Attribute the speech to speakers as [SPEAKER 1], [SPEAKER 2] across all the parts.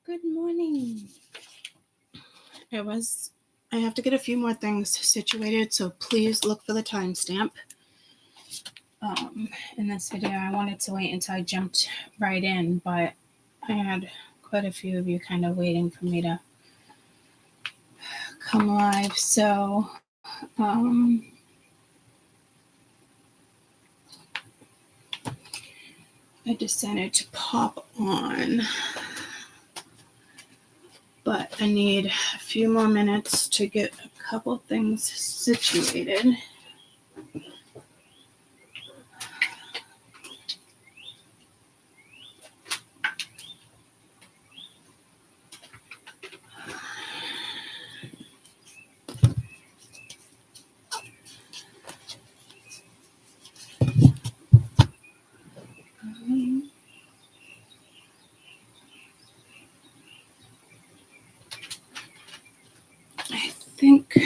[SPEAKER 1] Good morning. I have to get a few more things situated, so please look for the timestamp. In this video, I wanted to wait until I jumped right in, but I had quite a few of you kind of waiting for me to come live. So, I decided to pop on, but I need a few more minutes to get a couple things situated. I think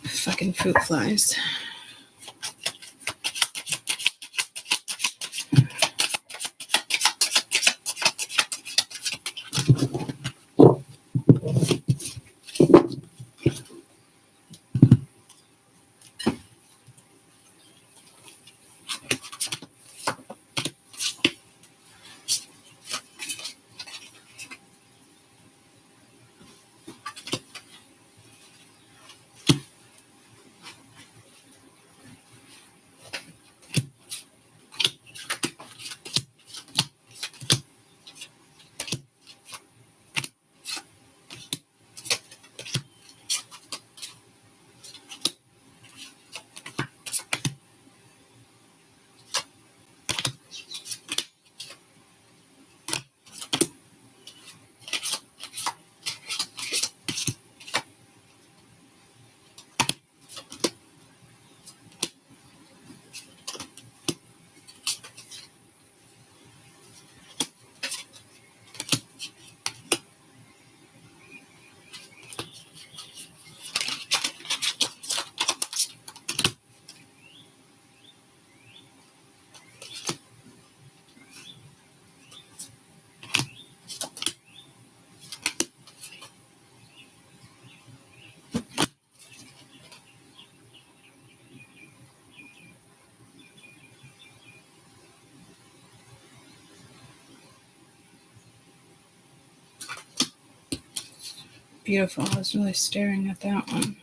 [SPEAKER 1] fucking fruit flies. Beautiful. I was really staring at that one.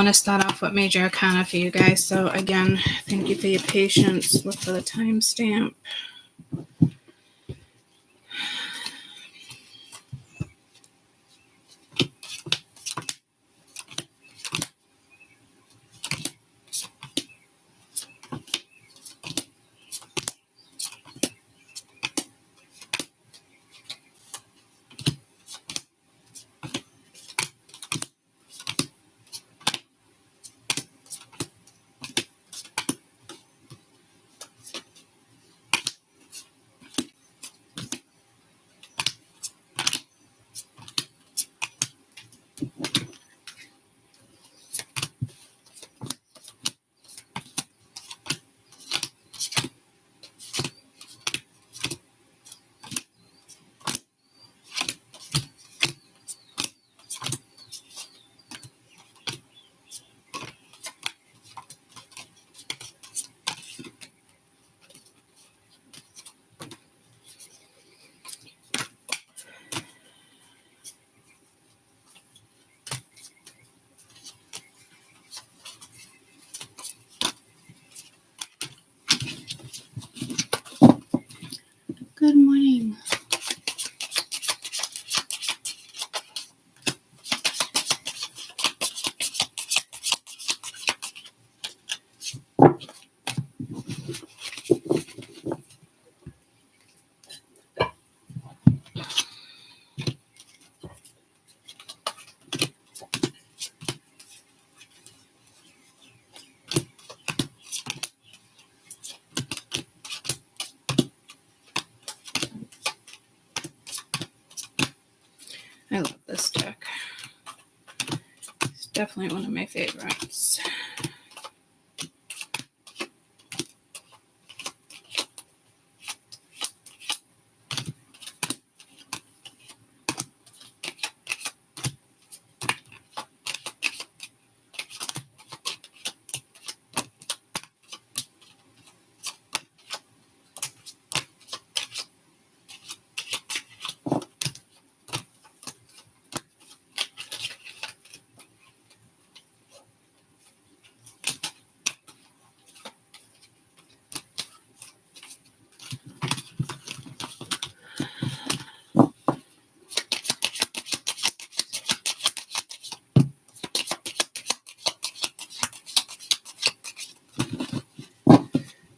[SPEAKER 1] want to start off with major arcana for you guys. So again, thank you for your patience. Look for the timestamp. Good morning. I love this deck. It's definitely one of my favorites.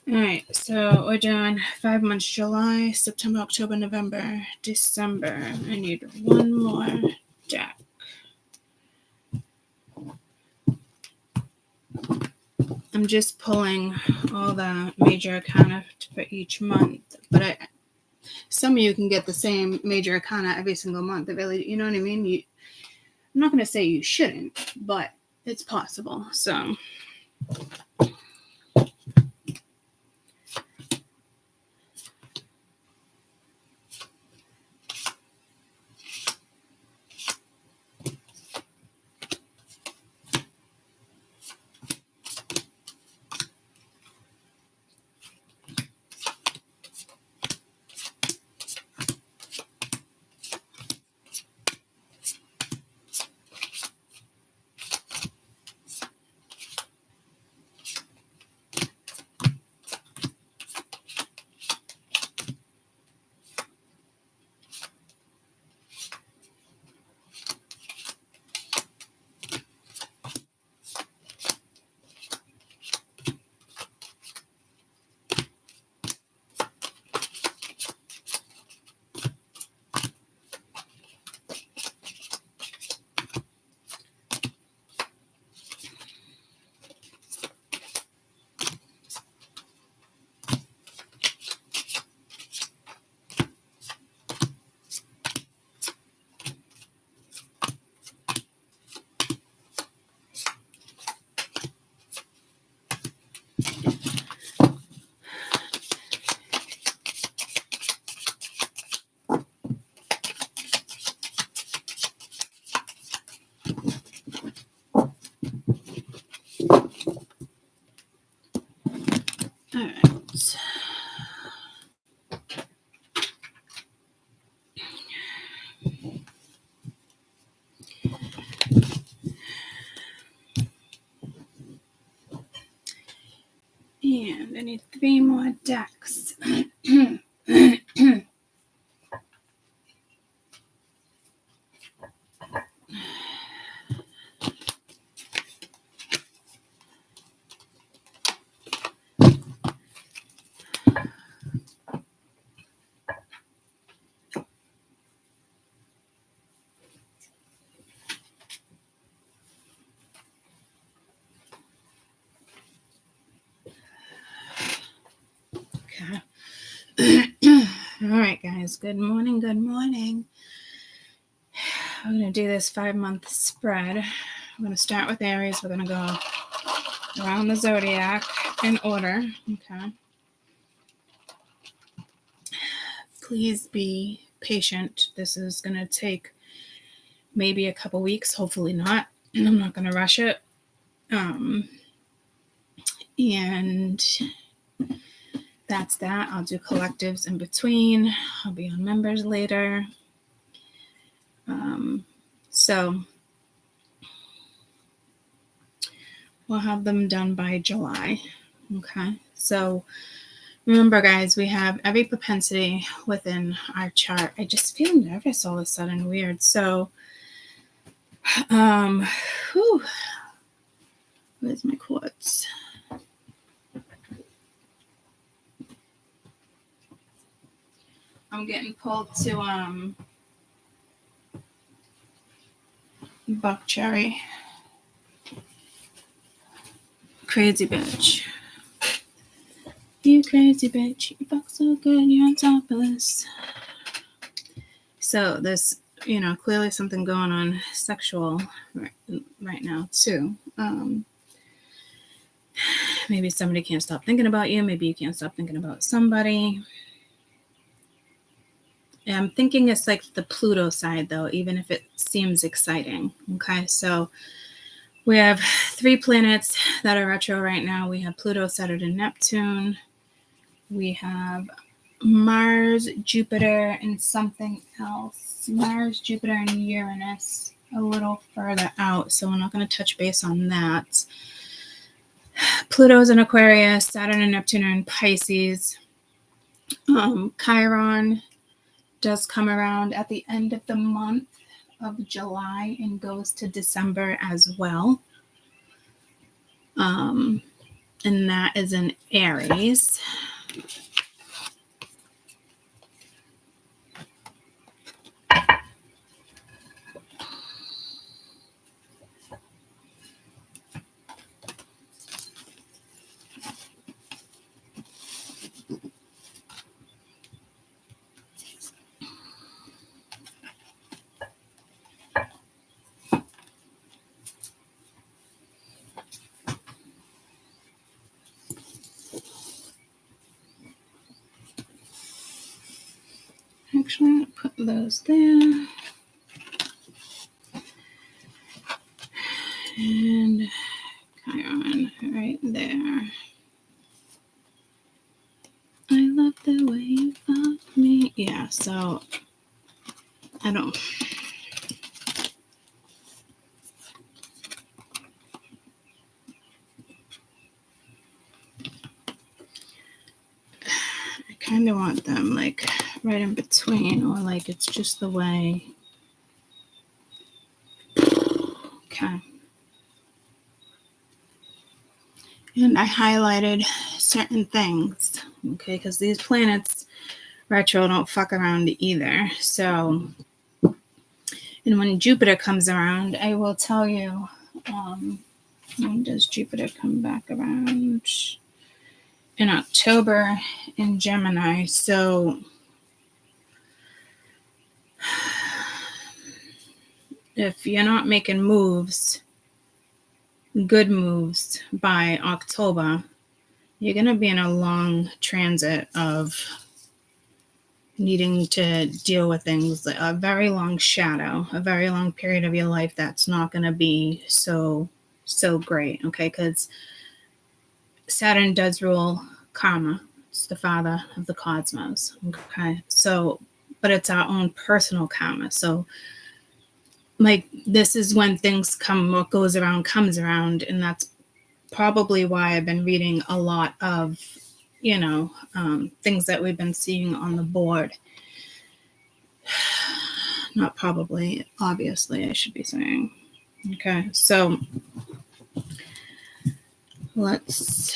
[SPEAKER 1] Alright, so we're doing 5 months: July, September, October, November, December. I need one more deck. I'm just pulling all the major arcana for each month, but some of you can get the same major arcana every single month. It really, you know what I mean? I'm not going to say you shouldn't, but it's possible. So I need 3 more decks. All right, guys. Good morning. Good morning. I'm going to do this 5-month spread. I'm going to start with Aries. We're going to go around the zodiac in order. Okay. Please be patient. This is going to take maybe a couple weeks. Hopefully not. I'm not going to rush it. And that's that. I'll do collectives in between. I'll be on members later. So we'll have them done by July. Okay. So remember, guys, we have every propensity within our chart. I just feel nervous all of a sudden. Weird. So, where's my quartz? I'm getting pulled to Buck Cherry. Crazy bitch. You crazy bitch. You fuck so good, you're on top of this. So there's, clearly something going on sexual right now too. Maybe somebody can't stop thinking about you. Maybe you can't stop thinking about somebody. I'm thinking it's like the Pluto side, though, even if it seems exciting. Okay, so we have 3 planets that are retro right now. We have Pluto, Saturn, and Neptune. We have Mars, Jupiter, and something else. Mars, Jupiter, and Uranus a little further out, so we're not going to touch base on that. Pluto's in Aquarius, Saturn and Neptune are in Pisces. Chiron does come around at the end of the month of July and goes to December as well. And that is in Aries. Actually, I'm going to put those there. And Chiron right there. I love the way you fuck me. Yeah, so I don't. I kind of want them like right in between, or like it's just the way. Okay. And I highlighted certain things, okay, because these planets retro don't fuck around either. So, and when Jupiter comes around, I will tell you, when does Jupiter come back around? In October in Gemini. So, if you're not making moves, good moves by October, you're going to be in a long transit of needing to deal with things, like a very long shadow, a very long period of your life that's not going to be so great, okay? Because Saturn does rule karma. It's the father of the cosmos, okay? So, but it's our own personal karma. So, like, this is when things come, what goes around comes around, and that's probably why I've been reading a lot of things that we've been seeing on the board. Not probably, obviously, I should be saying. Okay, so let's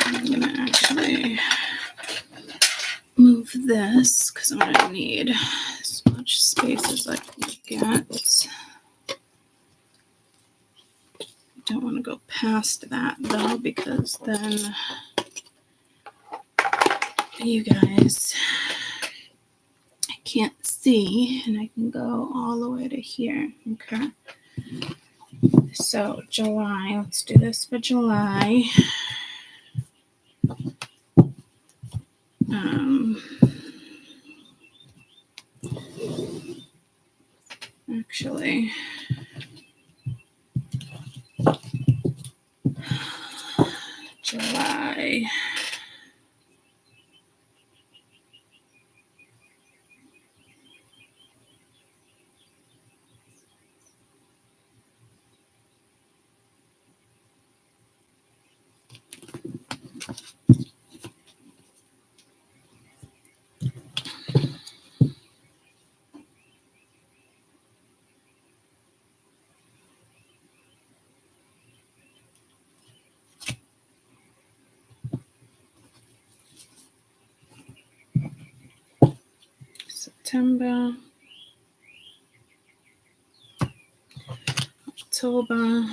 [SPEAKER 1] I'm gonna actually move this because I'm gonna need as much space as I can get. Don't want to go past that though, because then you guys can't see, and I can go all the way to here. Okay, so July, let's do this for July. Actually, July. September, October,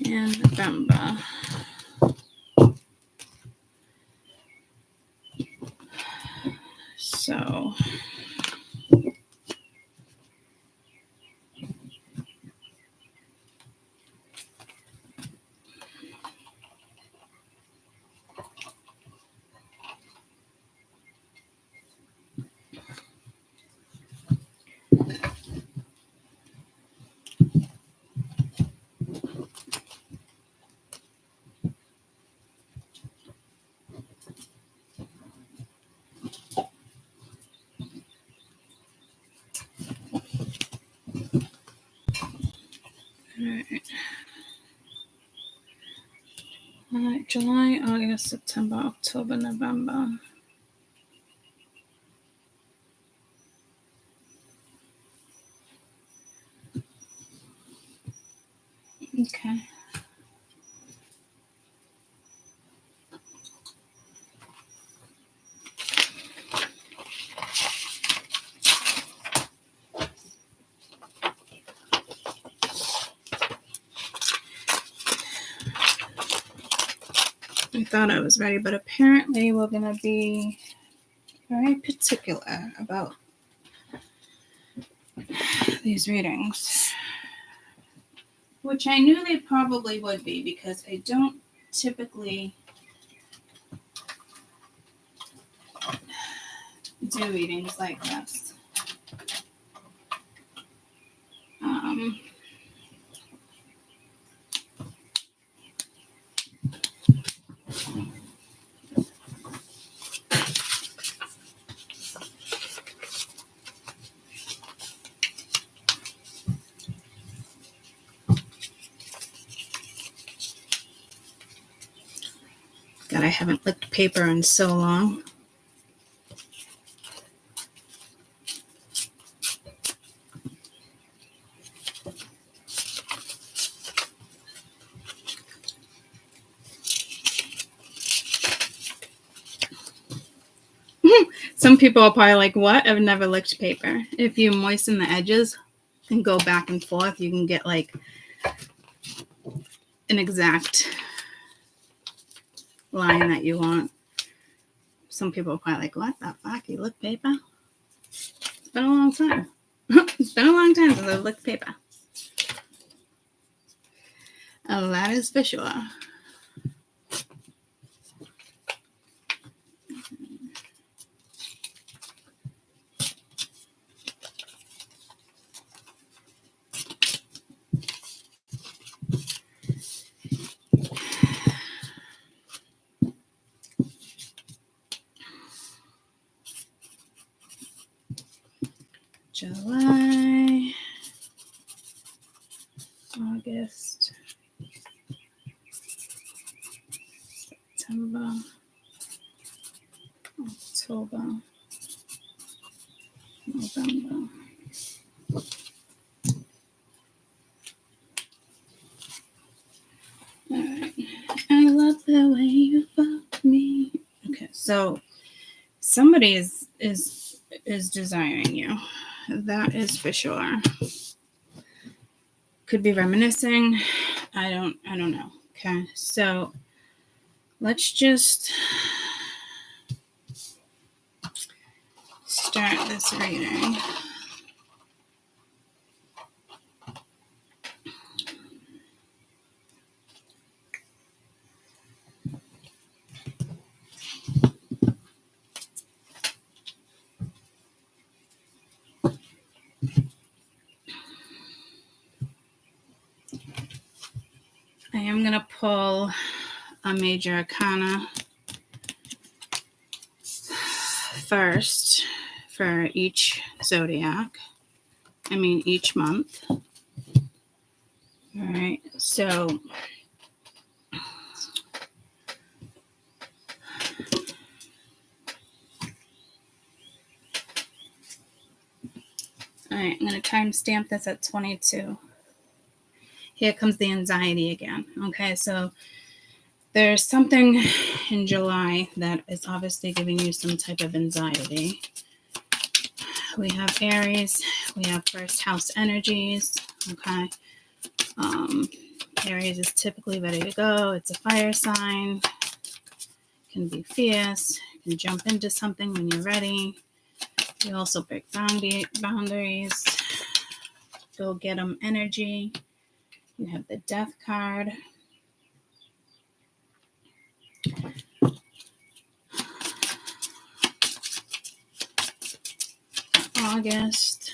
[SPEAKER 1] and November. So July, August, September, October, November. Okay. I thought I was ready, but apparently we're going to be very particular about these readings, which I knew they probably would be, because I don't typically do readings like this. God, I haven't licked paper in so long. Some people are probably like, what? I've never licked paper. If you moisten the edges and go back and forth, you can get like an exact line that you want. Some people are probably like, what the fuck? You lick paper? It's been a long time. It's been a long time since I've licked paper. Oh, that is for sure. July. August, September, October, November. All right. I love the way you fuck me. Okay, so somebody is desiring you. That is for sure. Could be reminiscing. I don't know. Okay, so let's just start this reading. I am going to pull a major arcana first for each zodiac. Each month. All right, so all right, I'm going to timestamp this at 22. Here comes the anxiety again. Okay, so there's something in July that is obviously giving you some type of anxiety. We have Aries. We have first house energies. Okay. Aries is typically ready to go. It's a fire sign. Can be fierce. You can jump into something when you're ready. You also break boundaries. Go get them energy. You have the Death card. August.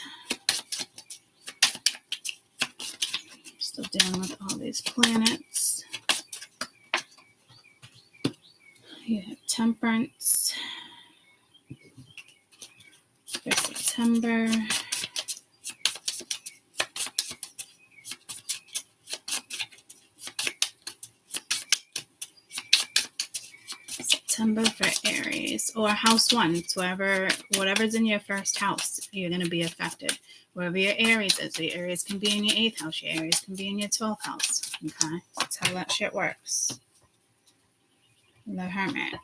[SPEAKER 1] Still dealing with all these planets. You have Temperance. For September. September for Aries, or house one. It's whatever's in your first house, you're going to be affected. Wherever your Aries is, your Aries can be in your 8th house, your Aries can be in your 12th house. Okay, that's how that shit works. The Hermit.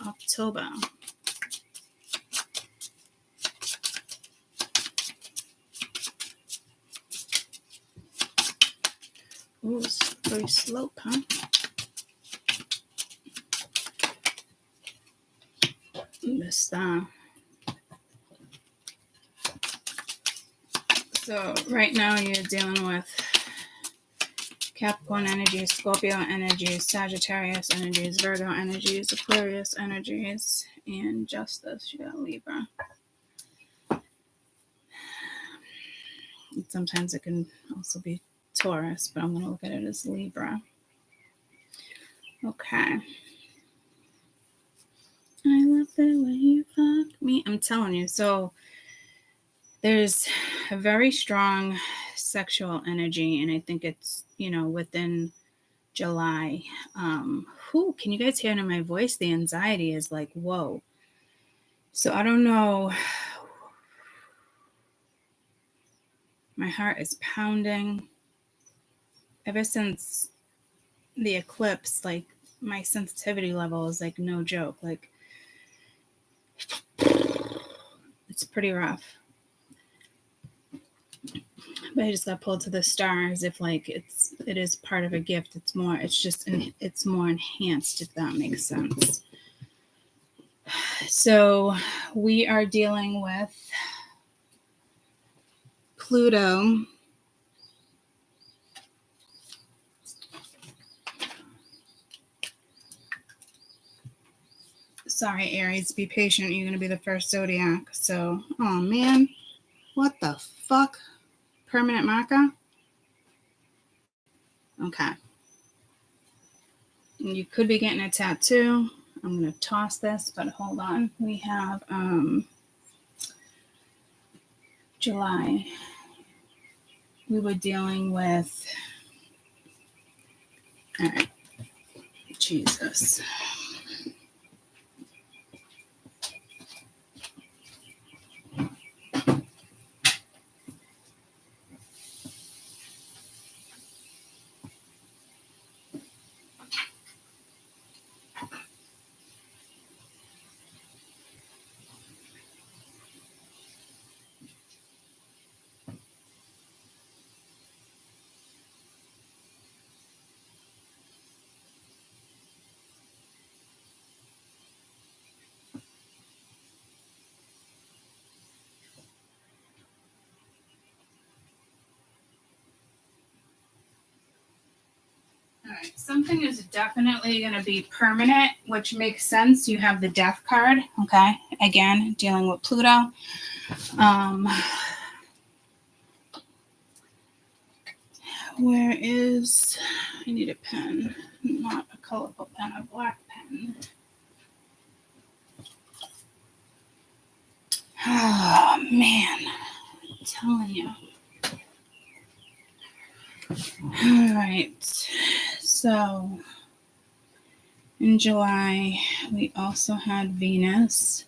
[SPEAKER 1] October. Ooh, slippery slope, huh? This so right now you're dealing with Capricorn energies, Scorpio energies, Sagittarius energies, Virgo energies, Aquarius energies, and Justice. You got Libra. And sometimes it can also be Taurus, but I'm going to look at it as Libra. Okay. I love the way you fuck me. I'm telling you. So there's a very strong sexual energy, and I think it's, within July. Can you guys hear it in my voice? The anxiety is like, whoa. So I don't know. My heart is pounding. Ever since the eclipse, like, my sensitivity level is like no joke. Like, it's pretty rough. But I just got pulled to the stars. If like it is part of a gift. It's more enhanced, if that makes sense. So we are dealing with Pluto. Sorry, Aries, be patient. You're going to be the first zodiac. So, oh man, what the fuck? Permanent marker? Okay. And you could be getting a tattoo. I'm going to toss this, but hold on. We have July. we were dealing with, all right, Jesus. All right, something is definitely going to be permanent, which makes sense. You have the Death card, okay? Again, dealing with Pluto. Where is, I need a pen, not a colorful pen, a black pen. Oh, man, I'm telling you. All right, so in July, we also had Venus.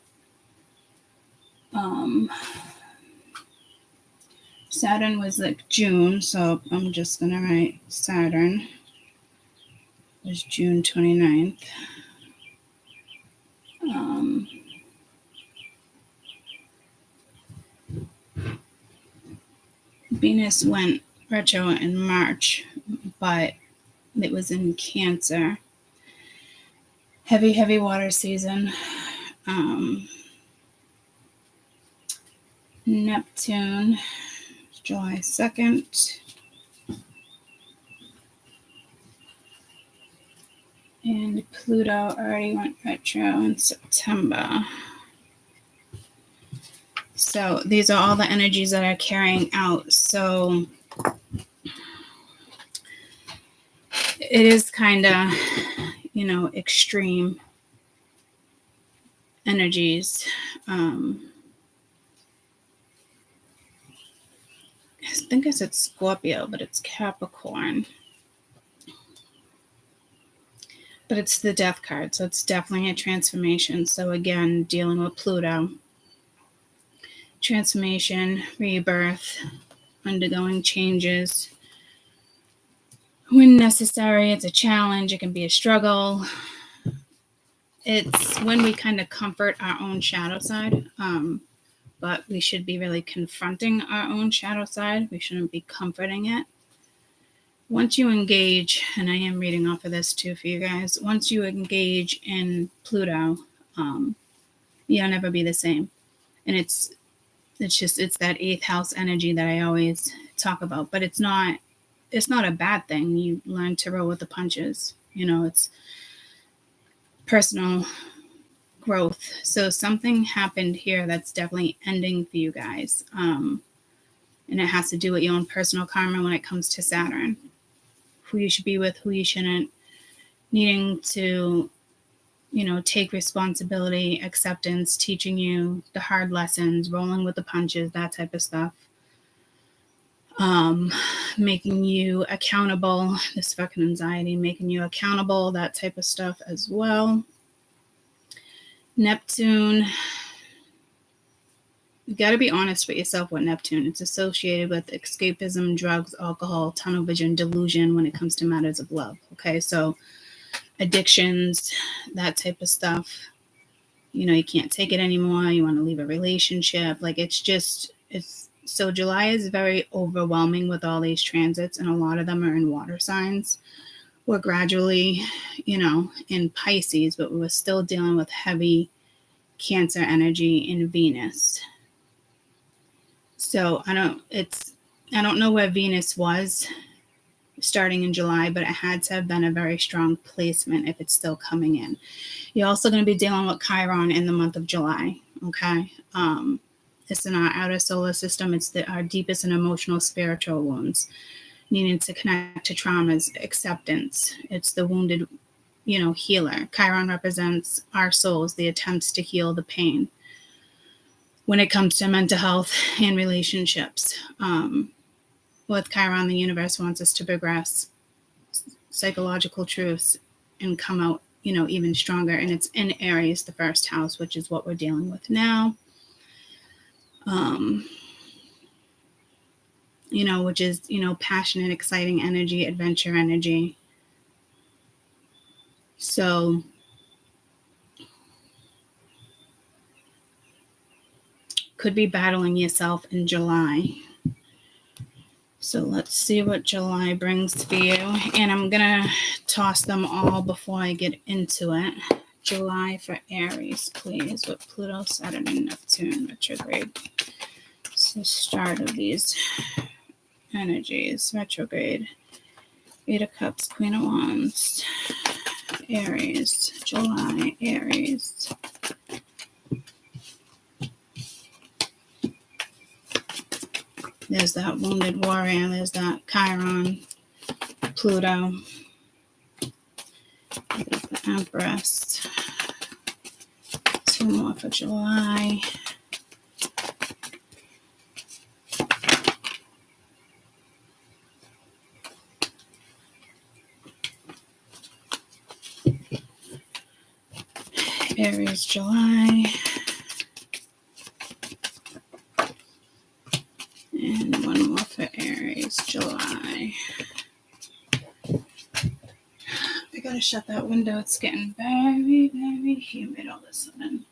[SPEAKER 1] Saturn was like June, so I'm just going to write Saturn. It was June 29th. Venus went retro in March, but it was in Cancer. Heavy water season. Neptune, July 2nd. And Pluto already went retro in September. So these are all the energies that are carrying out. So it is kind of, extreme energies. I think I said Scorpio, but it's Capricorn. But it's the Death card, so it's definitely a transformation. So again, dealing with Pluto. Transformation, rebirth, undergoing changes. When necessary, it's a challenge. It can be a struggle. It's when we kind of comfort our own shadow side. But we should be really confronting our own shadow side. We shouldn't be comforting it. Once you engage, and I am reading off of this too for you guys, once you engage in Pluto, you'll never be the same. And it's that 8th house energy that I always talk about. But it's not a bad thing. You learn to roll with the punches. It's personal growth. So something happened here that's definitely ending for you guys. And it has to do with your own personal karma when it comes to Saturn. Who you should be with, who you shouldn't, needing to, take responsibility, acceptance, teaching you the hard lessons, rolling with the punches, that type of stuff. Making you accountable, this fucking anxiety, making you accountable, that type of stuff as well. Neptune, you got to be honest with yourself with Neptune. It's associated with escapism, drugs, alcohol, tunnel vision, delusion when it comes to matters of love. Okay, so addictions, that type of stuff. You can't take it anymore. You want to leave a relationship. Like so July is very overwhelming with all these transits, and a lot of them are in water signs. We're gradually, in Pisces, but we're still dealing with heavy Cancer energy in Venus. So I don't know where Venus was starting in July, but it had to have been a very strong placement if it's still coming in. You're also going to be dealing with Chiron in the month of July, okay? It's in our outer solar system. It's our deepest and emotional spiritual wounds, needing to connect to traumas, acceptance. It's the wounded, healer. Chiron represents our souls, the attempts to heal the pain when it comes to mental health and relationships. with Chiron, the universe wants us to progress psychological truths and come out, even stronger. And it's in Aries, the first house, which is what we're dealing with now. Which is, passionate, exciting energy, adventure energy. So could be battling yourself in July. So let's see what July brings for you. And I'm going to toss them all before I get into it. July for Aries, please, with Pluto, Saturn, and Neptune retrograde. It's the start of these energies. Retrograde. Eight of Cups, Queen of Wands. Aries, July, Aries. There's that wounded warrior. There's that Chiron, Pluto. There's the Empress. Two more for July. Aries, July. And one more for Aries, July. I gotta shut that window. It's getting very, very humid all of a sudden.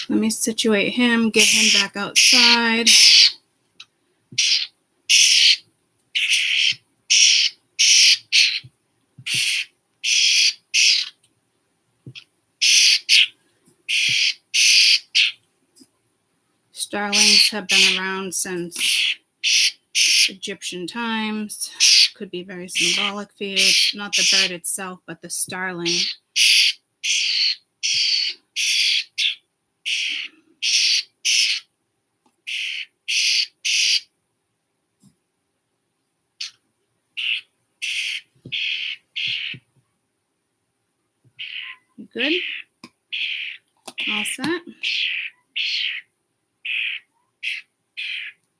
[SPEAKER 1] Let me situate him, get him back outside. Starlings have been around since Egyptian times. Could be very symbolic for you. It's not the bird itself, but the starling. You good? All set?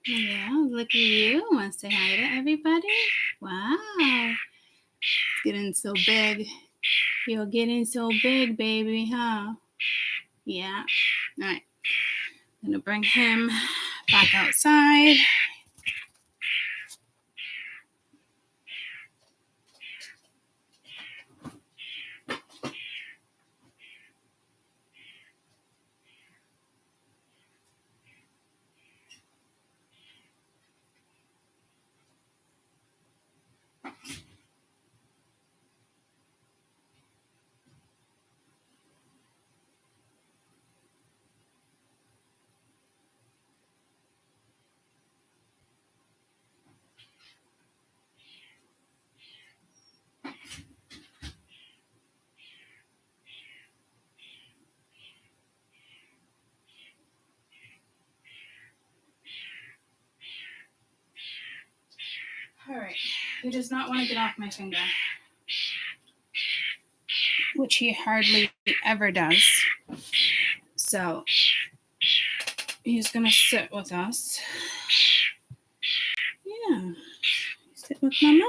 [SPEAKER 1] Yeah, look at you. Want to say hi to everybody? Wow. It's getting so big. You're getting so big, baby, huh? Yeah. All right. I'm going to bring him back outside. All right. He does not want to get off my finger, which he hardly ever does. So he's going to sit with us. Yeah. Sit with Mama.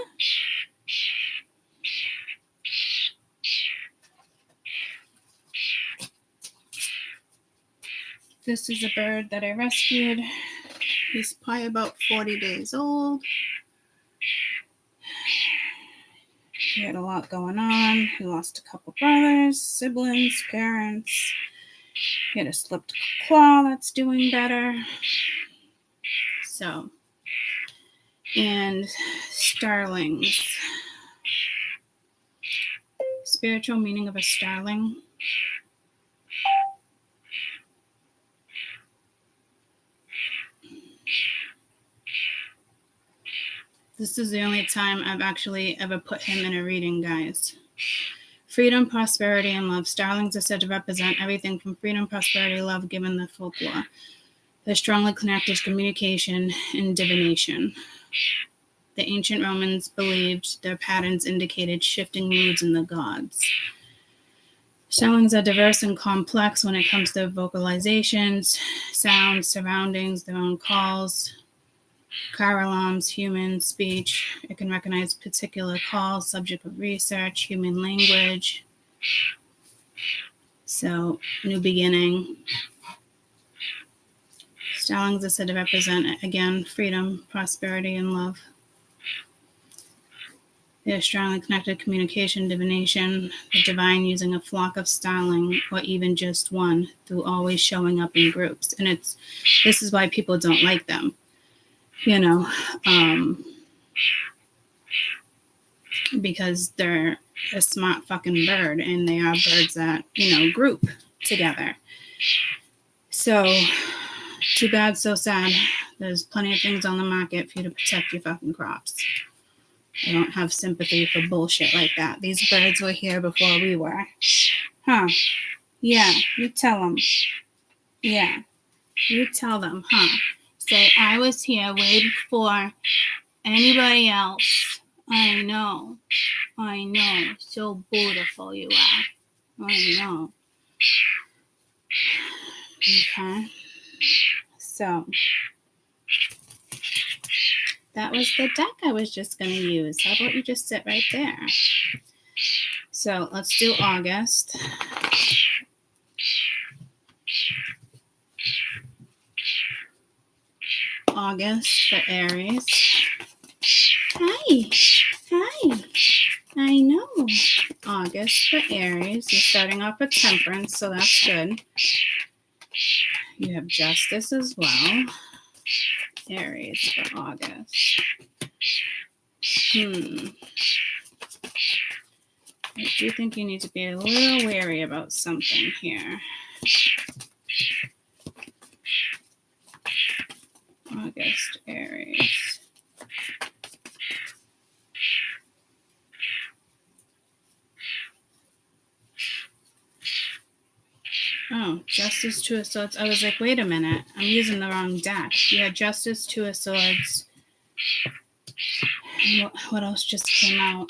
[SPEAKER 1] This is a bird that I rescued. He's probably about 40 days old. He had a lot going on. He lost a couple brothers, siblings, parents. He had a slipped claw that's doing better. So, and starlings. Spiritual meaning of a starling. This is the only time I've actually ever put him in a reading, guys. Freedom, prosperity, and love. Starlings are said to represent everything from freedom, prosperity, love, given the folklore. They're strongly connected to communication and divination. The ancient Romans believed their patterns indicated shifting moods in the gods. Starlings are diverse and complex when it comes to vocalizations, sounds, surroundings, their own calls, car alarms, human speech. It can recognize particular calls, subject of research, human language. So, new beginning. Starlings are said to represent, again, freedom, prosperity, and love. They are strongly connected to communication, divination, the divine using a flock of starling, or even just one, through always showing up in groups. And this is why people don't like them. Because they're a smart fucking bird, and they are birds that, group together. So, too bad, so sad. There's plenty of things on the market for you to protect your fucking crops. I don't have sympathy for bullshit like that. These birds were here before we were. Huh? Yeah, you tell them. Yeah, you tell them, huh? Say, I was here way before anybody else. I know. So beautiful you are. I know. Okay. So, that was the deck I was just going to use. How about you just sit right there? So, let's do August. August for Aries. Hi. I know. August for Aries. You're starting off with Temperance, so that's good. You have Justice as well. Aries for August. I do think you need to be a little wary about something here. August, Aries. Oh, Justice, Two of Swords. I was like, wait a minute. I'm using the wrong deck. You had Justice, Two of Swords. What else just came out?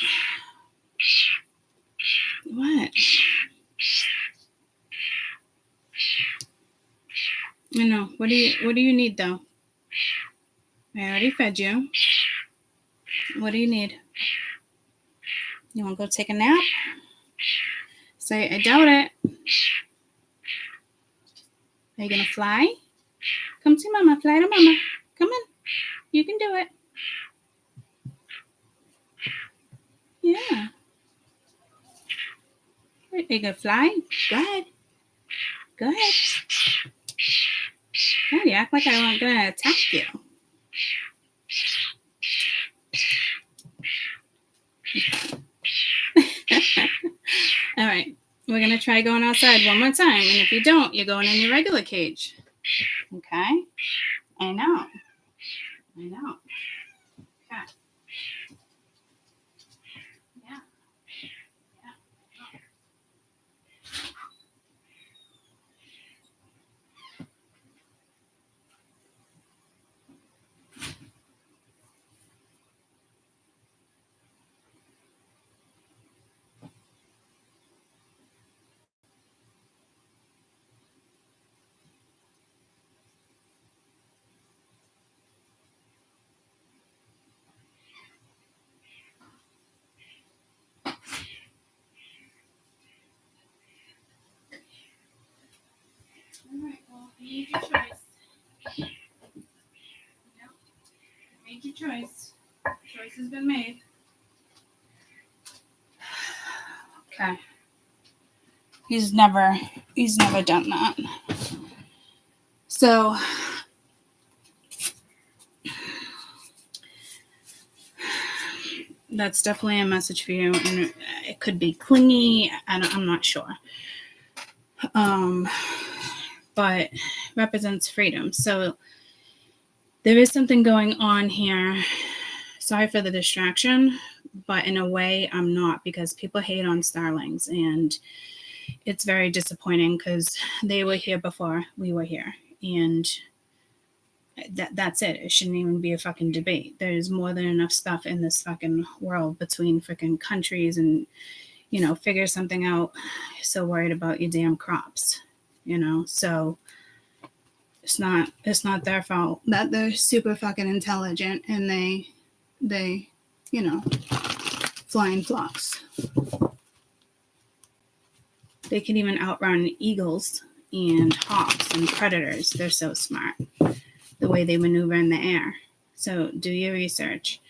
[SPEAKER 1] What? I know. What do you need, though? I already fed you. What do you need? You want to go take a nap? Say, I doubt it. Are you going to fly? Come see Mama. Fly to Mama. Come on. You can do it. Yeah. Are you going to fly? Go ahead. God, you act like I'm going to attack you. All right. We're going to try going outside one more time. And if you don't, you're going in your regular cage. Okay? I know. Okay. Yeah. your choice. Yep. Made your choice. Choice has been made. Okay. He's never done that. So that's definitely a message for you, and it could be clingy. I'm not sure. But represents freedom. So there is something going on here. Sorry for the distraction, but in a way I'm not, because people hate on starlings, and it's very disappointing because they were here before we were here, and that's it. It shouldn't even be a fucking debate. There's more than enough stuff in this fucking world between freaking countries, and figure something out. So worried about your damn crops, so it's not their fault that they're super fucking intelligent and they fly in flocks. They can even outrun eagles and hawks and predators. They're so smart, the way they maneuver in the air. So do your research.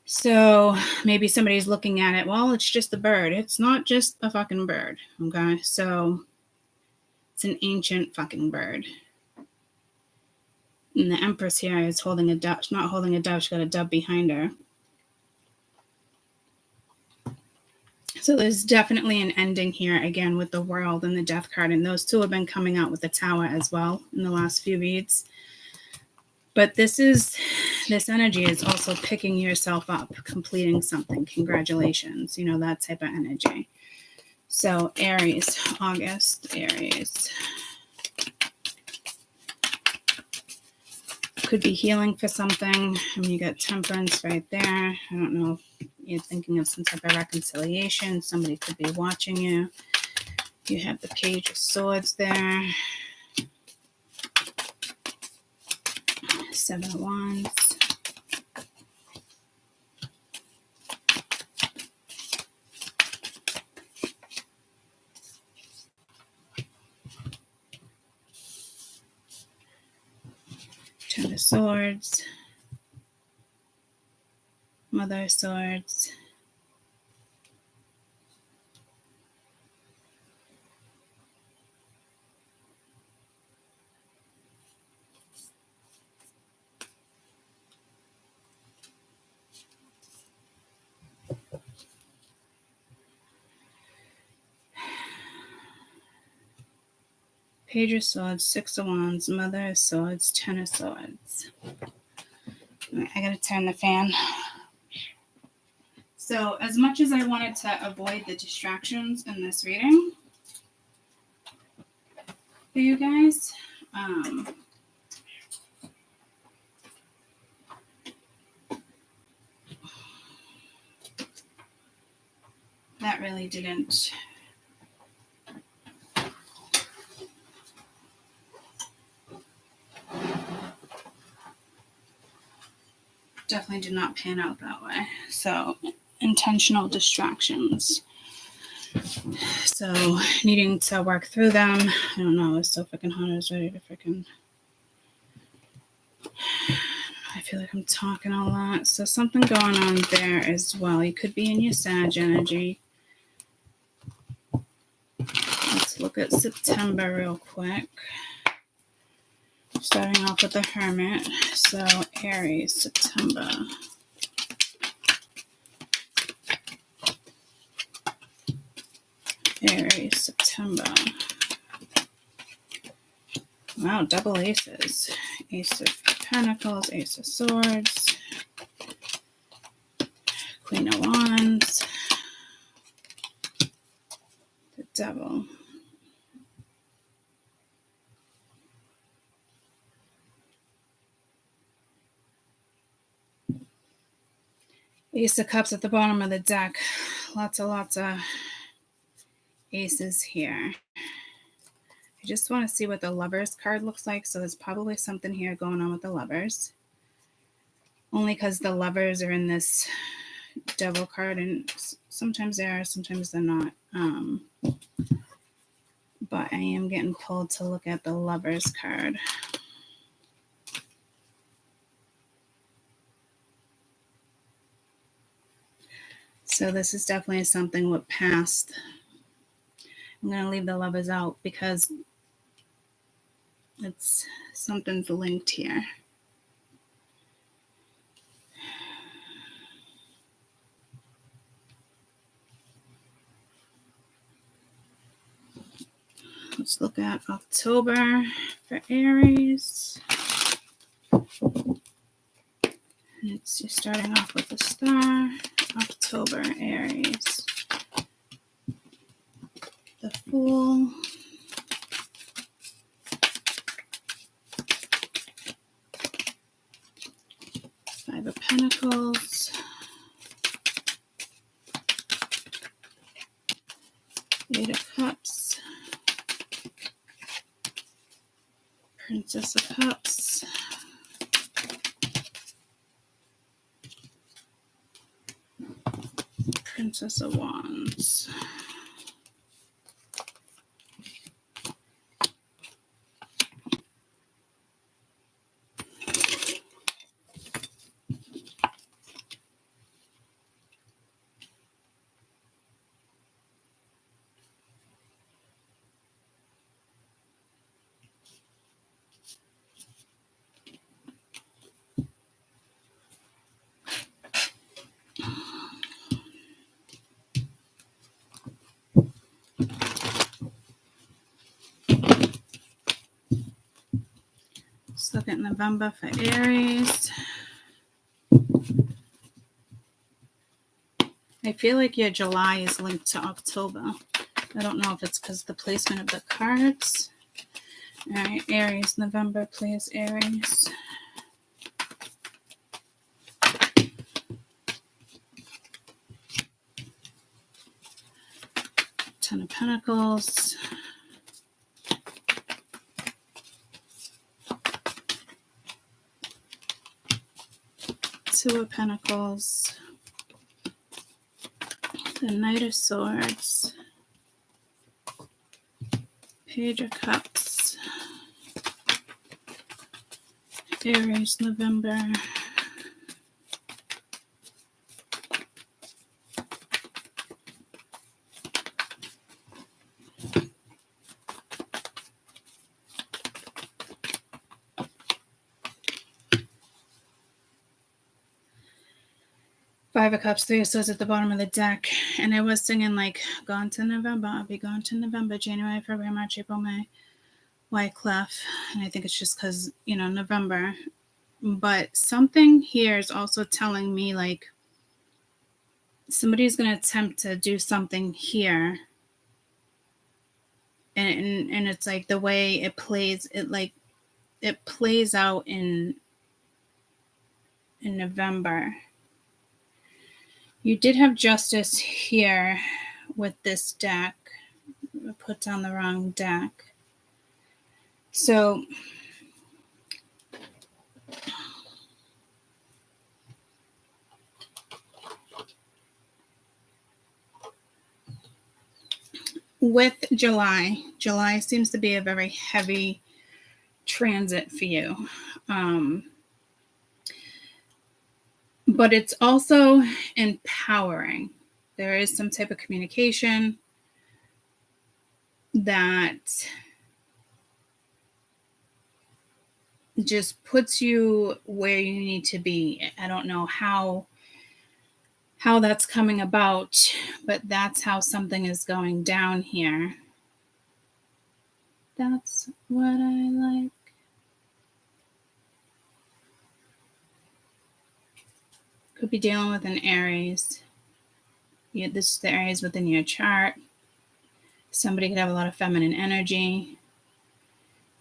[SPEAKER 1] So maybe somebody's looking at it, well, it's just a bird. It's not just a fucking bird, okay? So it's an ancient fucking bird. And the Empress here is holding a dove. She's not holding a dove. She's got a dove behind her. So there's definitely an ending here, again, with the World and the Death card. And those two have been coming out with the Tower as well in the last few reads. But this energy is also picking yourself up, completing something. Congratulations. That type of energy. So Aries, August, Aries. Could be healing for something. You got Temperance right there. I don't know if you're thinking of some type of reconciliation. Somebody could be watching you. You have the Page of Swords there. 7 of Wands. Ten of Swords. Mother of Swords. Page of Swords, 6 of Wands, Mother of Swords, 10 of Swords. I gotta turn the fan. So as much as I wanted to avoid the distractions in this reading for you guys, that really didn't definitely did not pan out that way. So intentional distractions. So needing to work through them. I don't know. It's so freaking hot. I was ready to freaking. I feel like I'm talking a lot. So something going on there as well. You could be in your Sag energy. Let's look at September real quick. Starting off with the Hermit. So Aries, September. Aries, September. Wow, double aces. Ace of Pentacles, Ace of Swords, Queen of Wands, the Devil. Ace of Cups at the bottom of the deck. Lots of aces here. I just want to see what the Lovers card looks like. So there's probably something here going on with the Lovers. Only because the Lovers are in this Devil card, and sometimes they are, sometimes they're not. but I am getting pulled to look at the Lovers card. So this is definitely something with past. I'm going to leave the Lovers out because it's something's linked here. Let's look at October for Aries. You're starting off with a star. October, Aries. The Fool. Five of Pentacles. Eight of Cups. Princess of Cups. Princess of Wands. Let's look at November for Aries. I feel like your July is linked to October. I don't know if it's because of the placement of the cards. All right, Aries, November, please, Aries. Ten of Pentacles. Two of Pentacles. The Knight of Swords. Page of Cups. Aries, November. Five of Cups, Three of Swords at the bottom of the deck. And I was singing like, gone to November, I'll be gone to November, January, February, March, April, May, Wyclef. And I think it's just because, November. But something here is also telling me like somebody's going to attempt to do something here. And it's like the way it plays, it plays out in November. You did have Justice here with this deck. I put down the wrong deck. So with July seems to be a very heavy transit for you. But it's also empowering. There is some type of communication that just puts you where you need to be. I don't know how that's coming about, but that's how something is going down here. That's what I like. Could be dealing with an Aries. Yeah, this is the Aries within your chart. Somebody could have a lot of feminine energy.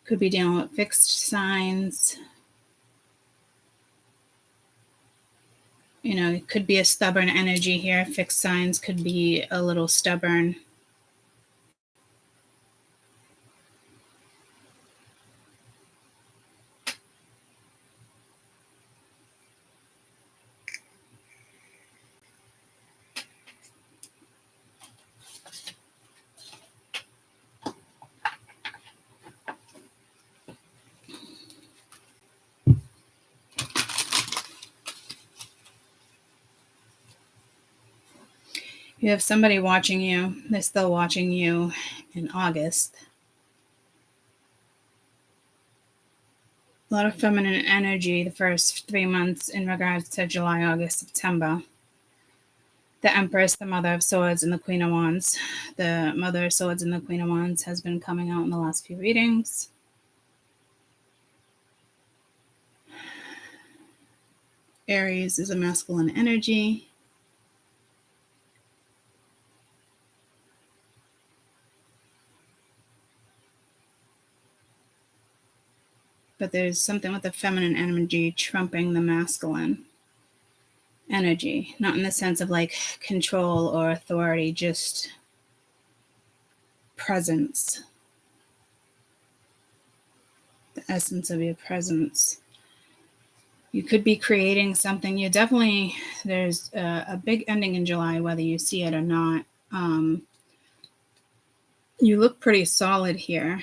[SPEAKER 1] Could be dealing with fixed signs. It could be a stubborn energy here. Fixed signs could be a little stubborn. You have somebody watching you. They're still watching you in August. A lot of feminine energy the first 3 months in regards to July, August, September. The Empress, the Mother of Swords, and the Queen of Wands. The Mother of Swords and the Queen of Wands has been coming out in the last few readings. Aries is a masculine energy. But there's something with the feminine energy trumping the masculine energy. Not in the sense of like control or authority, just presence. The essence of your presence. You could be creating something. There's a big ending in July, whether you see it or not. You look pretty solid here.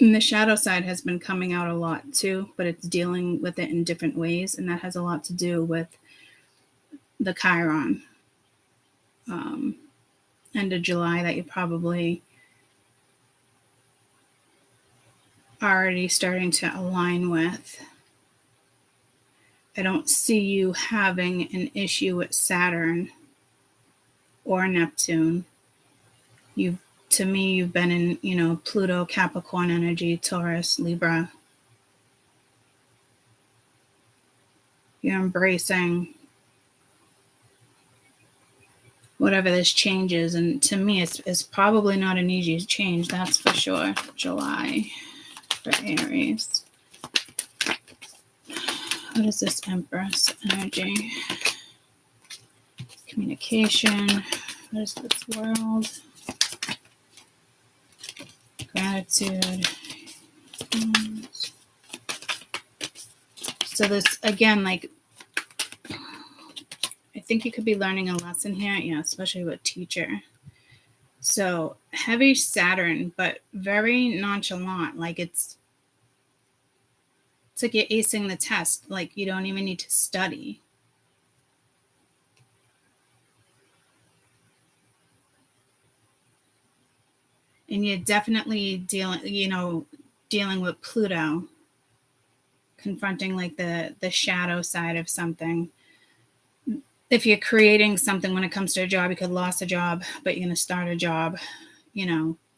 [SPEAKER 1] And the shadow side has been coming out a lot too, but it's dealing with it in different ways. And that has a lot to do with the Chiron end of July that you probably already starting to align with. I don't see you having an issue with Saturn or Neptune. To me, you've been in, Pluto, Capricorn energy, Taurus, Libra. You're embracing whatever this change is. And to me, it's probably not an easy change, that's for sure. July for Aries. What is this Empress energy? Communication. What is this World? Gratitude. So this, again, like, I think you could be learning a lesson here, especially with teacher. So heavy Saturn, but very nonchalant. Like it's like you're acing the test. Like you don't even need to study. And you're definitely dealing with Pluto, confronting like the shadow side of something. If you're creating something when it comes to a job, you could lose a job, but you're going to start a job,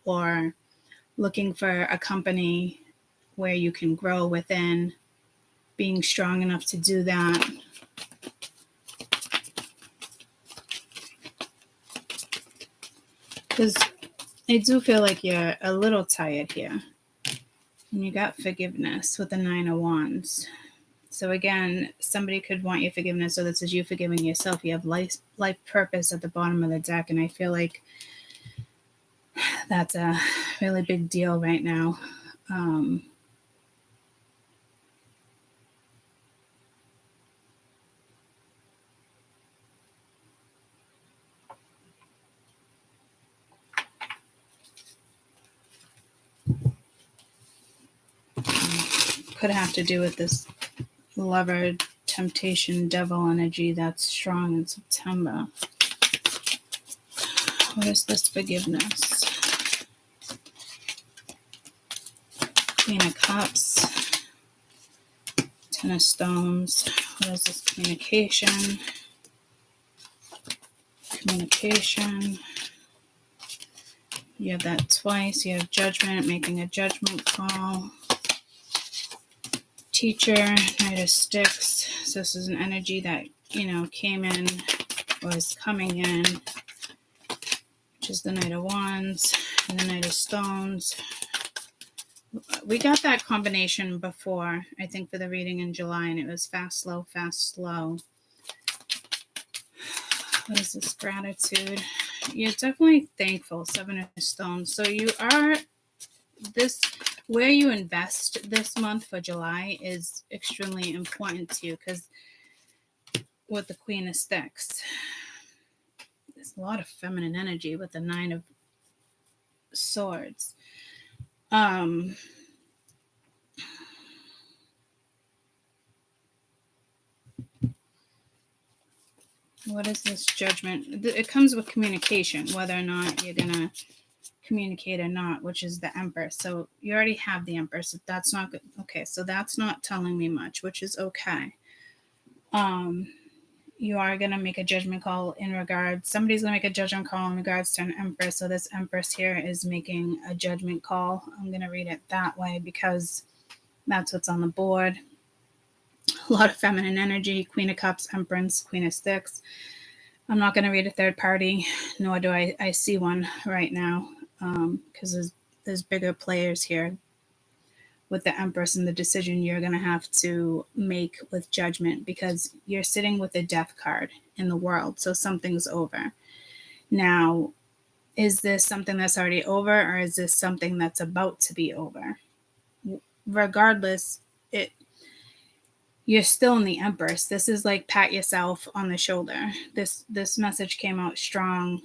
[SPEAKER 1] or looking for a company where you can grow within, being strong enough to do that. Because I do feel like you're a little tired here. And you got forgiveness with the 9 of Wands. So again, somebody could want your forgiveness. So this is you forgiving yourself. You have life purpose at the bottom of the deck. And I feel like that's a really big deal right now. Could have to do with this lover, temptation, devil energy that's strong in September. What is this forgiveness? Queen of Cups, 10 of Stones. What is this? Communication. You have that twice. You have Judgment, making a judgment call. Teacher, Knight of Sticks. So this is an energy that, came in, was coming in, which is the Knight of Wands and the Knight of Stones. We got that combination before, I think, for the reading in July, and it was fast, slow, fast, slow. What is this? Gratitude. You're definitely thankful. 7 of Stones. So you are where you invest this month for July is extremely important to you, because with the Queen of Sticks, there's a lot of feminine energy with the 9 of Swords. What is this judgment? It comes with communication, whether or not you're going to communicate or not, which is the Empress. So you already have the Empress. That's not good. Okay, so that's not telling me much, which is okay. You are going to make a judgment call in regards, somebody's going to make a judgment call in regards to an Empress. So this Empress here is making a judgment call. I'm going to read it that way because that's what's on the board. A lot of feminine energy, Queen of Cups, Empress, Queen of Sticks. I'm not going to read a third party, nor do I see one right now, because there's bigger players here with the Empress and the decision you're going to have to make with judgment, because you're sitting with a death card in the world, so something's over. Now, is this something that's already over, or is this something that's about to be over? Regardless, you're still in the Empress. This is like pat yourself on the shoulder. This message came out strong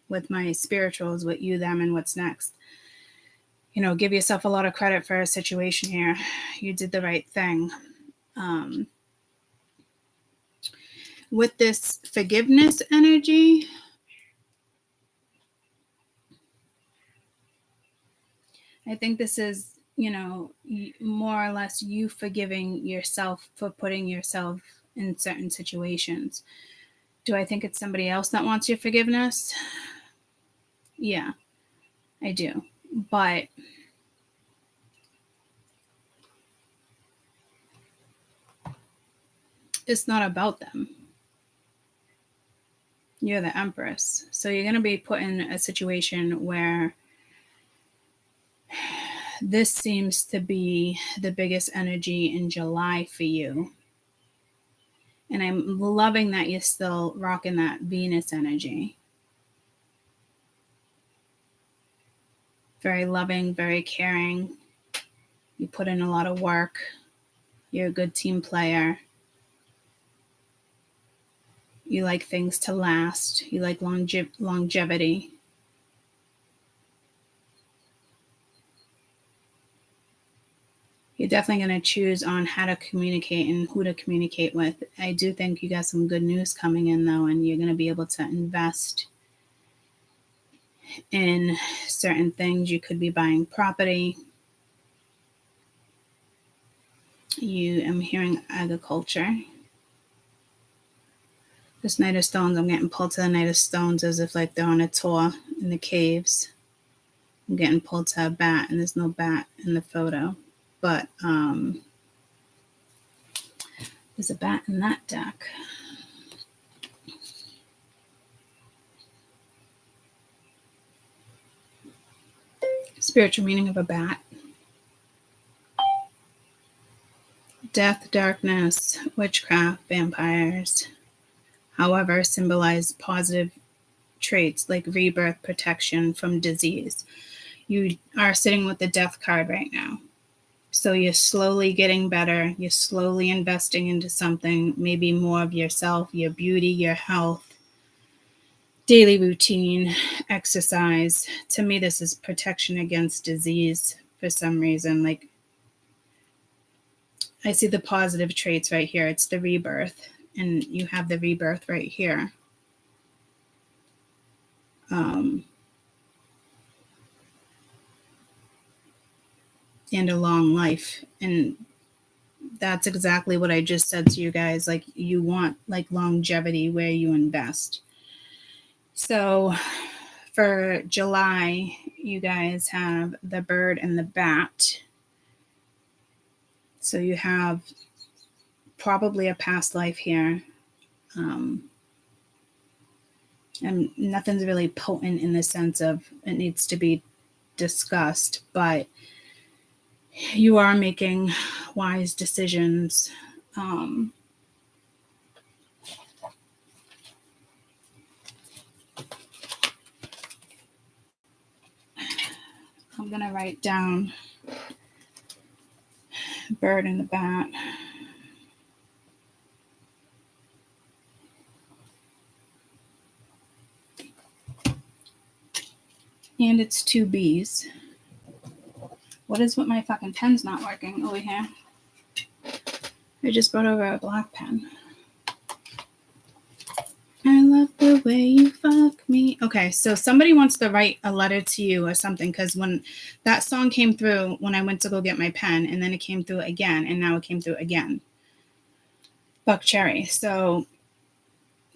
[SPEAKER 1] with my spirituals, with you, them, and what's next. You know, give yourself a lot of credit for a situation here. You did the right thing. With this forgiveness energy, I think this is, you know, more or less you forgiving yourself for putting yourself in certain situations. Do I think it's somebody else that wants your forgiveness? Yeah, I do. But it's not about them. You're the Empress. So you're going to be put in a situation where this seems to be the biggest energy in July for you. And I'm loving that you're still rocking that Venus energy. Very loving, very caring. You put in a lot of work. You're a good team player. You like things to last. You like longevity. You're definitely going to choose on how to communicate and who to communicate with. I do think you got some good news coming in, though, and you're going to be able to invest in certain things. You could be buying property. I'm hearing agriculture. This Knight of Stones, I'm getting pulled to the Knight of Stones as if like they're on a tour in the caves. I'm getting pulled to a bat, and there's no bat in the photo. But there's a bat in that deck. Spiritual meaning of a bat. Death, darkness, witchcraft, vampires. However, symbolize positive traits like rebirth, protection from disease. You are sitting with the death card right now. So you're slowly getting better. You're slowly investing into something, maybe more of yourself, your beauty, your health, daily routine, exercise. To me, this is protection against disease for some reason. Like, I see the positive traits right here. It's the rebirth, and you have the rebirth right here. And a long life. And that's exactly what I just said to you guys. Like, you want like longevity where you invest. So for July, you guys have the bird and the bat. So you have probably a past life here. And nothing's really potent in the sense of it needs to be discussed, but you are making wise decisions. I'm going to write down bird and the bat. And it's 2 B's. What is with my fucking pen's not working over here? I just brought over a black pen. love the way you fuck me. Okay, so somebody wants to write a letter to you or something, because when that song came through when I went to go get my pen, and then it came through again, and now it came through again. Buck Cherry. So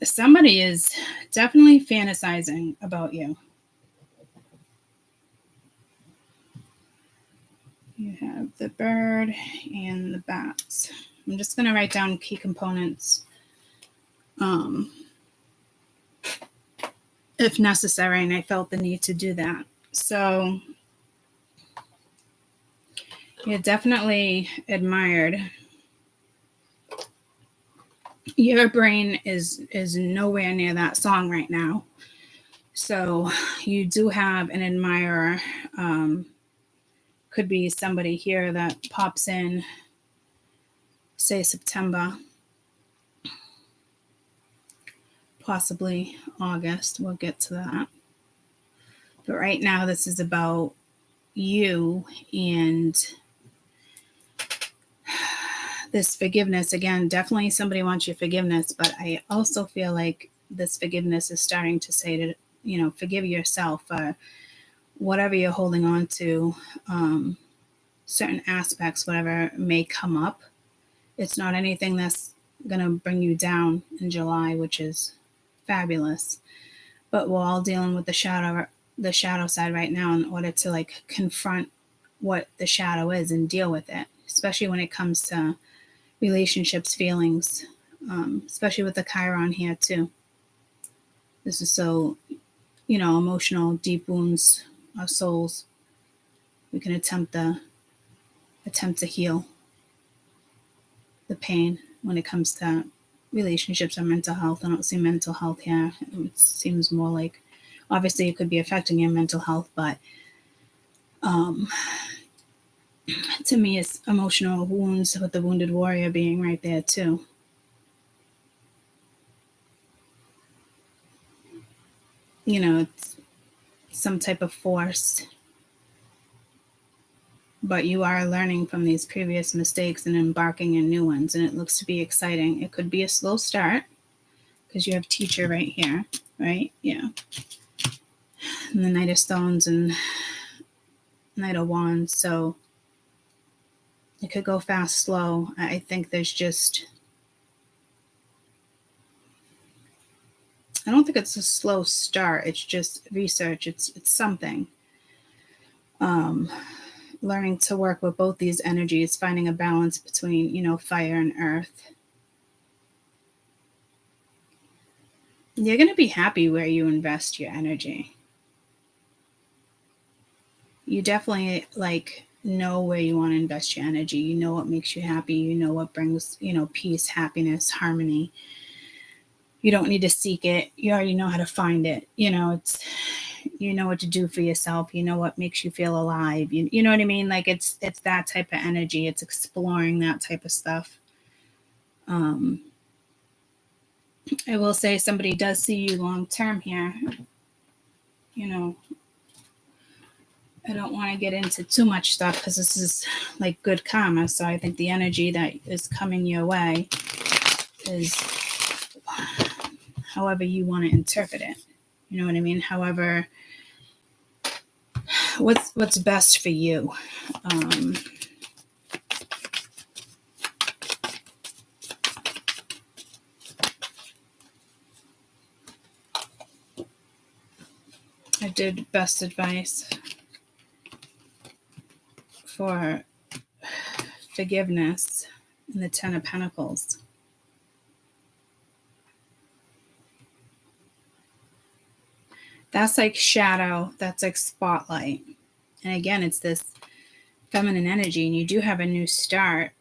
[SPEAKER 1] somebody is definitely fantasizing about you. You have the bird and the bats. I'm just going to write down key components if necessary, and I felt the need to do that. So you're definitely admired. Your brain is nowhere near that song right now. So you do have an admirer. Could be somebody here that pops in, say September, possibly August. We'll get to that. But right now, this is about you and this forgiveness. Again, definitely somebody wants your forgiveness, but I also feel like this forgiveness is starting to say to, forgive yourself for whatever you're holding on to, certain aspects, whatever may come up. It's not anything that's going to bring you down in July, which is fabulous. But we're all dealing with the shadow side right now in order to confront what the shadow is and deal with it, especially when it comes to relationships, feelings, especially with the Chiron here too. This is so, emotional, deep wounds, our souls. We can attempt to heal the pain when it comes to relationships or mental health. I don't see mental health here. It seems more like, obviously it could be affecting your mental health, but to me it's emotional wounds, with the wounded warrior being right there too. It's some type of force, but you are learning from these previous mistakes and embarking in new ones, and it looks to be exciting. It could be a slow start because you have teacher right here, right? Yeah. And the Knight of Stones and Knight of Wands. So it could go fast, slow. I think there's just, I don't think it's a slow start. It's just research. It's something. Learning to work with both these energies, finding a balance between, fire and earth. You're going to be happy where you invest your energy. You definitely know where you want to invest your energy. You know what makes you happy. You know what brings, peace, happiness, harmony. You don't need to seek it. You already know how to find it. It's, you know what to do for yourself. You know what makes you feel alive. You know what I mean? It's that type of energy. It's exploring that type of stuff. I will say somebody does see you long term here. I don't want to get into too much stuff because this is good karma. So I think the energy that is coming your way is however you want to interpret it. You know what I mean? However, what's best for you. I did best advice for forgiveness in the Ten of Pentacles. That's shadow. That's spotlight. And again, it's this feminine energy, and you do have a new start.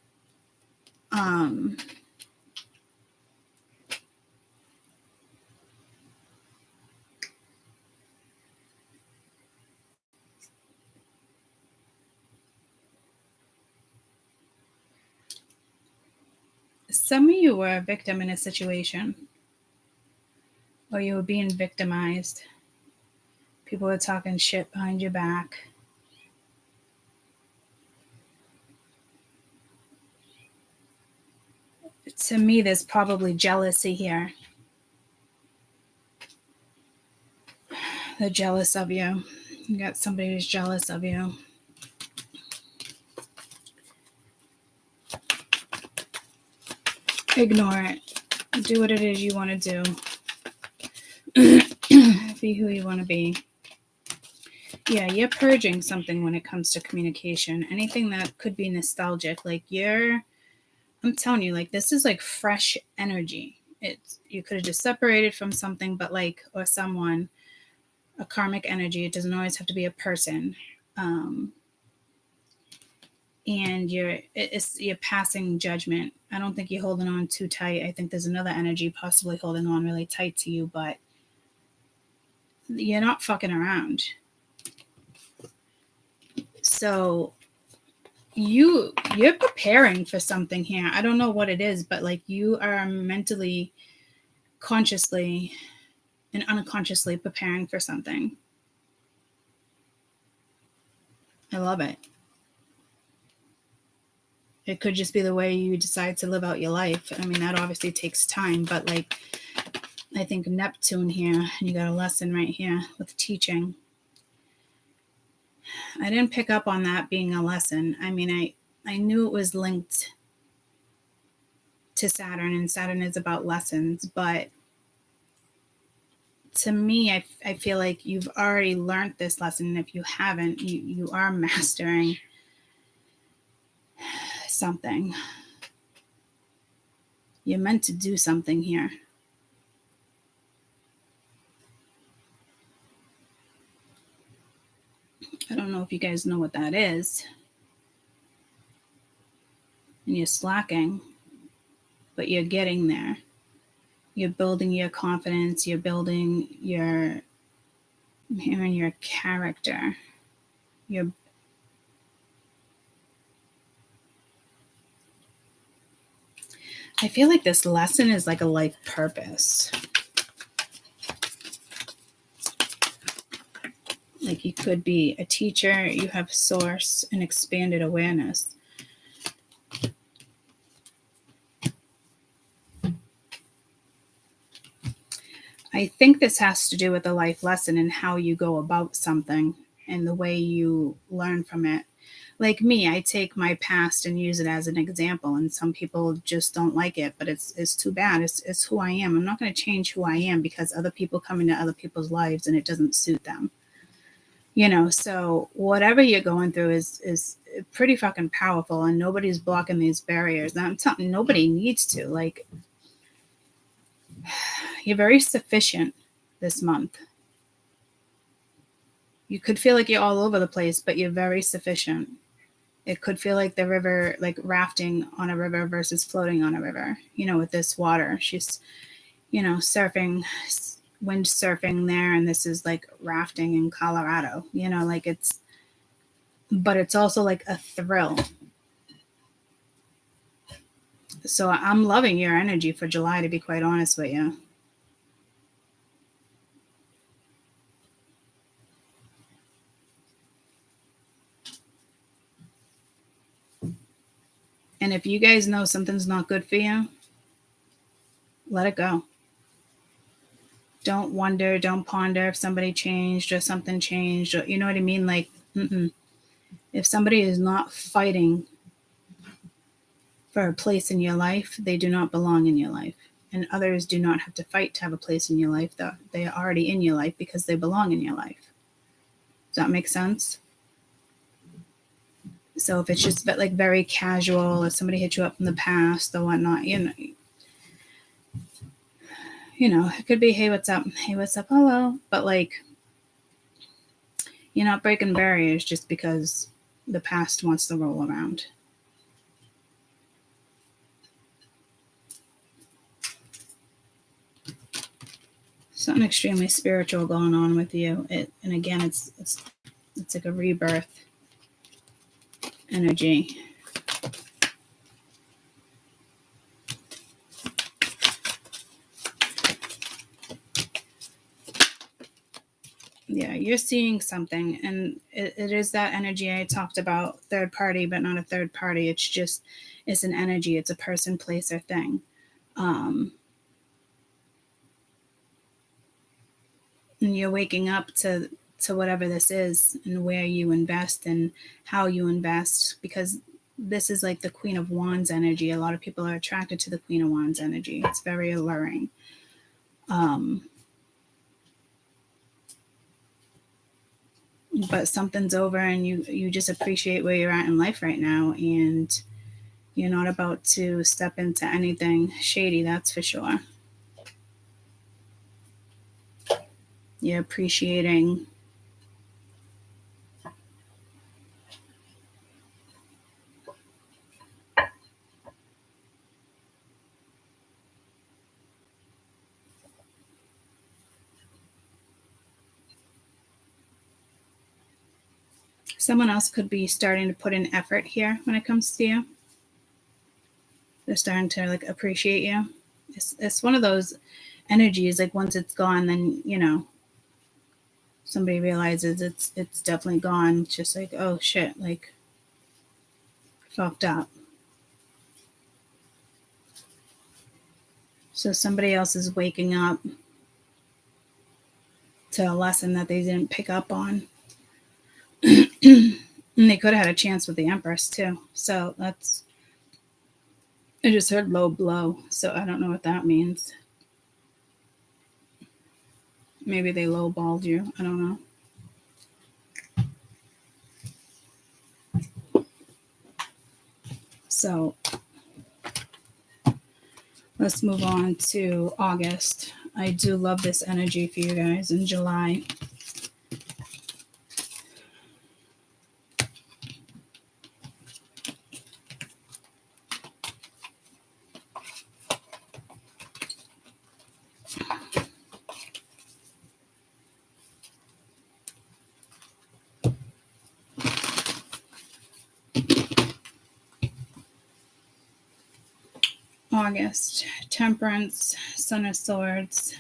[SPEAKER 1] Some of you were a victim in a situation, or you were being victimized. People were talking shit behind your back. To me, there's probably jealousy here. They're jealous of you. You got somebody who's jealous of you. Ignore it. Do what it is you want to do. Be who you want to be. Yeah, you're purging something when it comes to communication. Anything that could be nostalgic. Like I'm telling you, like, this is like fresh energy. You could have just separated from something, but like, or someone, a karmic energy. It doesn't always have to be a person. And you're passing judgment. I don't think you're holding on too tight. I think there's another energy possibly holding on really tight to you, but you're not fucking around. So you're preparing for something here. I don't know what it is, but like, you are mentally, consciously, and unconsciously preparing for something. I love it. It could just be the way you decide to live out your life. I mean, that obviously takes time, but like, I think Neptune here, and you got a lesson right here with teaching. I didn't pick up on that being a lesson. I mean, I knew it was linked to Saturn, and Saturn is about lessons, but to me, I feel like you've already learned this lesson, and if you haven't, you are mastering something. You're meant to do something here. I don't know if you guys know what that is. And you're slacking, but you're getting there. You're building your confidence. You're building your character. I feel like this lesson is like a life purpose. Like, you could be a teacher, you have source and expanded awareness. I think this has to do with a life lesson and how you go about something and the way you learn from it. Like me, I take my past and use it as an example, and some people just don't like it, but it's too bad. It's who I am. I'm not going to change who I am because other people come into other people's lives and it doesn't suit them. So whatever you're going through is pretty fucking powerful, and nobody's blocking these barriers. And I'm telling you, nobody needs to. Like, you're very sufficient this month. You could feel like you're all over the place, but you're very sufficient. It could feel like the river, like rafting on a river versus floating on a river, with this water. She's, surfing, windsurfing there, and this is like rafting in Colorado, but it's also like a thrill. So I'm loving your energy for July, to be quite honest with you. And if you guys know something's not good for you, let it go. Don't wonder, don't ponder if somebody changed or something changed, or, you know what I mean? Like, if somebody is not fighting for a place in your life, they do not belong in your life. And others do not have to fight to have a place in your life. They are already in your life because they belong in your life. Does that make sense? So if it's just like very casual, or somebody hit you up from the past or whatnot, it could be, hey, what's up? Hey, what's up? Hello. But like, you're not breaking barriers just because the past wants to roll around. Something extremely spiritual going on with you. And again, it's like a rebirth energy. Yeah, you're seeing something, and it is that energy I talked about, third party, but not a third party. It's an energy. It's a person, place, or thing. And you're waking up to whatever this is, and where you invest and how you invest, because this is like the Queen of Wands energy. A lot of people are attracted to the Queen of Wands energy. It's very alluring. But something's over, and you just appreciate where you're at in life right now, and you're not about to step into anything shady, that's for sure. You're appreciating someone else could be starting to put in effort here when it comes to you. They're starting to like appreciate you. It's one of those energies, like once it's gone, then somebody realizes it's definitely gone. It's just like, oh shit, like fucked up. So somebody else is waking up to a lesson that they didn't pick up on. And they could have had a chance with the Empress too. So that's, I just heard low blow, so I don't know what that means. Maybe they lowballed you. I don't know. So let's move on to August. I do love this energy for you guys in July. August, Temperance, Son of Swords,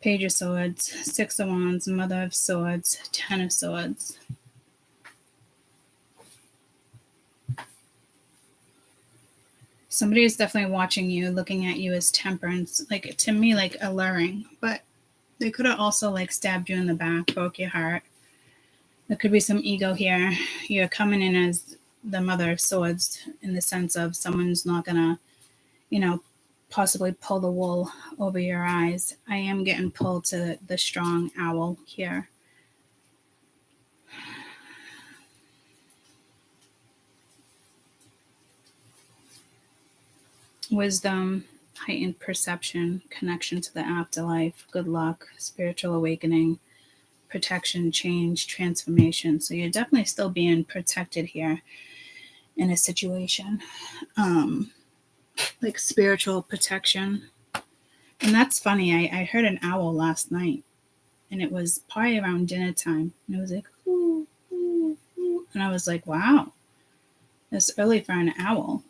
[SPEAKER 1] Page of Swords, Six of Wands, Mother of Swords, Ten of Swords. Somebody is definitely watching you, looking at you as Temperance, like to me, like alluring, but they could have also like stabbed you in the back, broke your heart. There could be some ego here. You're coming in as the Mother of Swords in the sense of someone's not gonna, possibly pull the wool over your eyes. I am getting pulled to the strong owl here. Wisdom, heightened perception, connection to the afterlife, good luck, spiritual awakening, protection, change, transformation. So you're definitely still being protected here in a situation. Like spiritual protection. And that's funny. I heard an owl last night, and it was probably around dinner time. And it was like, ooh, ooh, ooh. And I was like, wow, it's early for an owl.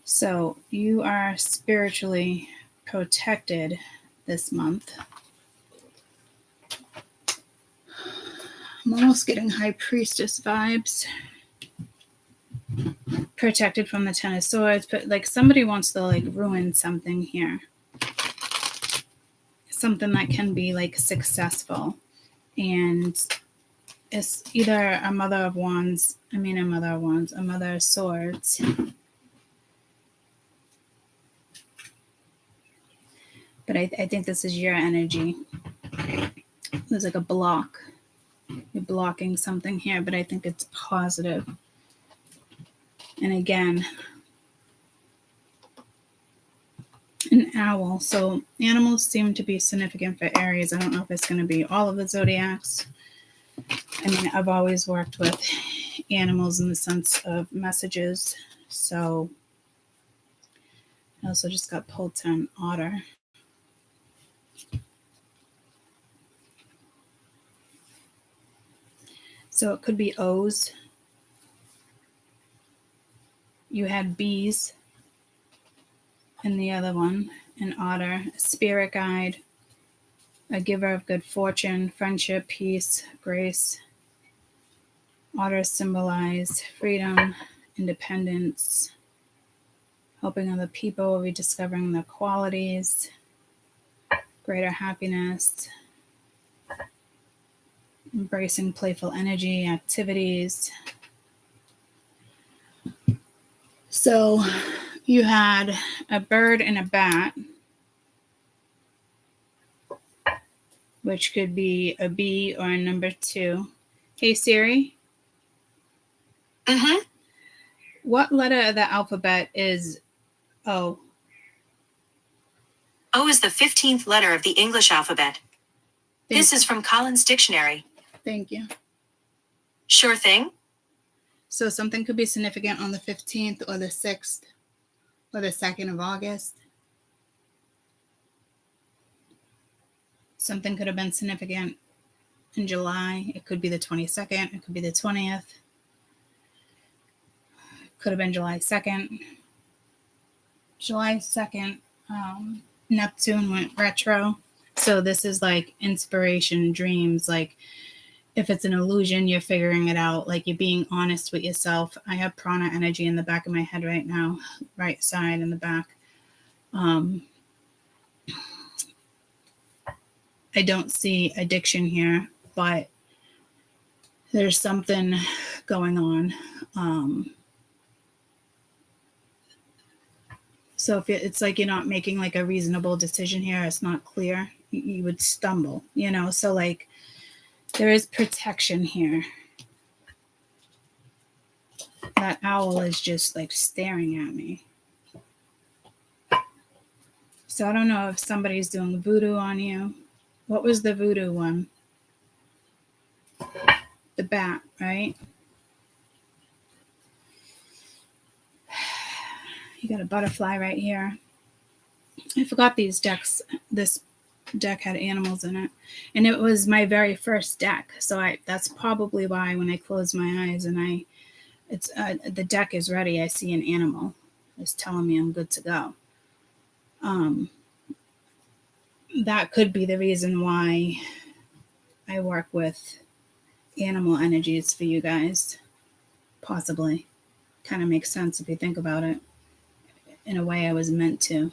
[SPEAKER 1] So you are spiritually protected this month. I'm almost getting High Priestess vibes. Protected from the Ten of Swords, but like somebody wants to like ruin something here. Something that can be like successful. And it's either a Mother of Swords. But I think this is your energy. There's like a block. You're blocking something here, but I think it's positive. And again, an owl. So animals seem to be significant for Aries. I don't know if it's going to be all of the zodiacs. I mean, I've always worked with animals in the sense of messages. So I also just got pulled to an otter. So it could be O's. You had bees in the other one, an otter, a spirit guide, a giver of good fortune, friendship, peace, grace. Otters symbolize freedom, independence, helping other people, rediscovering their qualities, greater happiness, embracing playful energy, activities. So you had a bird and a bat, which could be a B or a number 2. Hey, Siri.
[SPEAKER 2] Mm-hmm.
[SPEAKER 1] What letter of the alphabet is O?
[SPEAKER 2] O is the 15th letter of the English alphabet. This is from Collins Dictionary.
[SPEAKER 1] Thank you.
[SPEAKER 2] Sure thing.
[SPEAKER 1] So something could be significant on the 15th or the 6th or the 2nd of August. Something could have been significant in July. It could be the 22nd. It could be the 20th. Could have been July 2nd. July 2nd, Neptune went retro. So this is like inspiration, dreams. Like if it's an illusion, you're figuring it out. Like you're being honest with yourself. I have prana energy in the back of my head right now, right side in the back. I don't see addiction here, but there's something going on. So if it's like you're not making like a reasonable decision here, it's not clear, you would stumble, you know? So like there is protection here. That owl is just like staring at me. So I don't know if somebody's doing voodoo on you. What was the voodoo one? The bat, right? You got a butterfly right here. I forgot these decks. This deck had animals in it. And it was my very first deck. So that's probably why when I close my eyes and the deck is ready, I see an animal. It's telling me I'm good to go. That could be the reason why I work with animal energies for you guys. Possibly. Kind of makes sense if you think about it. In a way I was meant to.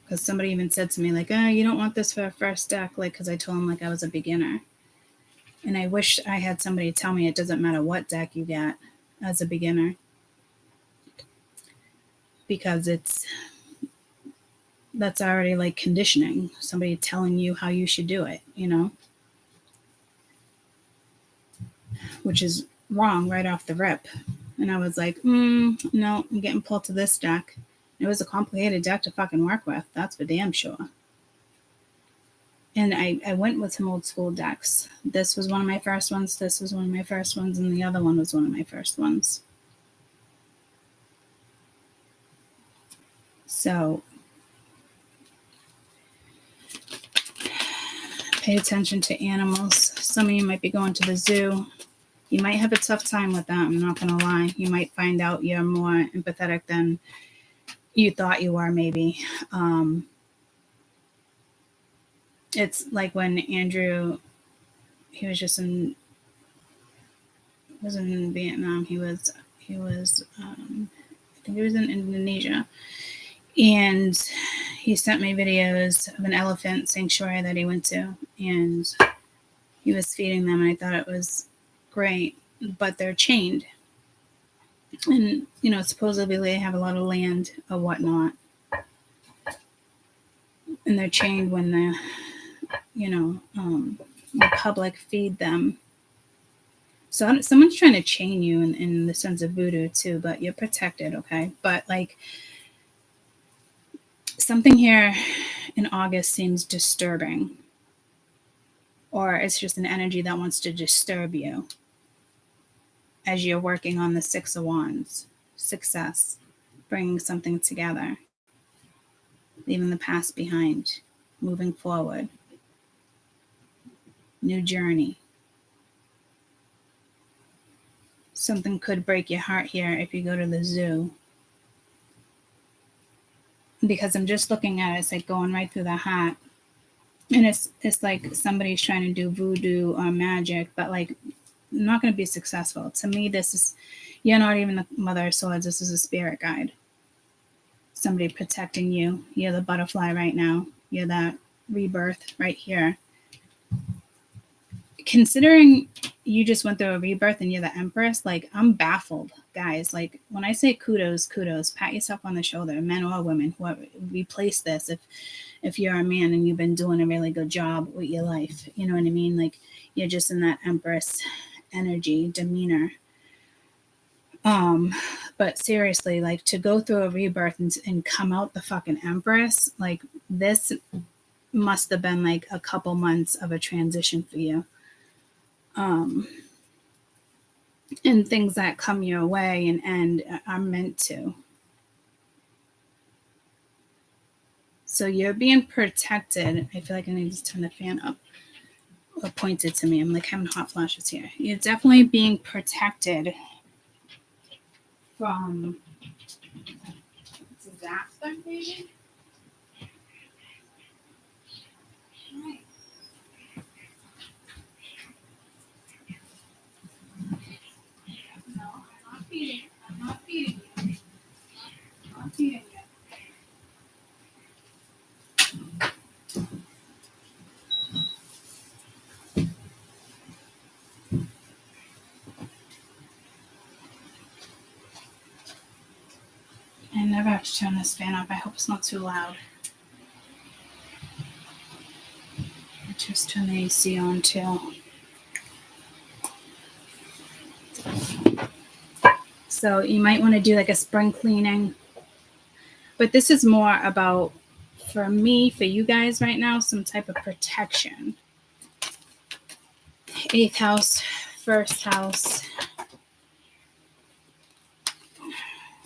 [SPEAKER 1] Because somebody even said to me, like, you don't want this for a first deck, like, because I told them, like, I was a beginner. And I wish I had somebody tell me it doesn't matter what deck you get as a beginner. Because that's already, like, conditioning. Somebody telling you how you should do it, you know? Which is wrong right off the rip. And I was like, no, I'm getting pulled to this deck. It was a complicated deck to fucking work with. That's for damn sure. And I went with some old school decks. This was one of my first ones. This was one of my first ones. And the other one was one of my first ones. So pay attention to animals. Some of you might be going to the zoo. You might have a tough time with that. I'm not going to lie. You might find out you're more empathetic than you thought you were, maybe. It's like when Andrew, he was in Vietnam. He was I think he was in Indonesia. And he sent me videos of an elephant sanctuary that he went to. And he was feeding them. And I thought it was great. But they're chained. And, you know, supposedly they have a lot of land or whatnot. And they're chained when the public feed them. So someone's trying to chain you in the sense of voodoo too, but you're protected, okay? But like something here in August seems disturbing. Or it's just an energy that wants to disturb you. As you're working on the Six of Wands, success, bringing something together, leaving the past behind, moving forward, new journey. Something could break your heart here if you go to the zoo. Because I'm just looking at it, it's like going right through the heart. And it's like somebody's trying to do voodoo or magic, but like not going to be successful. To me, you're not even the Mother of Swords. This is a spirit guide. Somebody protecting you. You're the butterfly right now. You're that rebirth right here. Considering you just went through a rebirth and you're the Empress, like, I'm baffled, guys. Like, when I say kudos, pat yourself on the shoulder, men or women, whoever. Replace this if you're a man and you've been doing a really good job with your life. You know what I mean? Like, you're just in that Empress energy, demeanor. But seriously, like, to go through a rebirth and come out the fucking Empress, like, this must have been like a couple months of a transition for you. And things that come your way and end are meant to. So you're being protected. I feel like I need to turn the fan up. Or point it to me. I'm like having hot flashes here. You're definitely being protected from disaster, maybe? Right. No, I'm not feeding. I'm not feeding you. I'm not feeding you. I never have to turn this fan up. I hope it's not too loud. I just turn the AC on too. So you might want to do like a spring cleaning. But this is more about, for me, for you guys right now, some type of protection. 8th house, 1st house.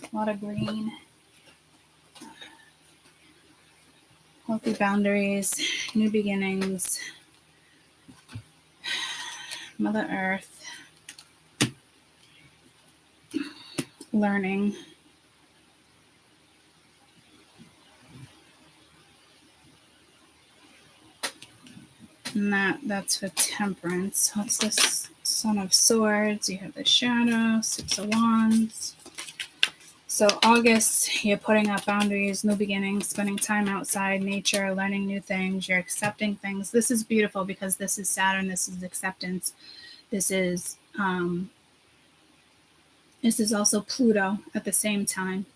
[SPEAKER 1] A lot of green. Healthy boundaries, new beginnings. Mother Earth. Learning. And that's for Temperance. What's this? Son of Swords. You have the Shadow, 6 of Wands. So August, you're putting up boundaries, new beginnings, spending time outside, nature, learning new things. You're accepting things. This is beautiful because this is Saturn. This is acceptance. This is also Pluto at the same time.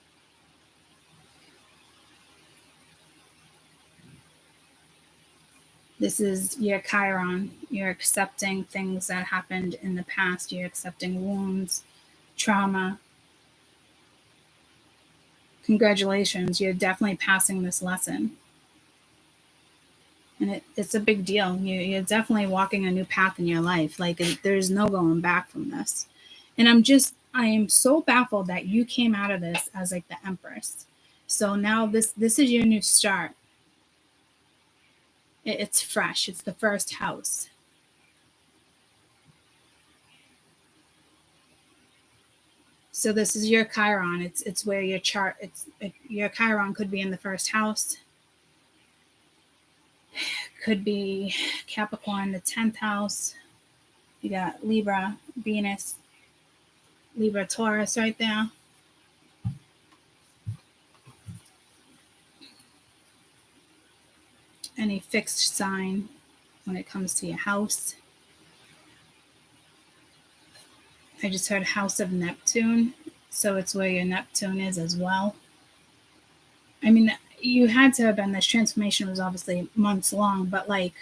[SPEAKER 1] This is your Chiron. You're accepting things that happened in the past. You're accepting wounds, trauma. Congratulations. You're definitely passing this lesson. And it's a big deal. You're definitely walking a new path in your life. Like, there's no going back from this. And I am so baffled that you came out of this as like the Empress. So now this is your new start. It's fresh. It's the 1st house. So this is your Chiron. It's where your chart. Your Chiron could be in the 1st house. Could be Capricorn, the 10th house. You got Libra, Venus, Libra, Taurus right there. Any fixed sign when it comes to your house. I just heard House of Neptune, so it's where your Neptune is as well. I mean, you had to have been, this transformation was obviously months long, but like,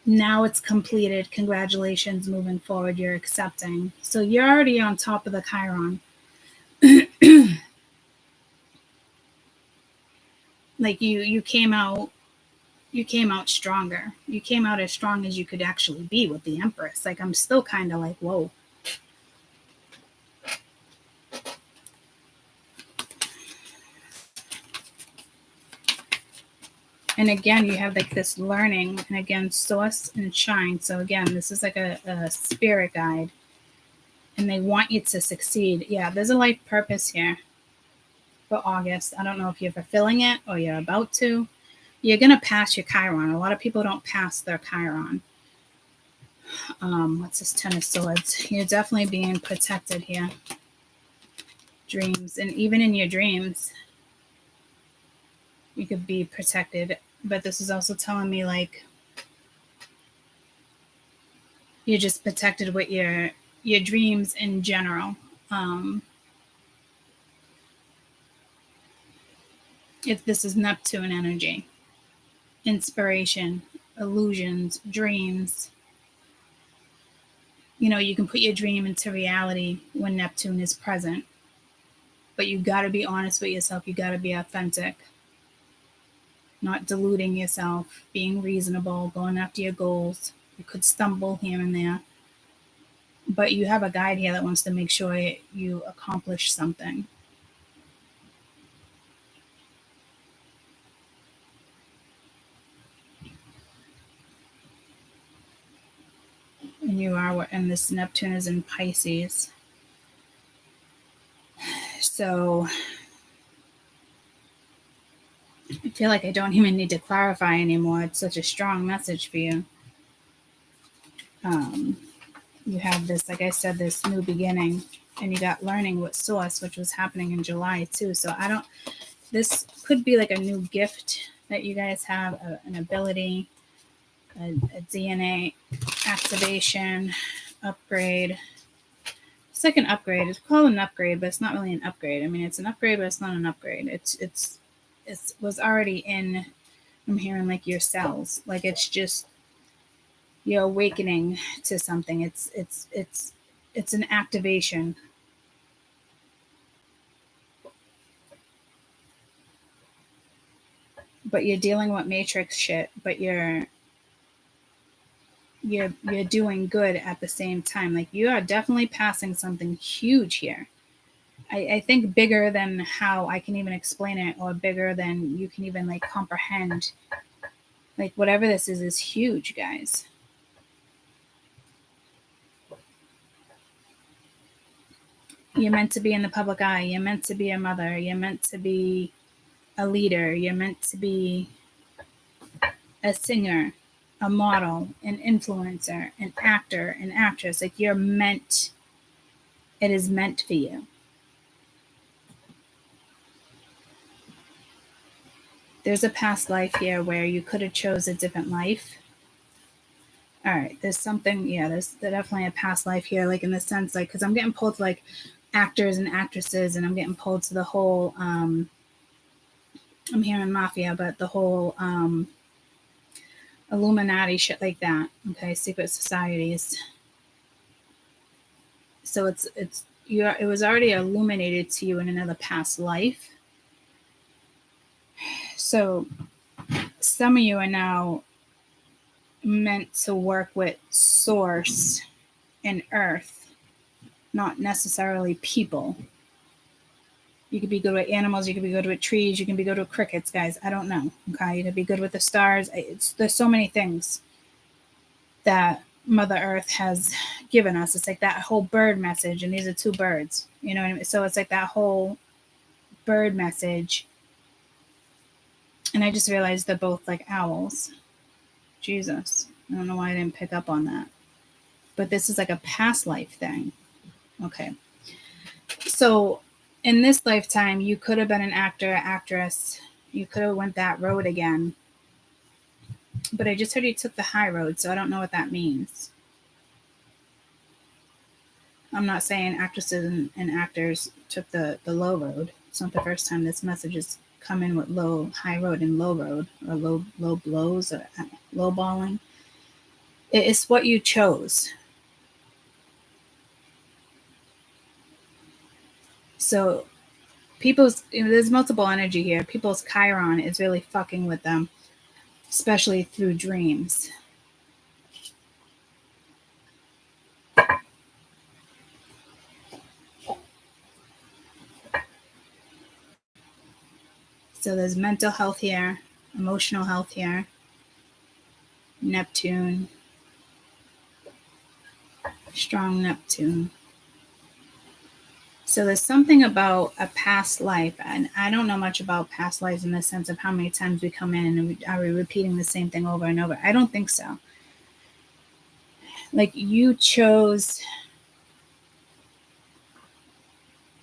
[SPEAKER 1] now it's completed. Congratulations, moving forward, you're accepting. So you're already on top of the Chiron. Like you came out stronger. You came out as strong as you could actually be with the Empress. Like, I'm still kind of like, whoa. And again, you have like this learning, and again, source and shine. So again, this is like a spirit guide, and they want you to succeed. Yeah, there's a life purpose here for August. I don't know if you're fulfilling it or you're about to. You're going to pass your Chiron. A lot of people don't pass their Chiron. What's this Ten of Swords? You're definitely being protected here. Dreams, and even in your dreams, you could be protected. But this is also telling me like you're just protected with your dreams in general. If this is Neptune energy, inspiration, illusions, dreams. You know, you can put your dream into reality when Neptune is present. But you got to be honest with yourself. You got to be authentic. Not deluding yourself, being reasonable, going after your goals. You could stumble here and there. But you have a guide here that wants to make sure you accomplish something. And you are, and this Neptune is in Pisces. So I feel like I don't even need to clarify anymore. It's such a strong message for you. You have this, like I said, this new beginning, and you got learning with source, which was happening in July too. So this could be like a new gift that you guys have, an ability, a DNA activation, upgrade. It's like an upgrade. It's called an upgrade, but it's not really an upgrade. I mean, it's an upgrade, but it's not an upgrade. It was already in. I'm hearing like your cells. Like it's just you're awakening to something. It's an activation. But you're dealing with matrix shit, but you're doing good at the same time. Like you are definitely passing something huge here. I think bigger than how I can even explain it, or bigger than you can even like comprehend. Like whatever this is huge, guys. You're meant to be in the public eye. You're meant to be a mother. You're meant to be a leader. You're meant to be a singer, a model, an influencer, an actor, an actress. Like you're meant, it is meant for you. There's a past life here where you could have chose a different life. All right, there's something, yeah, there's definitely a past life here, like in the sense, like, because I'm getting pulled to like actors and actresses, and I'm getting pulled to the whole, I'm hearing mafia, but the whole Illuminati shit like that, okay, secret societies. So it was already illuminated to you in another past life. So some of you are now meant to work with source and earth, not necessarily people. You could be good with animals, you could be good with trees, you can be good with crickets, guys. I don't know. Okay, you could be good with the stars. There's so many things that Mother Earth has given us. It's like that whole bird message, and these are two birds. You know what I mean? So it's like that whole bird message. And I just realized they're both like owls. Jesus. I don't know why I didn't pick up on that. But this is like a past life thing. Okay. So in this lifetime, you could have been an actor, actress. You could have went that road again. But I just heard you took the high road, so I don't know what that means. I'm not saying actresses and actors took the low road. It's not the first time this message has come in with high road and low road, or low blows, or low balling. It's what you chose. So there's multiple energy here. People's Chiron is really fucking with them, especially through dreams. So there's mental health here, emotional health here, Neptune, strong Neptune. So there's something about a past life, and I don't know much about past lives in the sense of how many times we come in and are we repeating the same thing over and over. I don't think so. like you chose,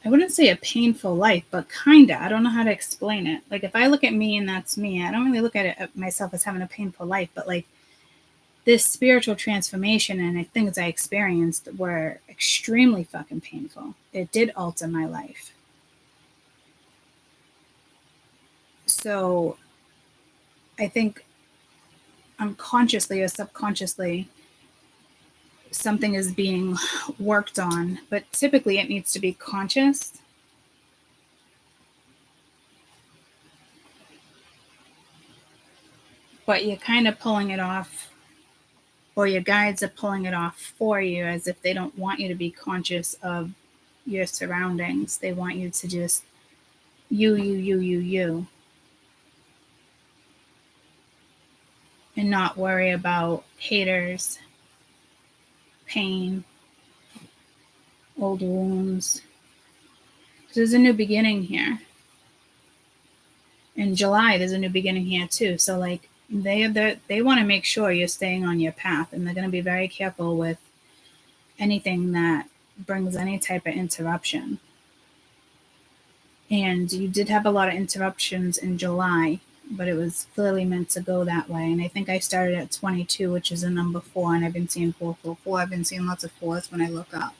[SPEAKER 1] I wouldn't say a painful life, but kinda. I don't know how to explain it. Like if I look at me and that's me, I don't really look at it myself as having a painful life, but like this spiritual transformation and the things I experienced were extremely fucking painful. It did alter my life. So I think unconsciously or subconsciously something is being worked on, but typically it needs to be conscious. But you're kind of pulling it off, or your guides are pulling it off for you, as if they don't want you to be conscious of your surroundings. They want you to just you, and not worry about haters, pain, old wounds. There's a new beginning here. In July, there's a new beginning here too. So like they want to make sure you're staying on your path, and they're going to be very careful with anything that brings any type of interruption. And you did have a lot of interruptions in July, but it was clearly meant to go that way. And I think I started at 22, which is a number 4, and I've been seeing 444. I've been seeing lots of 4s when I look up.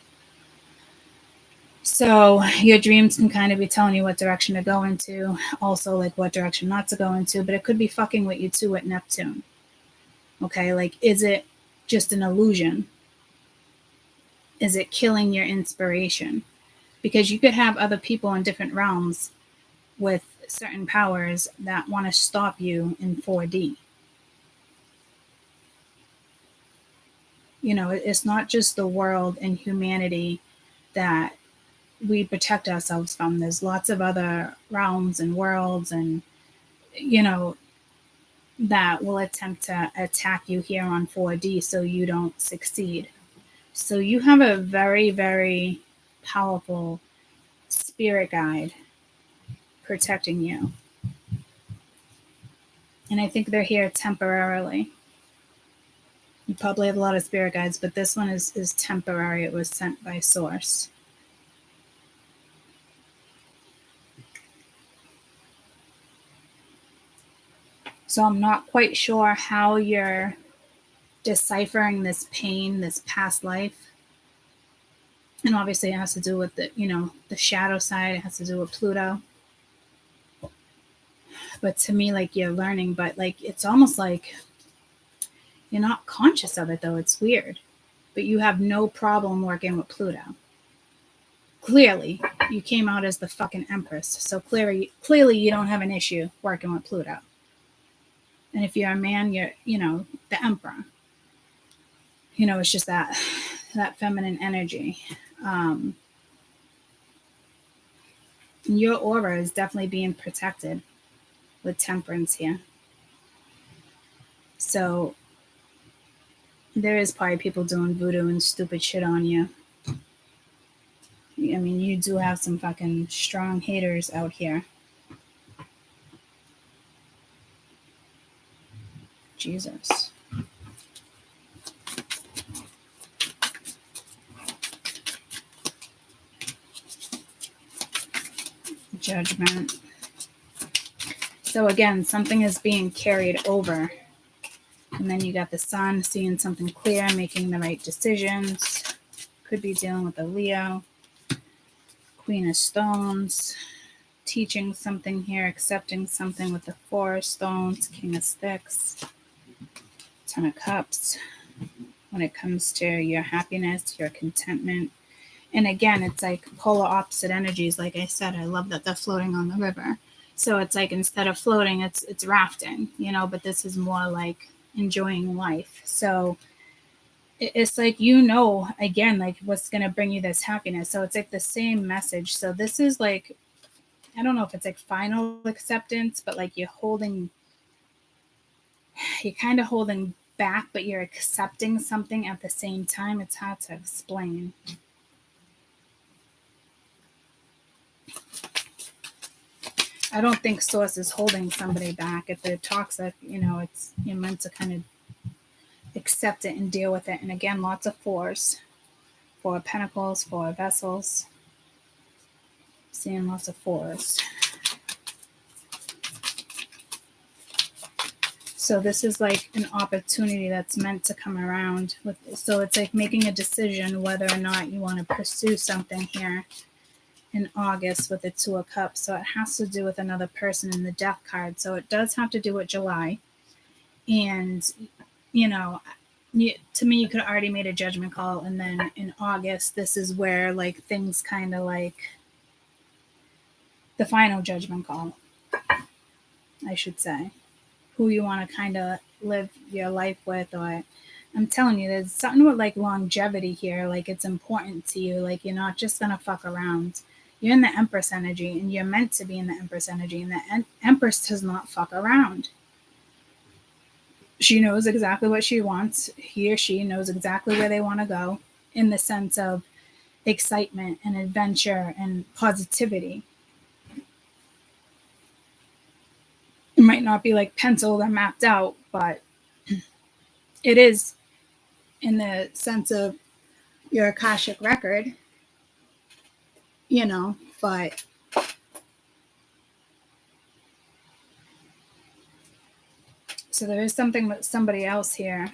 [SPEAKER 1] So your dreams can kind of be telling you what direction to go into, also like what direction not to go into, but it could be fucking with you too with Neptune. Okay, like is it just an illusion? Is it killing your inspiration? Because you could have other people in different realms with certain powers that want to stop you in 4D. You know, it's not just the world and humanity that we protect ourselves from. There's lots of other realms and worlds and, you know, that will attempt to attack you here on 4D so you don't succeed. So you have a very, very powerful spirit guide protecting you. And I think they're here temporarily. You probably have a lot of spirit guides, but this one is temporary. It was sent by source. So I'm not quite sure how you're deciphering this pain, this past life. And obviously it has to do with the, you know, the shadow side. It has to do with Pluto. But to me, like you're learning, but like it's almost like you're not conscious of it though. It's weird. But you have no problem working with Pluto. Clearly, you came out as the fucking Empress. So clearly you don't have an issue working with Pluto. And if you're a man, you're, you know, the Emperor. You know, it's just that feminine energy. Your aura is definitely being protected with Temperance here. So there is probably people doing voodoo and stupid shit on you. I mean, you do have some fucking strong haters out here. Jesus. Judgment. So again, something is being carried over. And then you got the sun seeing something clear, making the right decisions. Could be dealing with a Leo. Queen of Stones. Teaching something here, accepting something with the 4 of Stones, King of Sticks, 10 of Cups. When it comes to your happiness, your contentment. And again, it's like polar opposite energies. Like I said, I love that they're floating on the river. So it's like instead of floating, it's rafting, you know, but this is more like enjoying life. So it's like, you know, again, like what's going to bring you this happiness. So it's like the same message. So this is like, I don't know if it's like final acceptance, but like you're kind of holding back, but you're accepting something at the same time. It's hard to explain. I don't think source is holding somebody back. If they're toxic, you know, you're meant to kind of accept it and deal with it. And again, lots of fours. Four of Pentacles, Four of Vessels. Seeing lots of fours. So this is like an opportunity that's meant to come around. So it's like making a decision whether or not you want to pursue something here in August with the Two of Cups. So it has to do with another person in the Death card. So it does have to do with July. And, you know, to me, you could have already made a judgment call. And then in August, this is where like things kind of like the final judgment call, I should say. Who you want to kind of live your life with, or I'm telling you, there's something with like longevity here. Like it's important to you. Like you're not just gonna fuck around. You're in the Empress energy, and you're meant to be in the Empress energy. And the Empress does not fuck around. She knows exactly what she wants. He or she knows exactly where they want to go, in the sense of excitement and adventure and positivity. It might not be like penciled or mapped out, but it is in the sense of your Akashic record, you know, but so there is something with somebody else here,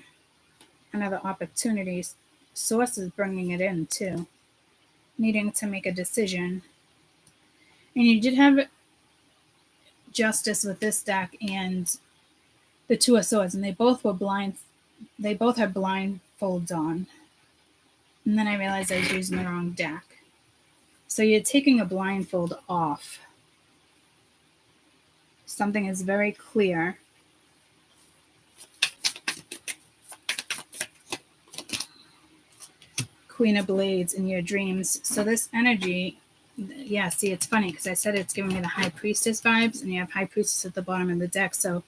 [SPEAKER 1] another opportunity. Source is bringing it in too, needing to make a decision. And you did have Justice with this deck and the Two of Swords, and they both were blind. They both had blindfolds on. And then I realized I was using the wrong deck. So you're taking a blindfold off. Something is very clear. Queen of Blades in your dreams. So this energy, yeah, see, it's funny because I said it's giving me the High Priestess vibes, and you have High Priestess at the bottom of the deck. So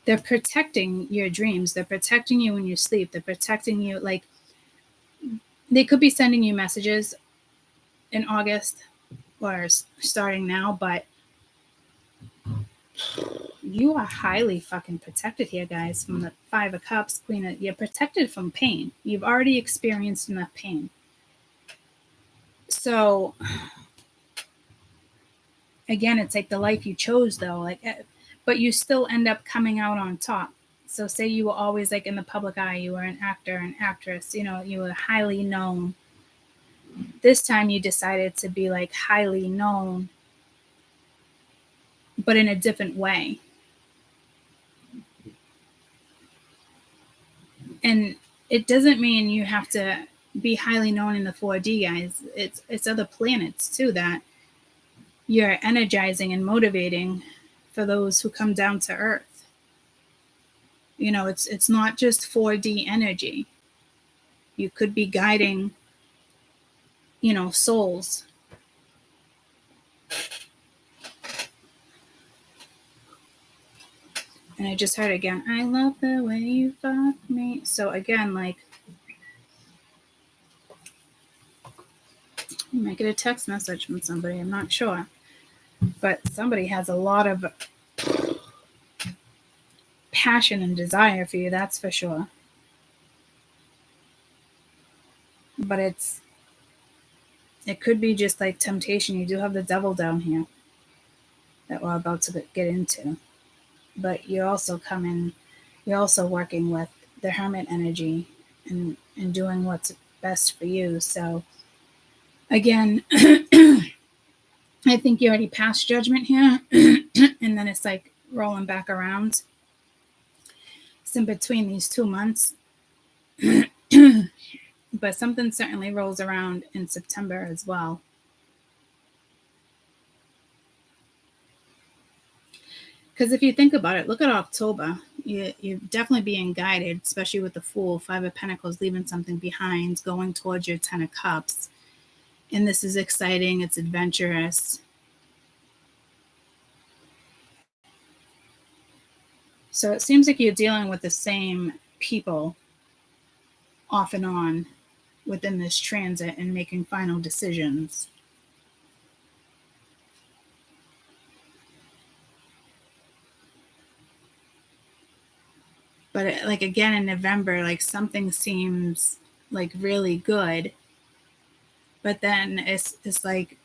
[SPEAKER 1] they're protecting your dreams. They're protecting you when you sleep. They're protecting you. Like, they could be sending you messages in August or starting now, but you are highly fucking protected here, guys. From the Five of Cups, you're protected from pain. You've already experienced enough pain. So again, it's like the life you chose, though. Like, but you still end up coming out on top. So say you were always like in the public eye, you were an actor, an actress, you know, you were highly known. This time you decided to be like highly known, but in a different way. And it doesn't mean you have to be highly known in the 4D, guys. It's other planets too that you're energizing and motivating for those who come down to Earth. You know, it's not just 4D energy. You could be guiding, you know, souls. And I just heard again, I love the way you fuck me. So again, like, you might get a text message from somebody, I'm not sure. But somebody has a lot of passion and desire for you, that's for sure. But it could be just like temptation. You do have the devil down here that we're about to get into. But you're also working with the Hermit energy and doing what's best for you. So again, I think you already passed judgment here. And then it's like rolling back around. It's in between these 2 months. But something certainly rolls around in September as well. Because if you think about it, look at October. You're definitely being guided, especially with the Fool, Five of Pentacles, leaving something behind, going towards your Ten of Cups. And this is exciting. It's adventurous. So it seems like you're dealing with the same people off and on within this transit and making final decisions. But like again in November, like something seems like really good, but then it's like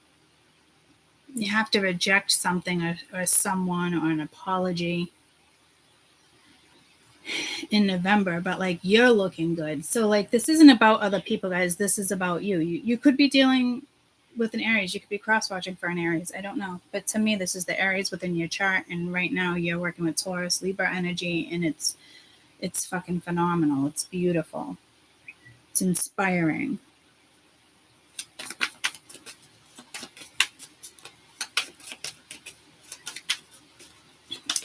[SPEAKER 1] you have to reject something or someone or an apology in November, but like you're looking good. So like this isn't about other people, guys. This is about you. You could be dealing with an Aries. You could be cross watching for an Aries. I don't know. But to me, this is the Aries within your chart. And right now you're working with Taurus, Libra energy, and it's fucking phenomenal. It's beautiful. It's inspiring.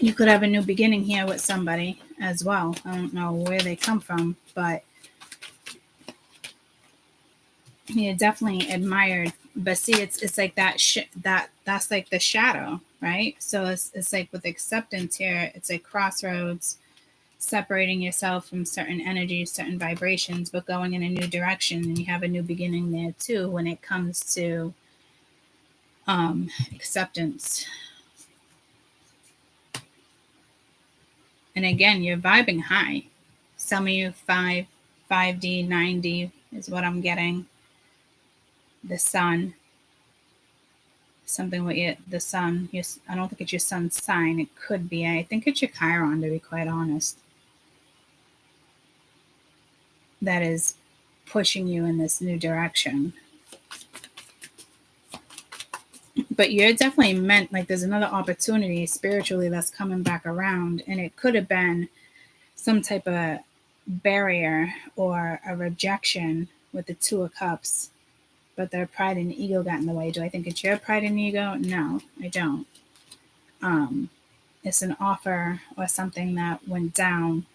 [SPEAKER 1] You could have a new beginning here with somebody as well. I don't know where they come from, but you're definitely admired. But see, it's like that's like the shadow, right? So it's like with acceptance here, it's like crossroads, separating yourself from certain energies, certain vibrations, but going in a new direction. And you have a new beginning there too when it comes to acceptance. And again, you're vibing high. Some of you 5D, 9D is what I'm getting. The sun. Something with the sun. I don't think it's your sun's sign. It could be. I think it's your Chiron, to be quite honest. That is pushing you in this new direction. But you're definitely meant, like there's another opportunity spiritually that's coming back around, and it could have been some type of barrier or a rejection with the Two of Cups, but their pride and ego got in the way. Do I think it's your pride and ego? No, I don't. It's an offer or something that went down,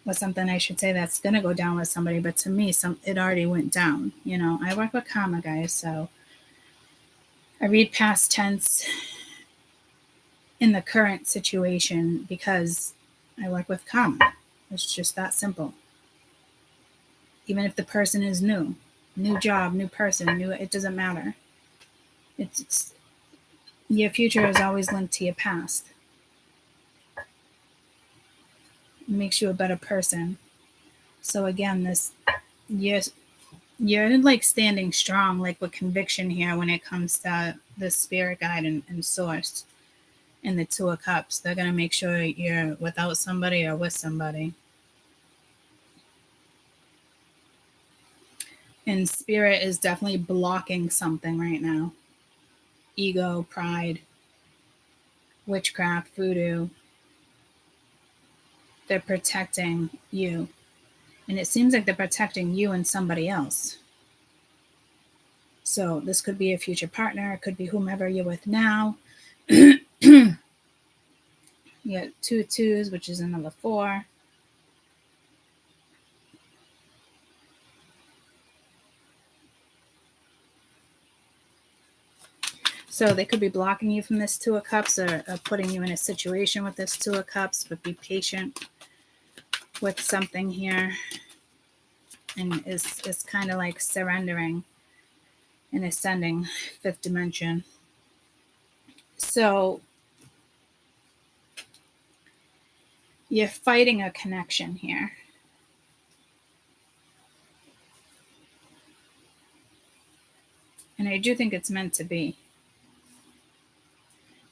[SPEAKER 1] or something I should say that's gonna go down with somebody. But to me, it already went down. You know, I work with karma, guys, so I read past tense in the current situation because I work with karma. It's just that simple. Even if the person is new job, new person, it doesn't matter. It's your future is always linked to your past. It makes you a better person. So again, you're like standing strong, like with conviction here when it comes to the spirit guide and source. And the Two of Cups, they're gonna make sure you're without somebody or with somebody. And spirit is definitely blocking something right now. Ego, pride, witchcraft, voodoo. They're protecting you. And it seems like they're protecting you and somebody else. So this could be a future partner. It could be whomever you're with now. You got 2 twos, which is another 4. So they could be blocking you from this Two of Cups or putting you in a situation with this Two of Cups, but be patient with something here. And it's kind of like surrendering and ascending 5th dimension. So you're fighting a connection here. And I do think it's meant to be.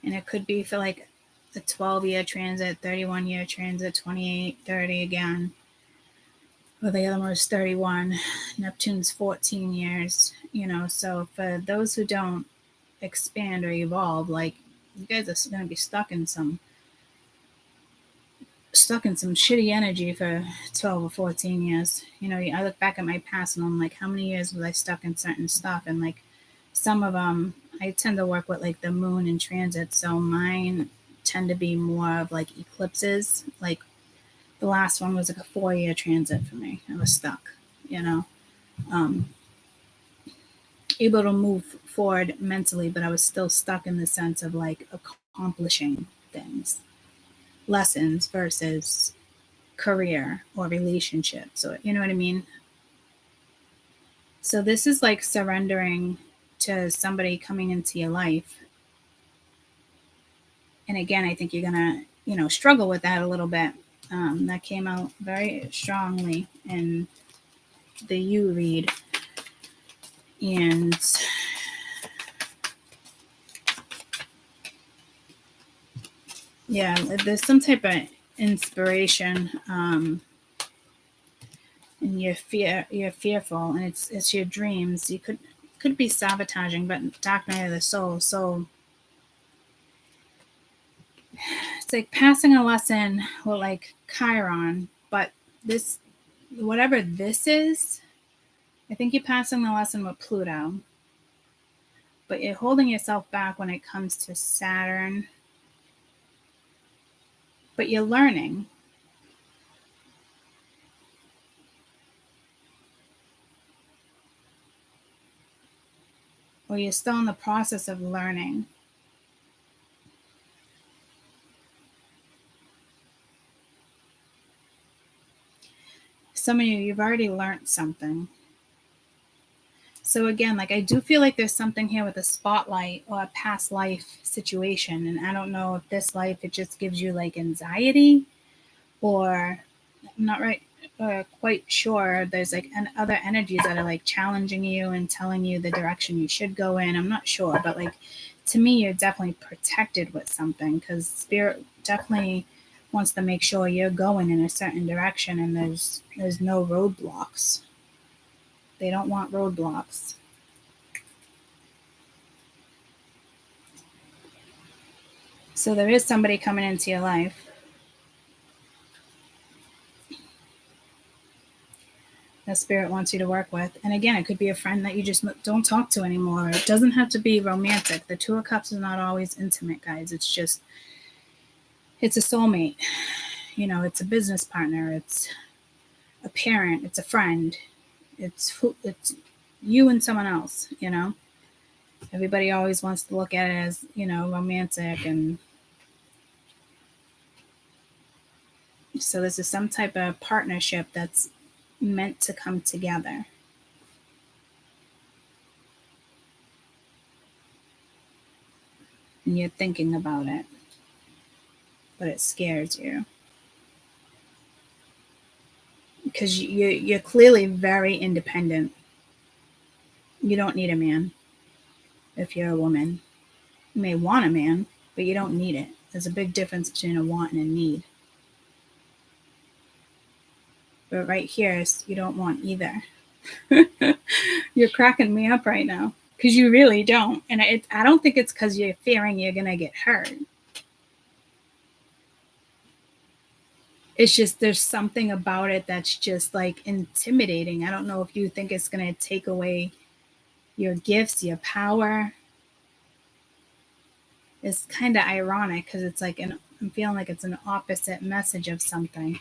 [SPEAKER 1] And it could be for like a 12-year transit, 31-year transit, 28, 30 again. Well, the other one was 31. Neptune's 14 years, you know. So for those who don't expand or evolve, like you guys are going to be stuck in some shitty energy for 12 or 14 years. You know, I look back at my past and I'm like, how many years was I stuck in certain stuff? And like some of them, I tend to work with like the moon and transit. So mine tend to be more of like eclipses. Like the last one was like a 4-year transit for me. I was stuck, you know, able to move forward mentally, but I was still stuck in the sense of like accomplishing things, lessons versus career or relationships, or you know what I mean? So this is like surrendering to somebody coming into your life And again, I think you're going to, struggle with that a little bit. That came out very strongly in the you read. And yeah, there's some type of inspiration, and you're fearful, and it's your dreams. You could be sabotaging, but dark night of the soul. So it's like passing a lesson with like Chiron, but this, whatever this is, I think you're passing the lesson with Pluto, but you're holding yourself back when it comes to Saturn, but you're learning. Or you're still in the process of learning. Some of you've already learned something. So again, like I do feel like there's something here with a spotlight or a past life situation. And I don't know if this life, it just gives you like anxiety, or I'm not quite sure. There's like other energies that are like challenging you and telling you the direction you should go in. I'm not sure, but like to me, you're definitely protected with something, because spirit definitely wants to make sure you're going in a certain direction and there's no roadblocks. They don't want roadblocks. So there is somebody coming into your life that spirit wants you to work with. And again, it could be a friend that you just don't talk to anymore. It doesn't have to be romantic. The Two of Cups is not always intimate, guys. It's a soulmate. It's a business partner. It's a parent. It's a friend. It's you and someone else, Everybody always wants to look at it as, romantic. And so this is some type of partnership that's meant to come together. And you're thinking about it, but it scares you. Because you're clearly very independent. You don't need a man if you're a woman. You may want a man, but you don't need it. There's a big difference between a want and a need. But right here, you don't want either. You're cracking me up right now, because you really don't. And I don't think it's because you're fearing you're going to get hurt. It's just there's something about it that's just like intimidating. I don't know if you think it's going to take away your gifts, your power. It's kind of ironic because it's like I'm feeling like it's an opposite message of something.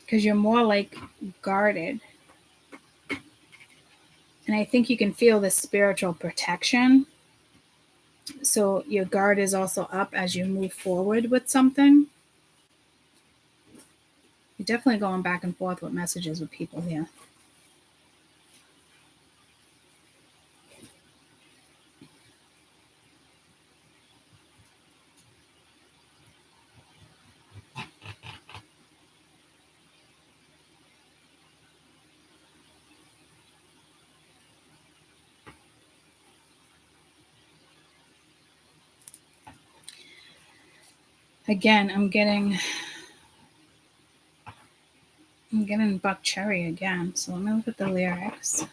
[SPEAKER 1] Because you're more like guarded. And I think you can feel the spiritual protection. So your guard is also up as you move forward with something. You're definitely going back and forth with messages with people here. Again, I'm getting Buck Cherry again. So let me look at the lyrics.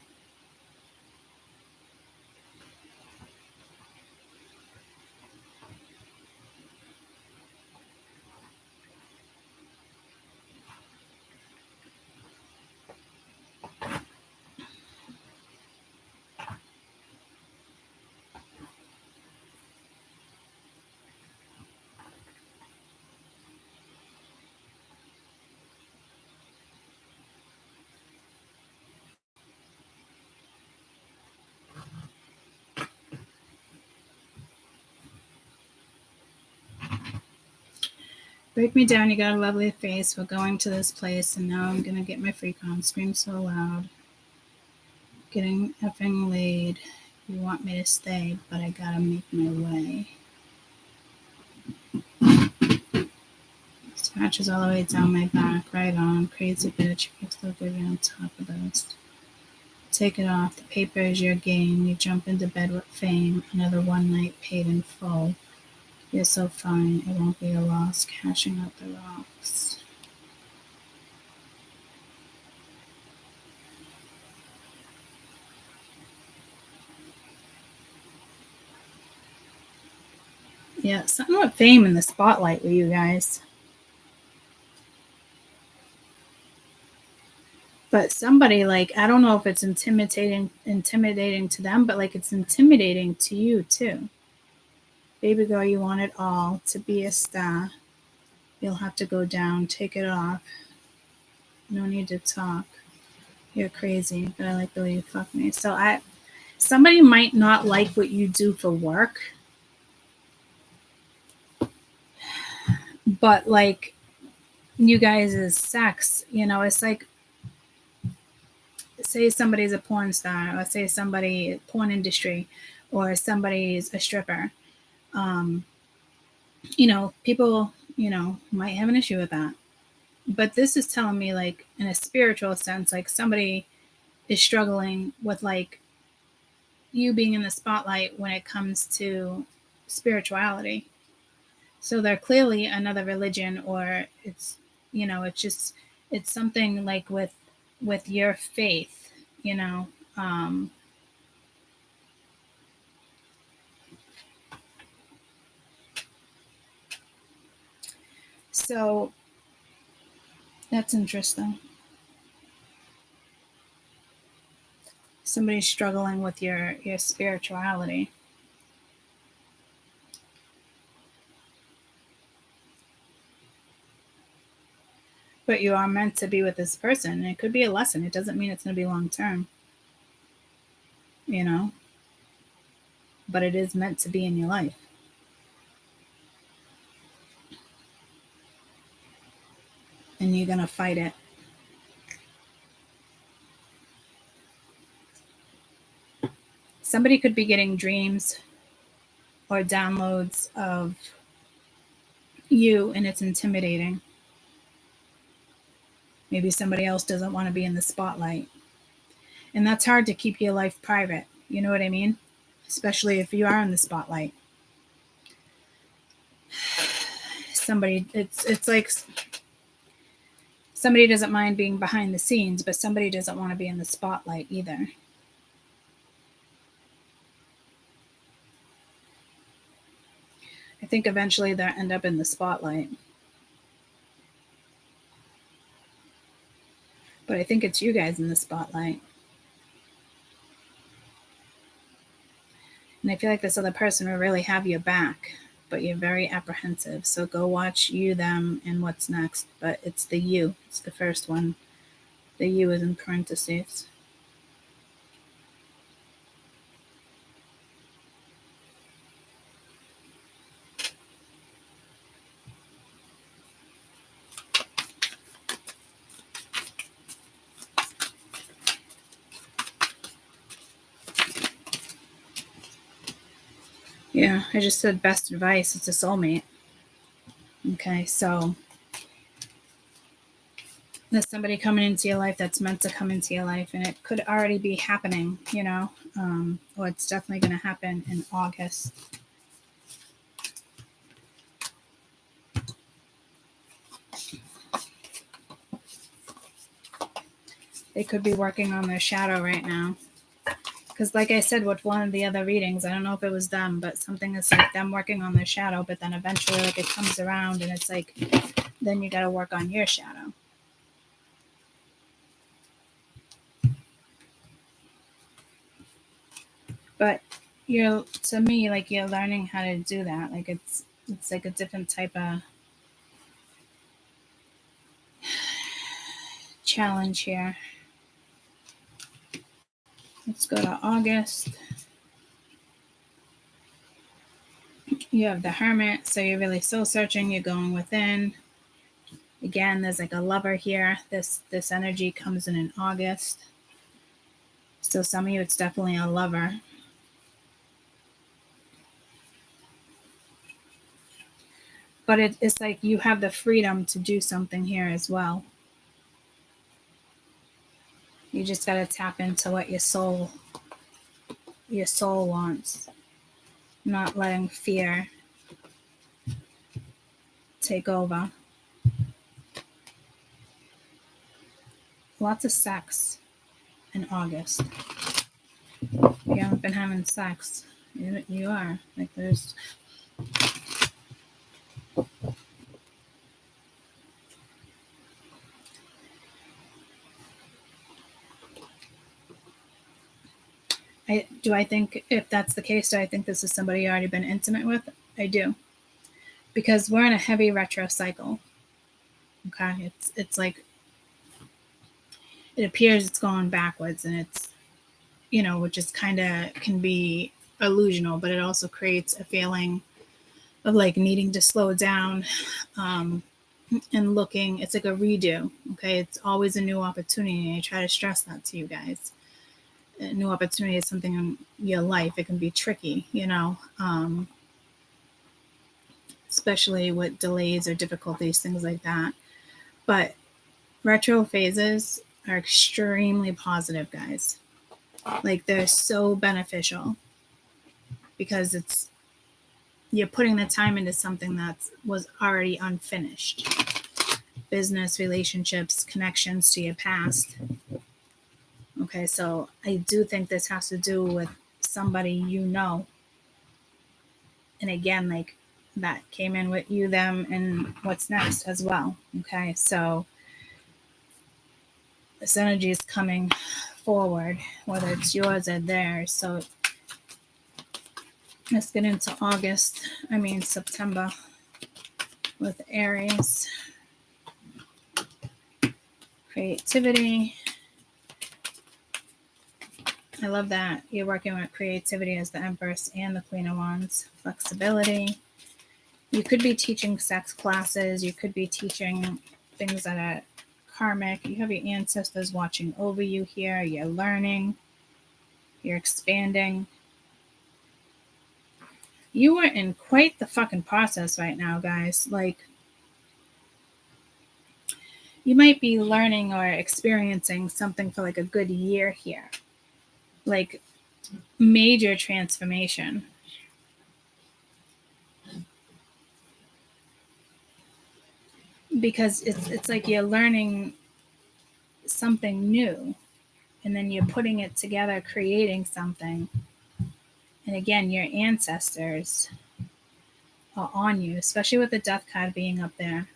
[SPEAKER 1] Break me down, you got a lovely face. We're going to this place, and now I'm going to get my freak on. Scream so loud. Getting effing laid. You want me to stay, but I gotta make my way. Scratches all the way down my back. Right on. Crazy bitch. You're still living on top of those. Take it off. The paper is your game. You jump into bed with fame. Another one night paid in full. You're so fine. It won't be a loss. Cashing out the rocks. Yeah, something with fame in the spotlight with you guys. But somebody, like, I don't know if it's intimidating to them, but like it's intimidating to you too. Baby girl, you want it all. To be a star, you'll have to go down. Take it off. No need to talk. You're crazy, but I like the way you fuck me. So somebody might not like what you do for work, but like you guys' sex, it's like, say somebody's a porn star, or say somebody porn industry, or somebody's a stripper. People, might have an issue with that. But this is telling me, like, in a spiritual sense, like somebody is struggling with like you being in the spotlight when it comes to spirituality. So they're clearly another religion, or it's it's something like with your faith, so that's interesting. Somebody's struggling with your spirituality. But you are meant to be with this person, and it could be a lesson. It doesn't mean it's going to be long term, but it is meant to be in your life. And you're going to fight it. Somebody could be getting dreams or downloads of you, and it's intimidating. Maybe somebody else doesn't want to be in the spotlight. And that's hard to keep your life private. You know what I mean? Especially if you are in the spotlight. It's like somebody doesn't mind being behind the scenes, but somebody doesn't want to be in the spotlight either. I think eventually they'll end up in the spotlight. But I think it's you guys in the spotlight. And I feel like this other person will really have your back, but you're very apprehensive. So go watch You, Them, and What's Next. But it's the you. It's the first one. The you is in parentheses. Yeah, I just said best advice. It's a soulmate. Okay, so there's somebody coming into your life that's meant to come into your life, and it could already be happening, or it's definitely going to happen in August. They could be working on their shadow right now. Because like I said with one of the other readings, I don't know if it was them, but something is like them working on their shadow, but then eventually like it comes around and it's like, then you got to work on your shadow. But to me, like you're learning how to do that. Like it's like a different type of challenge here. Let's go to August. You have the Hermit, so you're really soul searching. You're going within. Again, there's like a lover here. This energy comes in August. So some of you, it's definitely a lover. But it's like you have the freedom to do something here as well. You just got to tap into what your soul wants, not letting fear take over. Lots of sex in August. If you haven't been having sex, you are. Like there's I think if that's the case, do I think this is somebody you already been intimate with? I do. Because we're in a heavy retro cycle. Okay. It's like it appears it's going backwards, and it's, which is kind of can be illusional, but it also creates a feeling of like needing to slow down, and looking. It's like a redo. Okay. It's always a new opportunity. And I try to stress that to you guys. A new opportunity is something in your life. It can be tricky, especially with delays or difficulties, things like that. But retro phases are extremely positive, guys. Like they're so beneficial because you're putting the time into something that was already unfinished. Business, relationships, connections to your past. Okay, so I do think this has to do with somebody you know. And again, like that came in with you, them, and what's next as well. Okay, so this energy is coming forward, whether it's yours or theirs. So let's get into September with Aries. Creativity. I love that you're working with creativity as the Empress and the Queen of Wands. Flexibility. You could be teaching sex classes. You could be teaching things that are karmic. You have your ancestors watching over you here. You're learning. You're expanding. You are in quite the fucking process right now, guys. Like, you might be learning or experiencing something for like a good year here. Like, major transformation. Because it's like you're learning something new, and then you're putting it together, creating something. And again, your ancestors are on you, especially with the Death card being up there.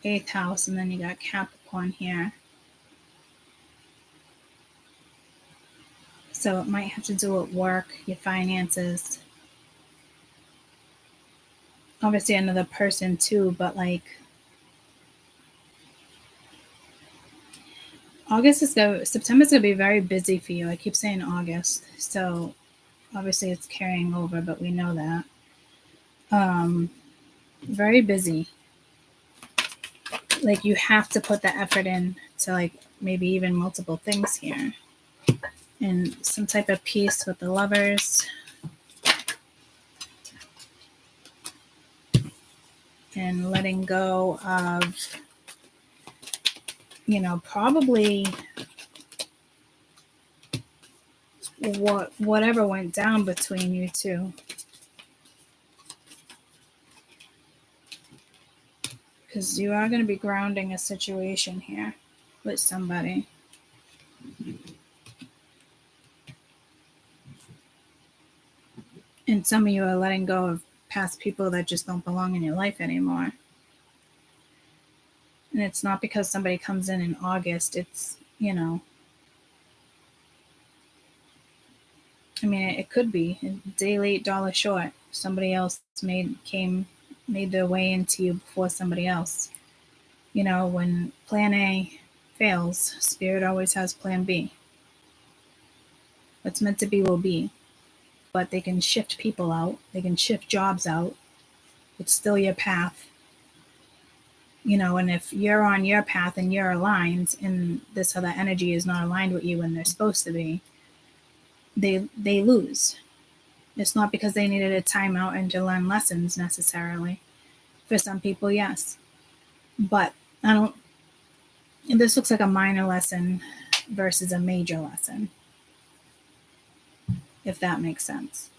[SPEAKER 1] 8th house, and then you got Capricorn here. So it might have to do with work, your finances. Obviously another person too, but like September's gonna be very busy for you. I keep saying August, so obviously it's carrying over, but we know that. Very busy. Like you have to put the effort in to like maybe even multiple things here. And some type of peace with the Lovers. And letting go of, probably whatever went down between you two. Because you are going to be grounding a situation here with somebody. And some of you are letting go of past people that just don't belong in your life anymore. And it's not because somebody comes in August. It's, it could be a day late, dollar short. Somebody else made their way into you before somebody else. When plan A fails, Spirit always has plan B. What's meant to be will be. but they can shift people out. They can shift jobs out. It's still your path. And if you're on your path and you're aligned and this other energy is not aligned with you when they're supposed to be, they lose. It's not because they needed a timeout and to learn lessons necessarily. For some people, yes. But this looks like a minor lesson versus a major lesson, if that makes sense.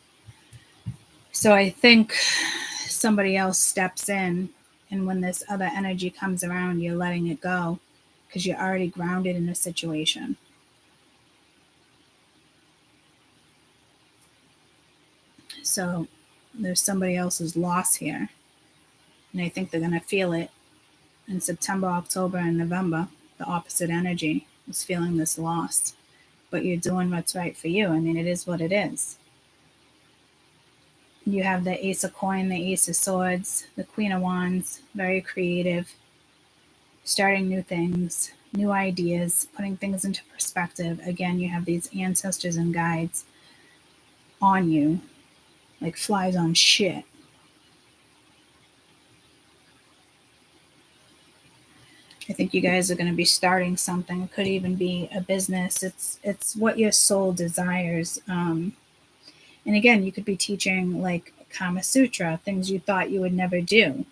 [SPEAKER 1] So I think somebody else steps in, and when this other energy comes around, you're letting it go because you're already grounded in a situation. So there's somebody else's loss here. And I think they're going to feel it in September, October, and November. The opposite energy is feeling this loss. But you're doing what's right for you. I mean, it is what it is. You have the Ace of Coin, the Ace of Swords, the Queen of Wands, very creative, starting new things, new ideas, putting things into perspective. Again, you have these ancestors and guides on you, like flies on shit. I think you guys are going to be starting something. It could even be a business. It's what your soul desires. And again, you could be teaching like Kama Sutra, things you thought you would never do.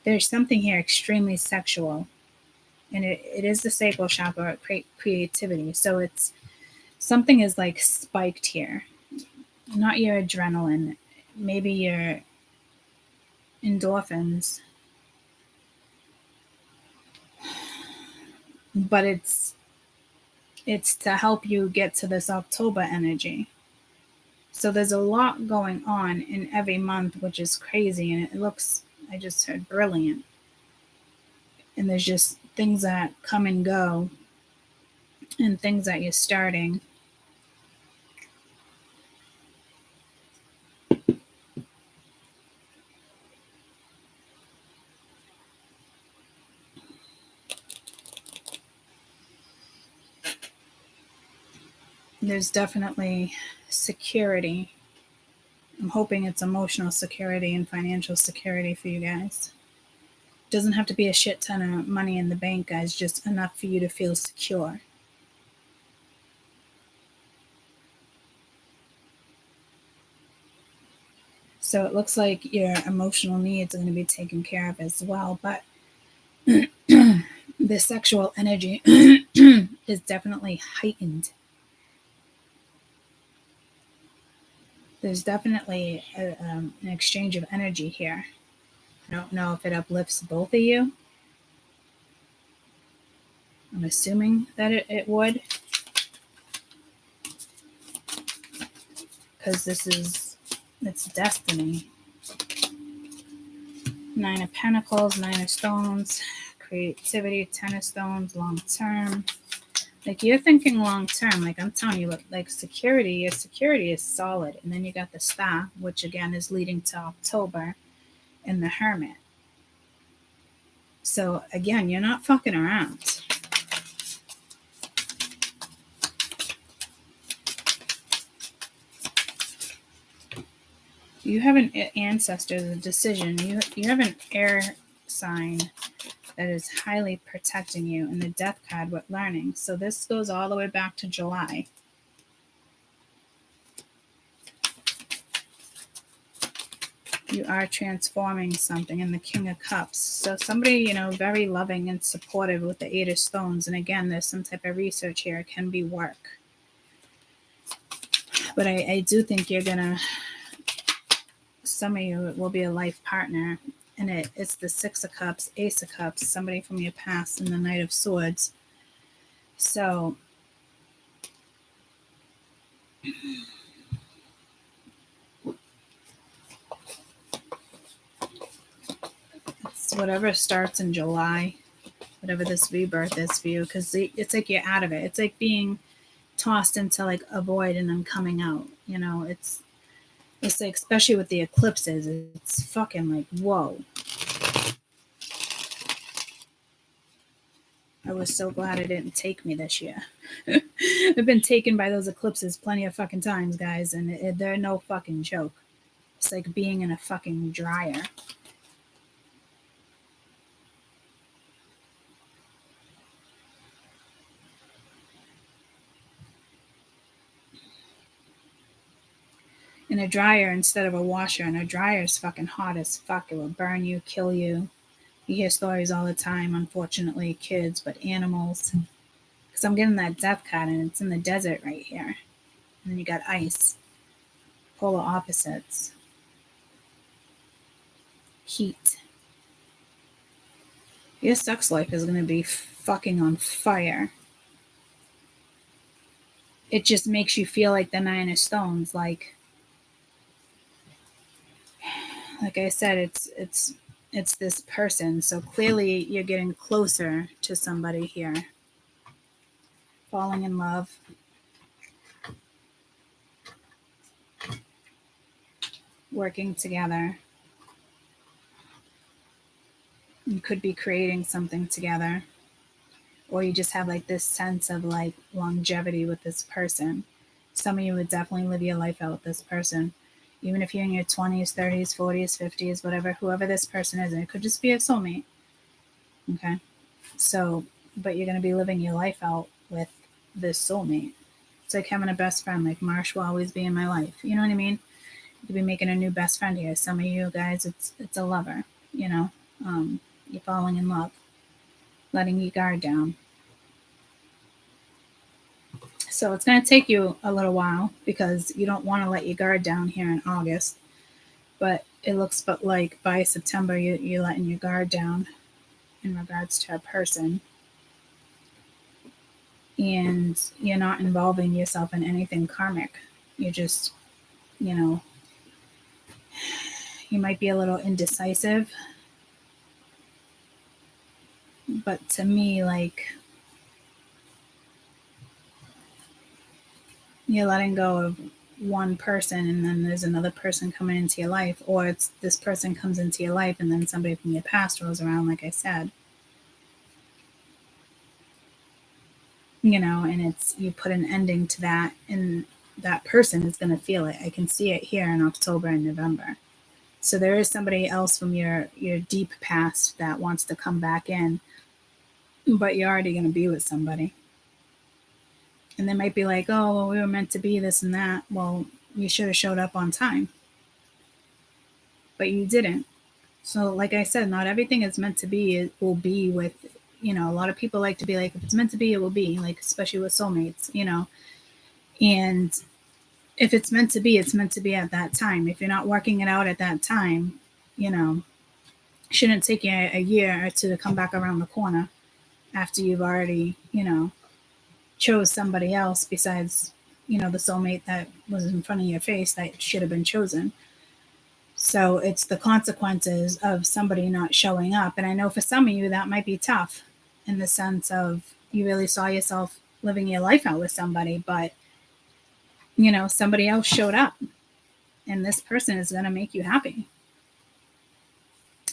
[SPEAKER 1] There's something here extremely sexual, and it is the sacral chakra, creativity. So it's something is like spiked here, not your adrenaline, maybe your endorphins, but it's to help you get to this October energy. So there's a lot going on in every month, which is crazy. And it looks, I just heard brilliant. And there's just things that come and go and things that you're starting. There's definitely security. I'm hoping it's emotional security and financial security for you guys. It doesn't have to be a shit ton of money in the bank, guys, just enough for you to feel secure. So it looks like your emotional needs are going to be taken care of as well. But the sexual energy is definitely heightened. There's definitely an exchange of energy here. I don't know if it uplifts both of you. I'm assuming that it would. Because it's destiny. 9 of Pentacles, 9 of Stones, creativity, 10 of Stones, long term. Like you're thinking long term, like I'm telling you, like security, your security is solid. And then you got the Star, which again is leading to October, and the Hermit. So again, you're not fucking around. You have an ancestor, a decision. You have an air sign that is highly protecting you, and the Death card with learning. So this goes all the way back to July. You are transforming something, in the King of Cups. So somebody, very loving and supportive with the 8 of Stones. And again, there's some type of research here. It can be work. But I do think you're going to, some of you will be a life partner. And it's the 6 of Cups, Ace of Cups, somebody from your past, and the Knight of Swords. So it's whatever starts in July, whatever this rebirth is for you, because it's like you're out of it. It's like being tossed into like a void and then coming out. It's like, especially with the eclipses, it's fucking like, whoa. I was so glad it didn't take me this year. I've been taken by those eclipses plenty of fucking times, guys, and they're no fucking joke. It's like being in a fucking dryer. In a dryer instead of a washer, and a dryer is fucking hot as fuck. It will burn you, kill you. You hear stories all the time, unfortunately, kids, but animals. Because I'm getting that death card, and it's in the desert right here. And then you got ice, polar opposites, heat. Your sex life is going to be fucking on fire. It just makes you feel like the Nine of Stones. Like I said, it's this person. So clearly you're getting closer to somebody here. Falling in love. Working together. You could be creating something together. Or you just have like this sense of like longevity with this person. Some of you would definitely live your life out with this person. Even if you're in your 20s, 30s, 40s, 50s, whatever, whoever this person is. And it could just be a soulmate. Okay? So, but you're going to be living your life out with this soulmate. It's like having a best friend. Like Marsh will always be in my life. You know what I mean? You could be making a new best friend here. Some of you guys, it's a lover. You know? You're falling in love. Letting your guard down. So it's going to take you a little while because you don't want to let your guard down here in August. But it looks like by September you're letting your guard down in regards to a person. And you're not involving yourself in anything karmic. You're just, you might be a little indecisive. But to me, like, you're letting go of one person and then there's another person coming into your life, or it's this person comes into your life and then somebody from your past rolls around, like I said. And it's, you put an ending to that, and that person is going to feel it. I can see it here in October and November. So there is somebody else from your deep past that wants to come back in, but you're already going to be with somebody. And they might be like, oh, well, we were meant to be this and that. Well, you should have showed up on time. But you didn't. So like I said, not everything is meant to be. It will be with, a lot of people like to be like, if it's meant to be, it will be. Like, especially with soulmates, And if it's meant to be, it's meant to be at that time. If you're not working it out at that time, shouldn't take you a year or two to come back around the corner after you've already, chose somebody else besides, the soulmate that was in front of your face that should have been chosen. So it's the consequences of somebody not showing up. And I know for some of you that might be tough in the sense of you really saw yourself living your life out with somebody, but somebody else showed up and this person is going to make you happy.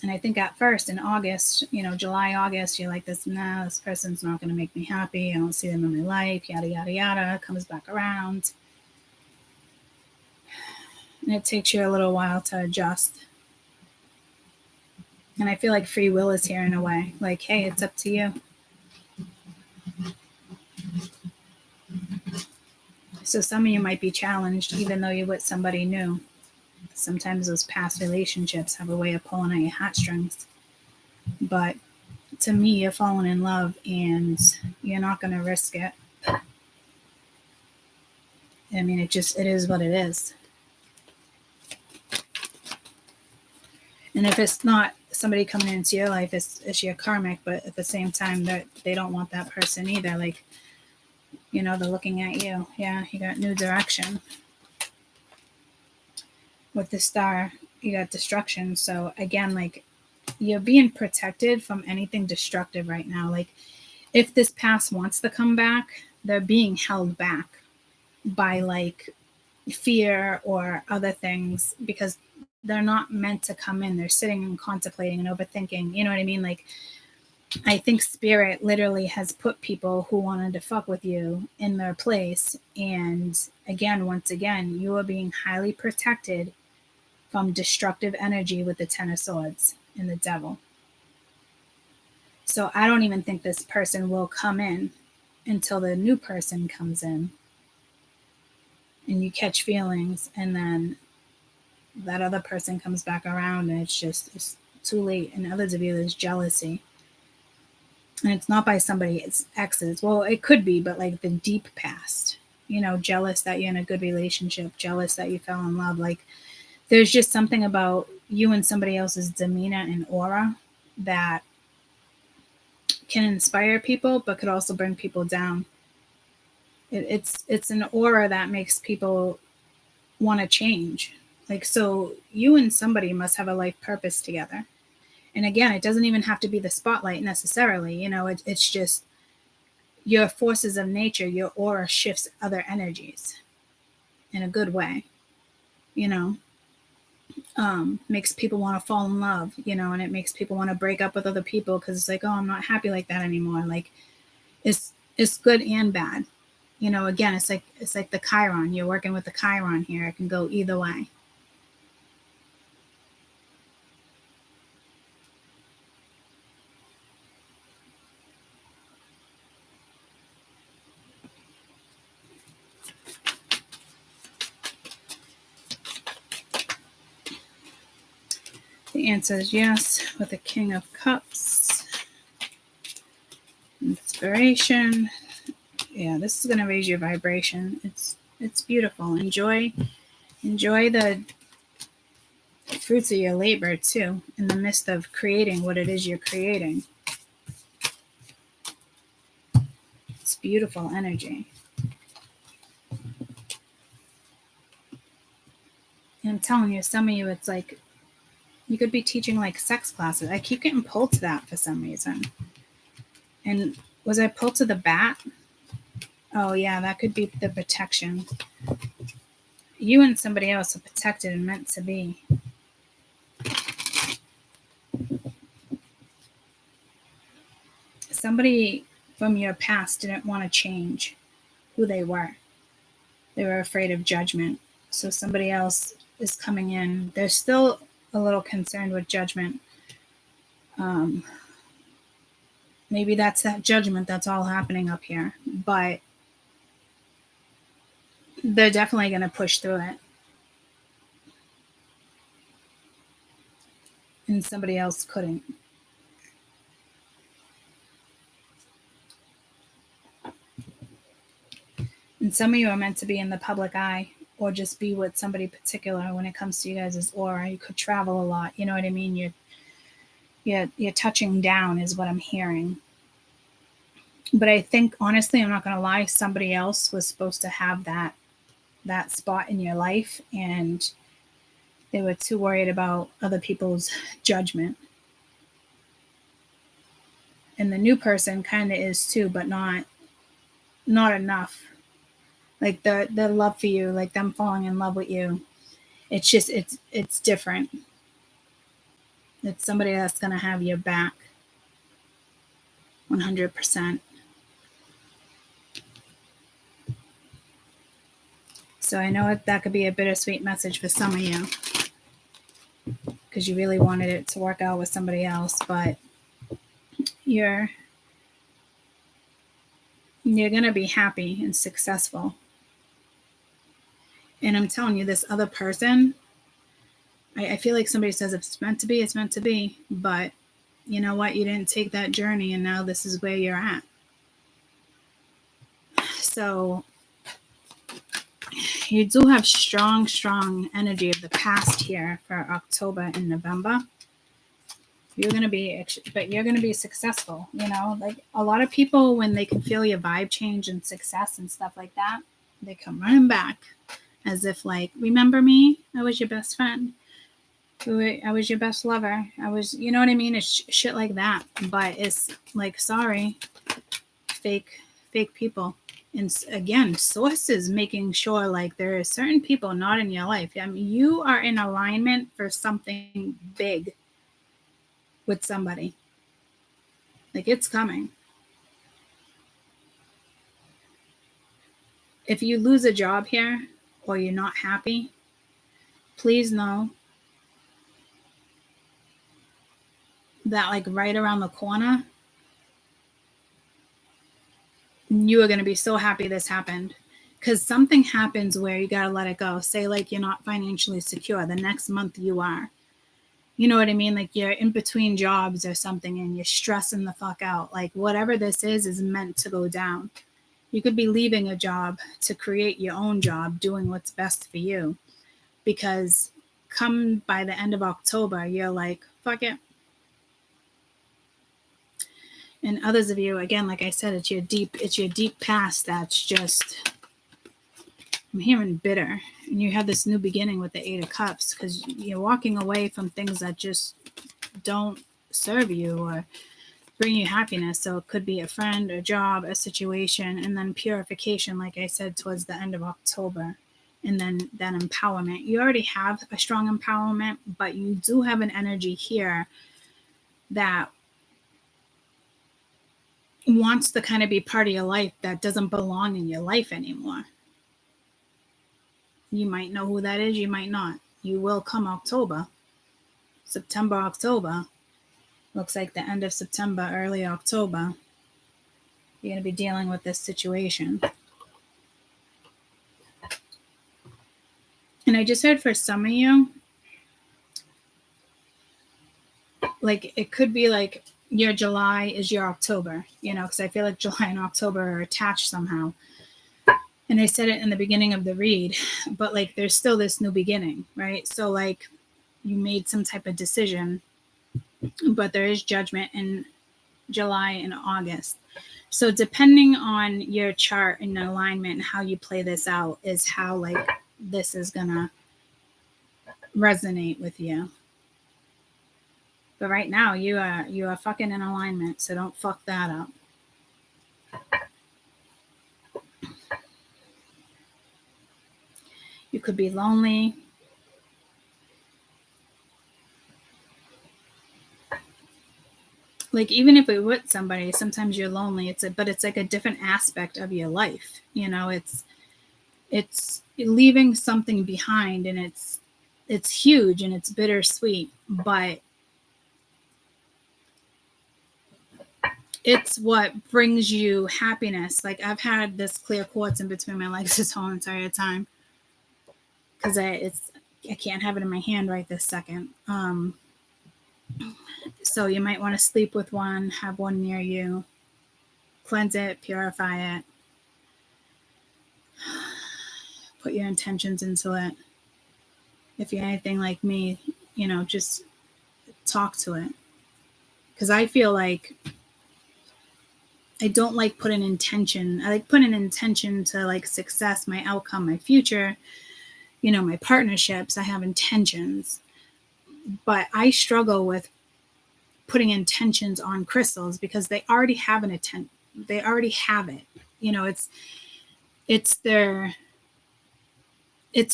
[SPEAKER 1] And I think at first in August, July, August, you're like this, nah, this person's not going to make me happy. I don't see them in my life, yada, yada, yada, comes back around. And it takes you a little while to adjust. And I feel like free will is here in a way. Like, hey, it's up to you. So some of you might be challenged even though you're with somebody new. Sometimes those past relationships have a way of pulling at your heartstrings. But to me, you're falling in love and you're not going to risk it. I mean, it is what it is. And if it's not somebody coming into your life, it's your karmic, but at the same time, they don't want that person either. Like, they're looking at you. Yeah, you got new direction. With the star, you got destruction. So again, like, you're being protected from anything destructive right now. Like, if this past wants to come back, they're being held back by like fear or other things because they're not meant to come in. They're sitting and contemplating and overthinking. You know what I mean? Like, I think spirit literally has put people who wanted to fuck with you in their place. And again, once again, you are being highly protected from destructive energy with the Ten of Swords and the Devil. So I don't even think this person will come in until the new person comes in and you catch feelings, and then that other person comes back around and it's too late. And others of you, there's jealousy. And it's not by somebody's exes. Well, it could be, but like the deep past, jealous that you're in a good relationship, jealous that you fell in love. Like there's just something about you and somebody else's demeanor and aura that can inspire people, but could also bring people down. It's an aura that makes people want to change. Like, so you and somebody must have a life purpose together. And again, it doesn't even have to be the spotlight necessarily. It's just your forces of nature, your aura shifts other energies in a good way, makes people want to fall in love, and it makes people want to break up with other people because it's like, oh, I'm not happy like that anymore. Like it's good and bad. Again, it's like the Chiron. You're working with the Chiron here. It can go either way. The answer is yes, with the King of Cups. Inspiration. Yeah, this is going to raise your vibration. It's beautiful. Enjoy the fruits of your labor too, in the midst of creating what it is you're creating. It's beautiful energy. And I'm telling you, some of you, it's like you could be teaching like sex classes. I keep getting pulled to that for some reason. And was I pulled to the bat? Oh yeah, that could be the protection. You and somebody else are protected and meant to be. Somebody from your past didn't want to change who they were. They were afraid of judgment. So somebody else is coming in. They're still a little concerned with judgment. Maybe that's that judgment that's all happening up here. But they're definitely going to push through it. And somebody else couldn't. And some of you are meant to be in the public eye or just be with somebody particular when it comes to you guys' aura. You could travel a lot. You know what I mean? You're touching down is what I'm hearing. But I think, honestly, I'm not going to lie, somebody else was supposed to have that spot in your life, and they were too worried about other people's judgment. And the new person kind of is too, but not enough. Like the love for you, like them falling in love with you. It's just, it's different. It's somebody that's going to have your back 100%. So I know that could be a bittersweet message for some of you because you really wanted it to work out with somebody else, but you're going to be happy and successful. And I'm telling you, this other person, I feel like somebody says if it's meant to be, it's meant to be. But you know what? You didn't take that journey, and now this is where you're at. So you do have strong energy of the past here for October and November. You're going to be successful. Like a lot of people, when they can feel your vibe change and success and stuff like that, they come running back as if like, remember me? I was your best friend. I was your best lover. I was, you know what I mean? It's shit like that. But it's like, sorry, fake people. And again, sources making sure like there are certain people not in your life. I mean, you are in alignment for something big with somebody. Like, it's coming. If you lose a job here or you're not happy, please know that, like, right around the corner, you are going to be so happy this happened. Because something happens where you got to let it go. Say, like, you're not financially secure. The next month you are. You know what I mean? Like, you're in between jobs or something and you're stressing the fuck out. Like, whatever this is meant to go down. You could be leaving a job to create your own job, doing what's best for you. Because come by the end of October, you're like, fuck it. And others of you, again, like I said, it's your deep past that's just, I'm hearing bitter. And you have this new beginning with the 8 of Cups because you're walking away from things that just don't serve you or bring you happiness. So it could be a friend, a job, a situation, and then purification, like I said, towards the end of October. And then that empowerment. You already have a strong empowerment, but you do have an energy here that wants to kind of be part of your life that doesn't belong in your life anymore. You might know who that is, you might not. You will come October. September, October. Looks like the end of September, early October. You're going to be dealing with this situation. And I just heard for some of you, like, it could be like your July is your October, you know, because I feel like July and October are attached somehow. And I said it in the beginning of the read, but like, there's still this new beginning, right? So like, you made some type of decision, but there is judgment in July and August. So depending on your chart and alignment and how you play this out is how, like, this is gonna resonate with you. But right now you are fucking in alignment, so don't fuck that up. You could be lonely. Like, even if we're with somebody, sometimes you're lonely. But it's like a different aspect of your life. You know, it's leaving something behind, and it's huge and it's bittersweet, but it's what brings you happiness. Like, I've had this clear quartz in between my legs this whole entire time because I can't have it in my hand right this second. So you might want to sleep with one, have one near you, cleanse it, purify it, put your intentions into it. If you're anything like me, you know, just talk to it. Because I feel like I don't like putting intention. I like putting intention to, like, success, my outcome, my future, you know, my partnerships. I have intentions. But I struggle with putting intentions on crystals because they already have an intent. They already have it. You know, it's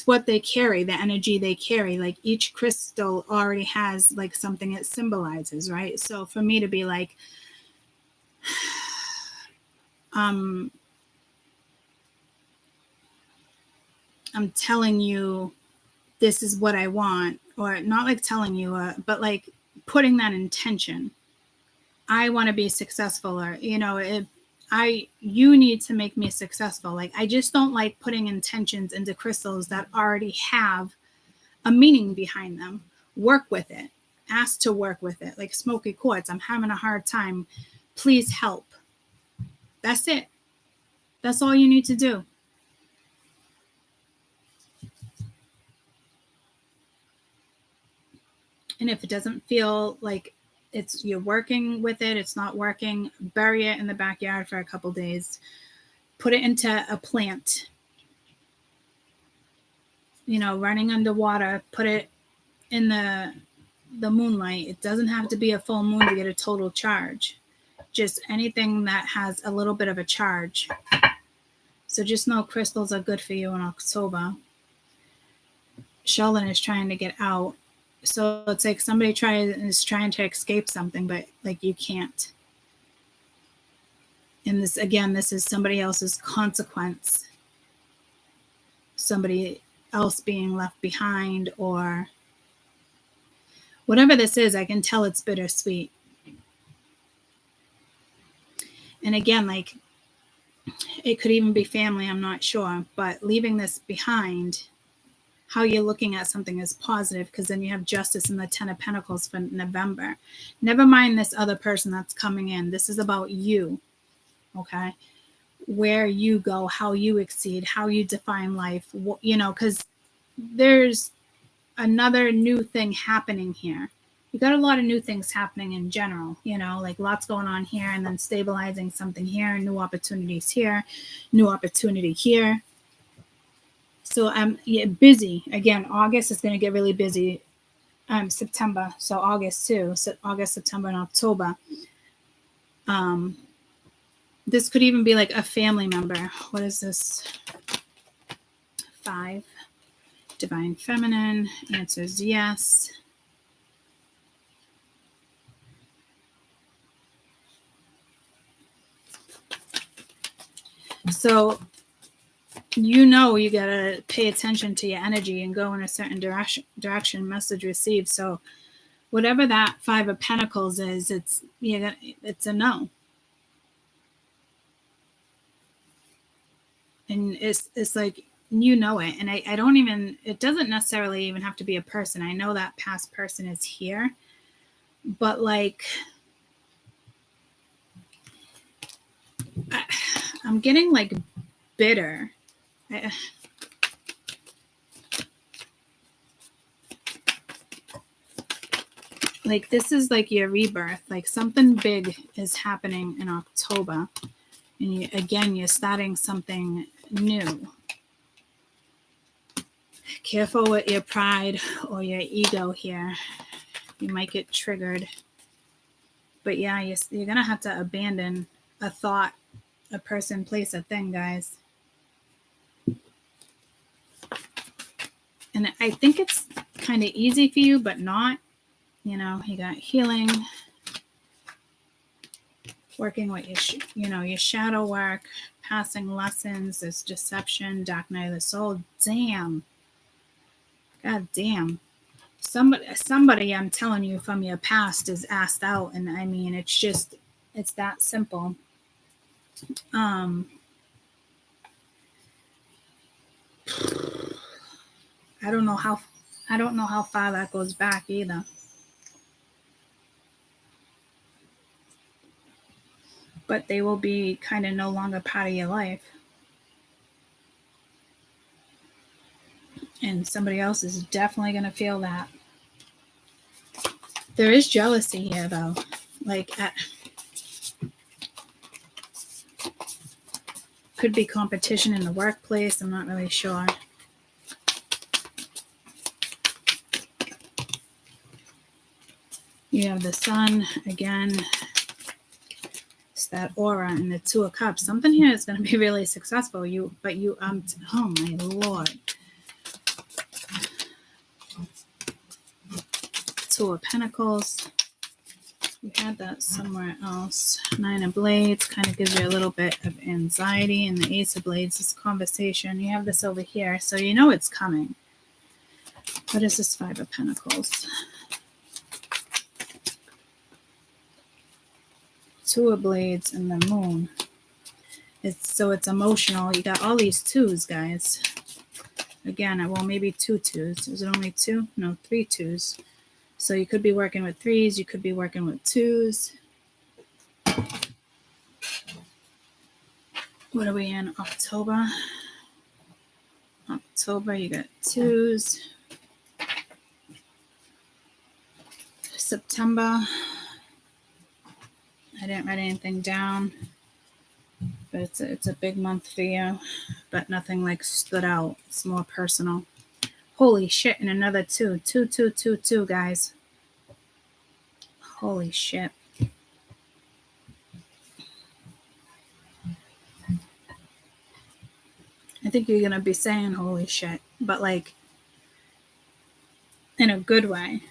[SPEAKER 1] what they carry, the energy they carry. Like, each crystal already has, like, something it symbolizes, right? So for me to be like, I'm telling you this is what I want, or not like telling you, but like putting that intention. I want to be successful, or, you know, you need to make me successful. Like, I just don't like putting intentions into crystals that already have a meaning behind them. Work with it. Ask to work with it. Like smoky quartz, I'm having a hard time. Please help. That's it. That's all you need to do. And if it doesn't feel like you're working with it, it's not working, bury it in the backyard for a couple days. Put it into a plant. You know, running underwater, put it in the moonlight. It doesn't have to be a full moon to get a total charge. Just anything that has a little bit of a charge. So just know crystals are good for you in October. Sheldon is trying to get out. So it's like somebody is trying to escape something, but like, you can't. And this, again, this is somebody else's consequence. Somebody else being left behind, or whatever this is, I can tell it's bittersweet. And again, like, it could even be family, I'm not sure, but leaving this behind, how you're looking at something is positive, because then you have justice in the 10 of Pentacles for November. Never mind this other person that's coming in. This is about you, okay? Where you go, how you exceed, how you define life, you know, because there's another new thing happening here. You got a lot of new things happening in general, you know, like lots going on here, and then stabilizing something here, new opportunities here, new opportunity here. So I'm busy. Again, August is going to get really busy. September, so August too. So August, September, and October. This could even be like a family member. What is this? 5. Divine Feminine. Answers yes. So, you know, you got to pay attention to your energy and go in a certain direction, message received. So whatever that 5 of Pentacles is, it's a no. And it's like, you know it. And I don't even, it doesn't necessarily even have to be a person. I know that past person is here, but like, I'm getting like bitter. Like, this is like your rebirth. Like, something big is happening in October. And you're starting something new. Careful with your pride or your ego here. You might get triggered. But yeah, you're going to have to abandon a thought, a person, place, a thing, guys. And I think it's kind of easy for you, but not. You know, you got healing, working with your shadow work, passing lessons, there's deception, dark night of the soul. Damn. God damn. Somebody, I'm telling you, from your past is asked out. And I mean, it's that simple. I don't know how far that goes back either. But they will be kind of no longer part of your life. And somebody else is definitely going to feel that. There is jealousy here, though. Like, could be competition in the workplace. I'm not really sure. You have the Sun again. It's that aura and the 2 of Cups. Something here is going to be really successful. Oh my Lord. 2 of Pentacles. We had that somewhere else. 9 of Blades kind of gives you a little bit of anxiety. And the Ace of Blades, this conversation. You have this over here, so you know it's coming. What is this 5 of Pentacles? 2 of Blades and the Moon. It's emotional. You got all these 2s, guys. Again, well, maybe 2 2s. Is it only 2? No, 3 2s. So you could be working with 3s. You could be working with 2s. What are we in? October. October, you got 2s. September. I didn't write anything down. But it's a big month for you. But nothing like stood out. It's more personal. Holy shit, and another 2. 2, 2, 2, 2, guys. Holy shit. I think you're going to be saying holy shit, but like in a good way.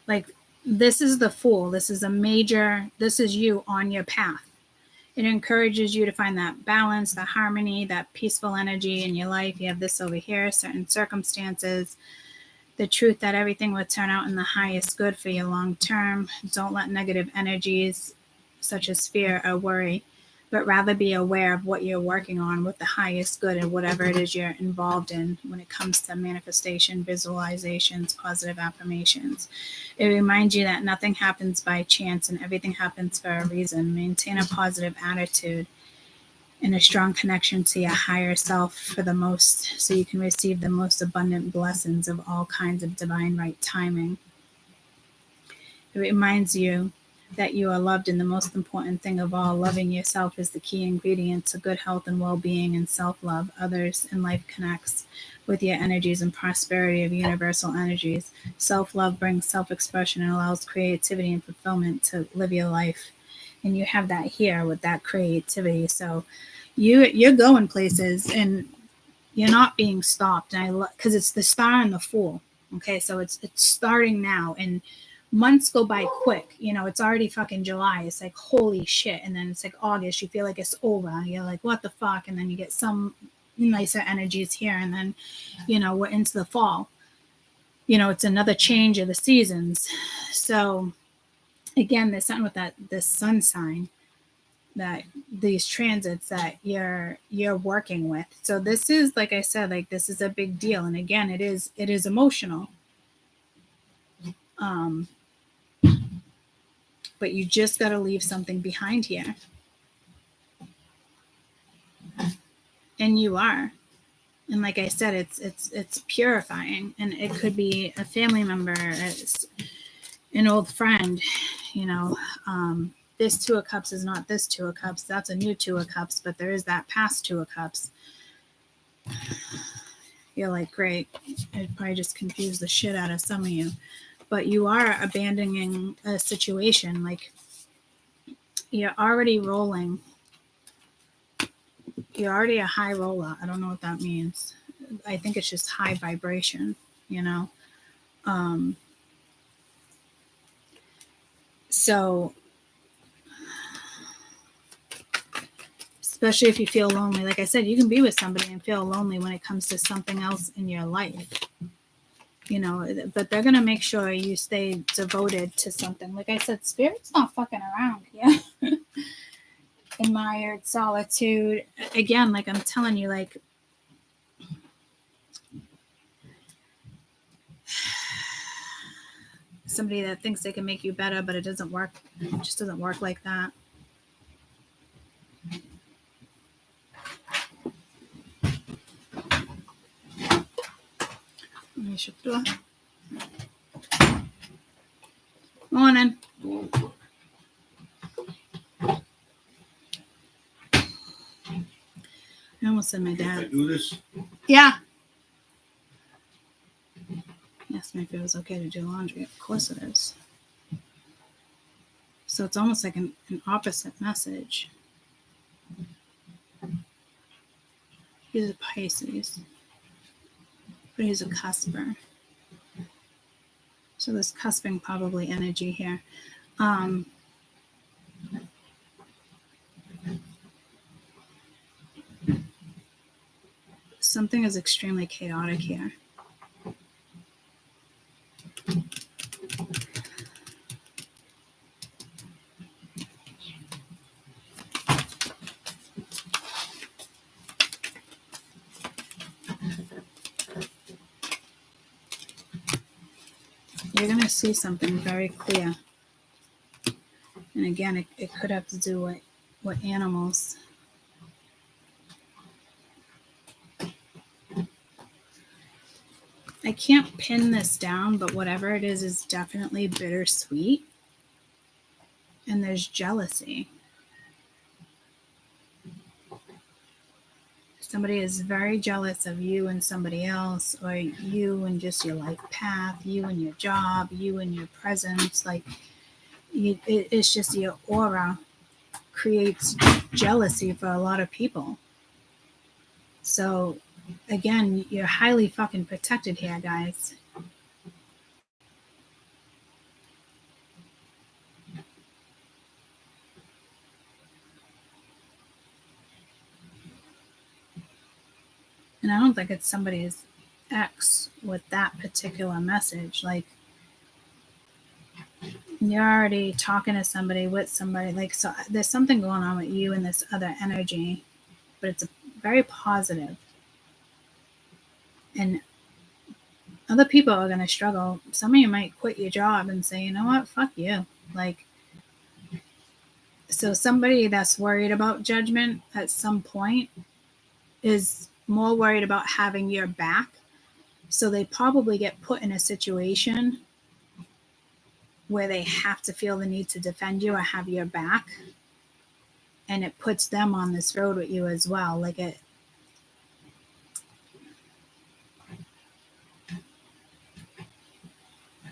[SPEAKER 1] Like, this is the Fool. This is this is you on your path. It encourages you to find that balance, the harmony, that peaceful energy in your life. You have this over here, certain circumstances, the truth that everything will turn out in the highest good for you long term. Don't let negative energies such as fear or worry, but rather be aware of what you're working on with the highest good and whatever it is you're involved in when it comes to manifestation, visualizations, positive affirmations. It reminds you that nothing happens by chance and everything happens for a reason. Maintain a positive attitude and a strong connection to your higher self for the most, so you can receive the most abundant blessings of all kinds of divine right timing. It reminds you that you are loved, and the most important thing of all, loving yourself, is the key ingredient to good health and well-being and self-love. Others in life connects with your energies and prosperity of universal energies. Self-love brings self-expression and allows creativity and fulfillment to live your life. And you have that here with that creativity. So you're going places and you're not being stopped. And because it's the star and the Fool. Okay, so it's starting now, and months go by quick. It's already fucking July. It's like holy shit, and then it's like August. You feel like it's over. You're like, what the fuck? And then you get some nicer energies here, and then we're into the fall. It's another change of the seasons. So again, there's something with this sun sign, that these transits that you're working with. So this is, like I said, like this is a big deal. And again, it is emotional. But you just got to leave something behind here. And you are. And like I said, it's purifying. And it could be a family member, it's an old friend, this Two of Cups is not this Two of Cups. That's a new Two of Cups, but there is that past Two of Cups. You're like, great. I'd probably just confuse the shit out of some of you. But you are abandoning a situation. Like, you're already rolling. You're already a high roller. I don't know what that means. I think it's just high vibration, So, especially if you feel lonely. Like I said, you can be with somebody and feel lonely when it comes to something else in your life. But they're going to make sure you stay devoted to something. Like I said, Spirit's not fucking around. Yeah. Admired, solitude. Again, like I'm telling you, like, somebody that thinks they can make you better, but it doesn't work. It just doesn't work like that. Let me shut the door. Morning. I almost said my dad.
[SPEAKER 3] Can I do this?
[SPEAKER 1] Yeah. He asked me if it was okay to do laundry. Of course it is. So it's almost like an opposite message. He's a Pisces, but he's a cusper. So there's cusping probably energy here. Something is extremely chaotic here. You're going to see something very clear. And again, it could have to do with animals. I can't pin this down, but whatever it is definitely bittersweet. And there's jealousy. Somebody is very jealous of you and somebody else, or you and just your life path, you and your job, you and your presence. Like, it's just your aura creates jealousy for a lot of people. So, again, you're highly fucking protected here, guys. And I don't think it's somebody's ex with that particular message. Like, you're already talking to somebody with somebody. Like, so there's something going on with you and this other energy, but it's very positive. And other people are going to struggle. Some of you might quit your job and say, you know what, fuck you. Like, so somebody that's worried about judgment at some point is more worried about having your back. So they probably get put in a situation where they have to feel the need to defend you or have your back. And it puts them on this road with you as well. Like it.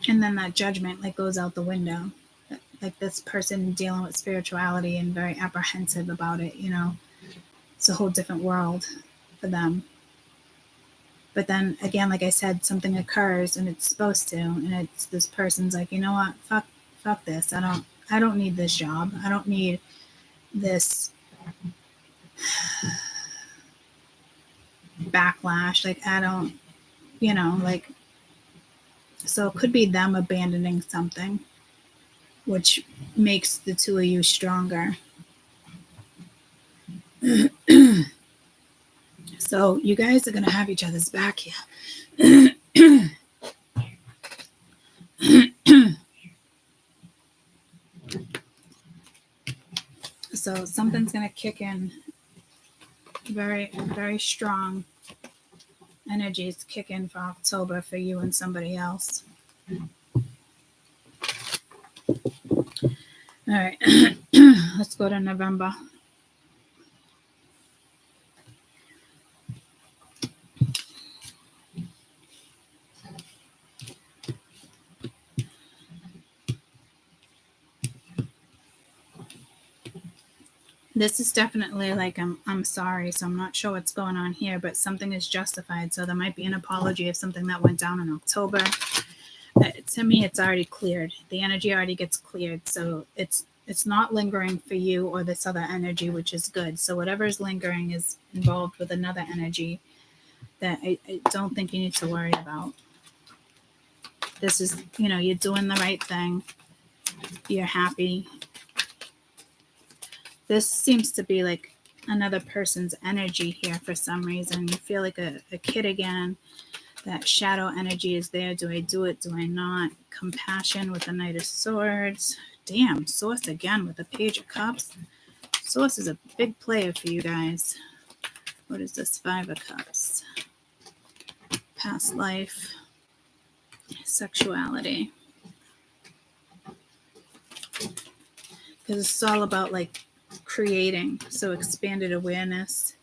[SPEAKER 1] And then that judgment like goes out the window. Like this person dealing with spirituality and very apprehensive about it, you know. It's a whole different world for them. But then again, like I said, something occurs and it's supposed to, and it's this person's like, you know what, fuck this. I don't need this job. I don't need this backlash. Like I don't, you know, like, so it could be them abandoning something, which makes the two of you stronger. So you guys are going to have each other's back here. So something's going to kick in. Very, very strong energies kick in for October for you and somebody else. All right. Let's go to November. This is definitely like I'm sorry, so I'm not sure what's going on here, but something is justified. So there might be an apology of something that went down in October. To me, it's already cleared. The energy already gets cleared, so it's not lingering for you or this other energy, which is good. So whatever is lingering is involved with another energy that I don't think you need to worry about. This is, you know, you're doing the right thing. You're happy. This seems to be like another person's energy here for some reason. You feel like a kid again. That shadow energy is there. Do I do it? Do I not? Compassion with the Knight of Swords. Damn, Source again with the Page of Cups. Source is a big player for you guys. What is this? 5 of Cups. Past life. Sexuality. Because it's all about like creating. So expanded awareness.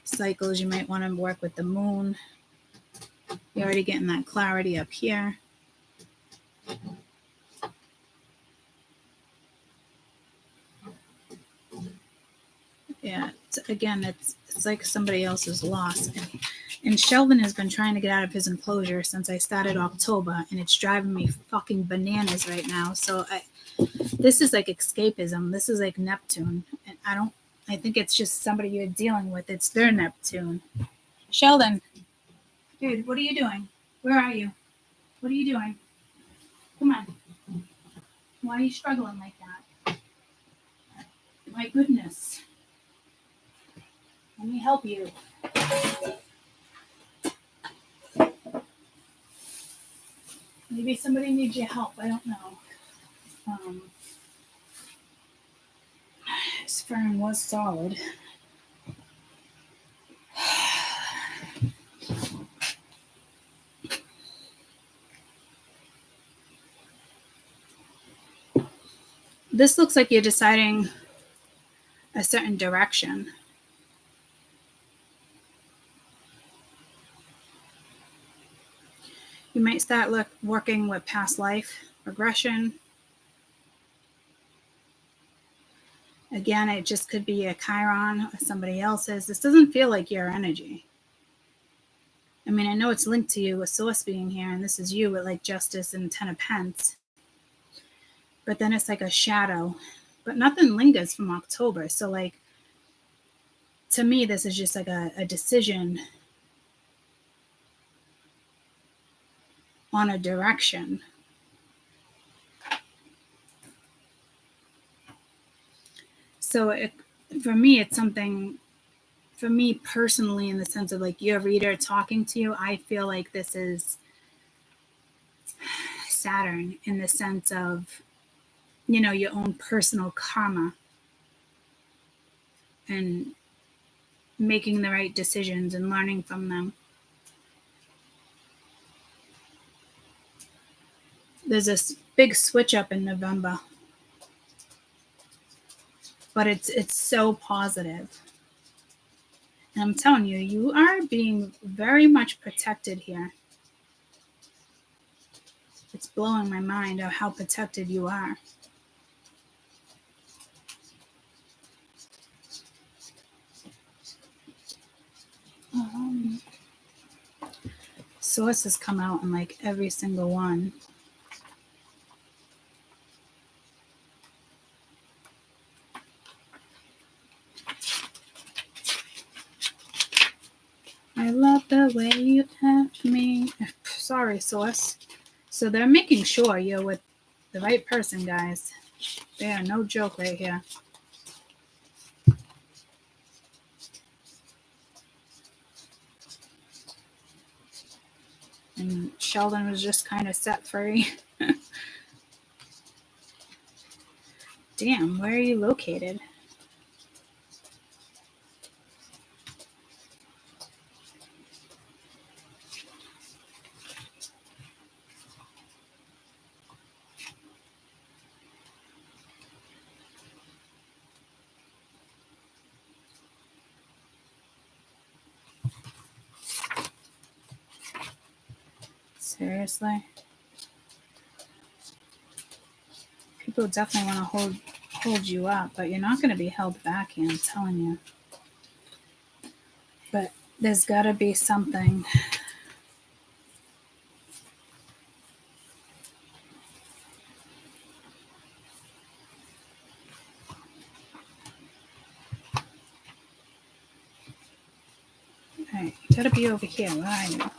[SPEAKER 1] Cycles, you might want to work with the moon. You're already getting that clarity up here. Yeah, it's like somebody else's loss. And Sheldon has been trying to get out of his enclosure since I started October, and it's driving me fucking bananas right now. So this is like escapism. This is like Neptune. And I think it's just somebody you're dealing with. It's their Neptune. Sheldon, dude, what are you doing? Where are you? What are you doing? Come on. Why are you struggling like that? My goodness. Let me help you. Maybe somebody needs your help. I don't know. His firm was solid. This looks like you're deciding a certain direction. You might start working with past life regression. Again, it just could be a Chiron or somebody else's. This doesn't feel like your energy. I mean, I know it's linked to you with Source being here, and this is you with like Justice and 10 of Pence. But then it's like a shadow. But nothing lingers from October. So like, to me, this is just like a decision on a direction. So for me, it's something, for me personally, in the sense of like your reader talking to you, I feel like this is Saturn in the sense of, your own personal karma and making the right decisions and learning from them. There's this big switch up in November, but it's so positive. And I'm telling you, you are being very much protected here. It's blowing my mind of how protected you are. Sources come out in like every single one. I love the way you have me. Sorry, Source. So they're making sure you're with the right person, guys. They are no joke right here. And Sheldon was just kind of set free. Damn, where are you located? Seriously? People definitely want to hold you up, but you're not going to be held back here, I'm telling you. But there's got to be something. All right, you got to be over here. Where are you?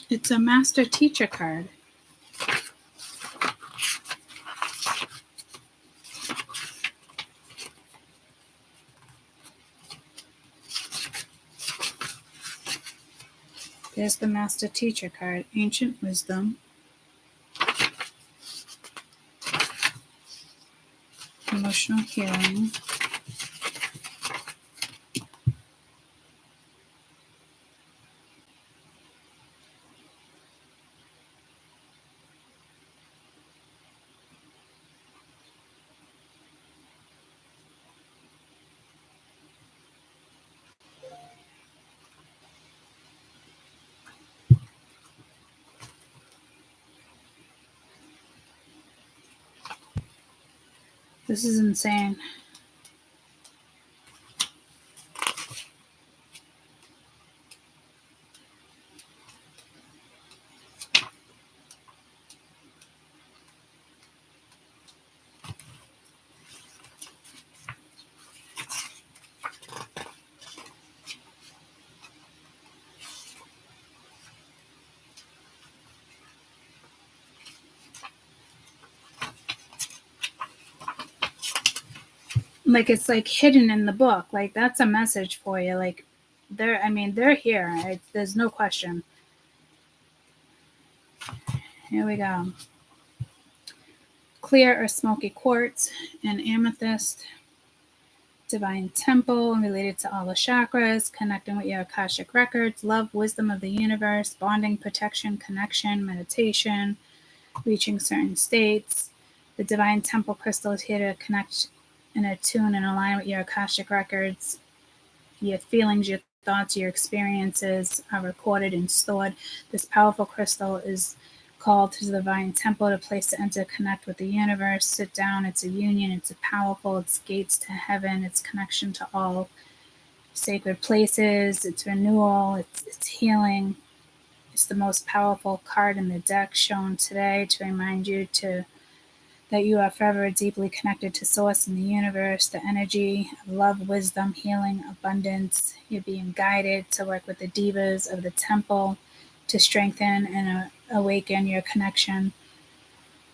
[SPEAKER 1] It's a master teacher card. There's the master teacher card. Ancient wisdom. Emotional healing. This is insane. Like, it's like hidden in the book. Like, that's a message for you. Like, they're here. There's no question. Here we go. Clear or smoky quartz and amethyst. Divine temple, related to all the chakras, connecting with your Akashic records, love, wisdom of the universe, bonding, protection, connection, meditation, reaching certain states. The divine temple crystal is here to connect and attune and align with your Akashic records. Your feelings, your thoughts, your experiences are recorded and stored. This powerful crystal is called to the divine temple, a place to enter, connect with the universe, sit down. It's a union. It's a powerful. It's gates to heaven. It's connection to all. sacred places, it's renewal, it's healing. It's the most powerful card in the deck shown today to remind you that you are forever deeply connected to Source in the universe, the energy of love, wisdom, healing, abundance. You're being guided to work with the divas of the temple to strengthen and awaken your connection,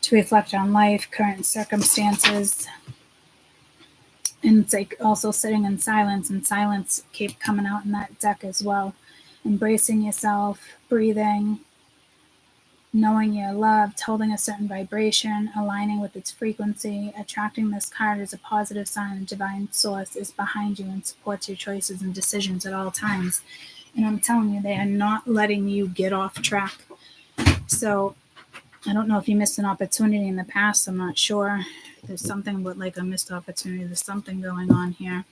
[SPEAKER 1] to reflect on life, current circumstances. And it's like also sitting in silence, and silence keep coming out in that deck as well. Embracing yourself, breathing, knowing you're loved, holding a certain vibration, aligning with its frequency. Attracting this card as a positive sign, and divine source is behind you and supports your choices and decisions at all times. And I'm telling you, they are not letting you get off track. So I don't know if you missed an opportunity in the past. I'm not sure. There's something with like a missed opportunity. There's something going on here.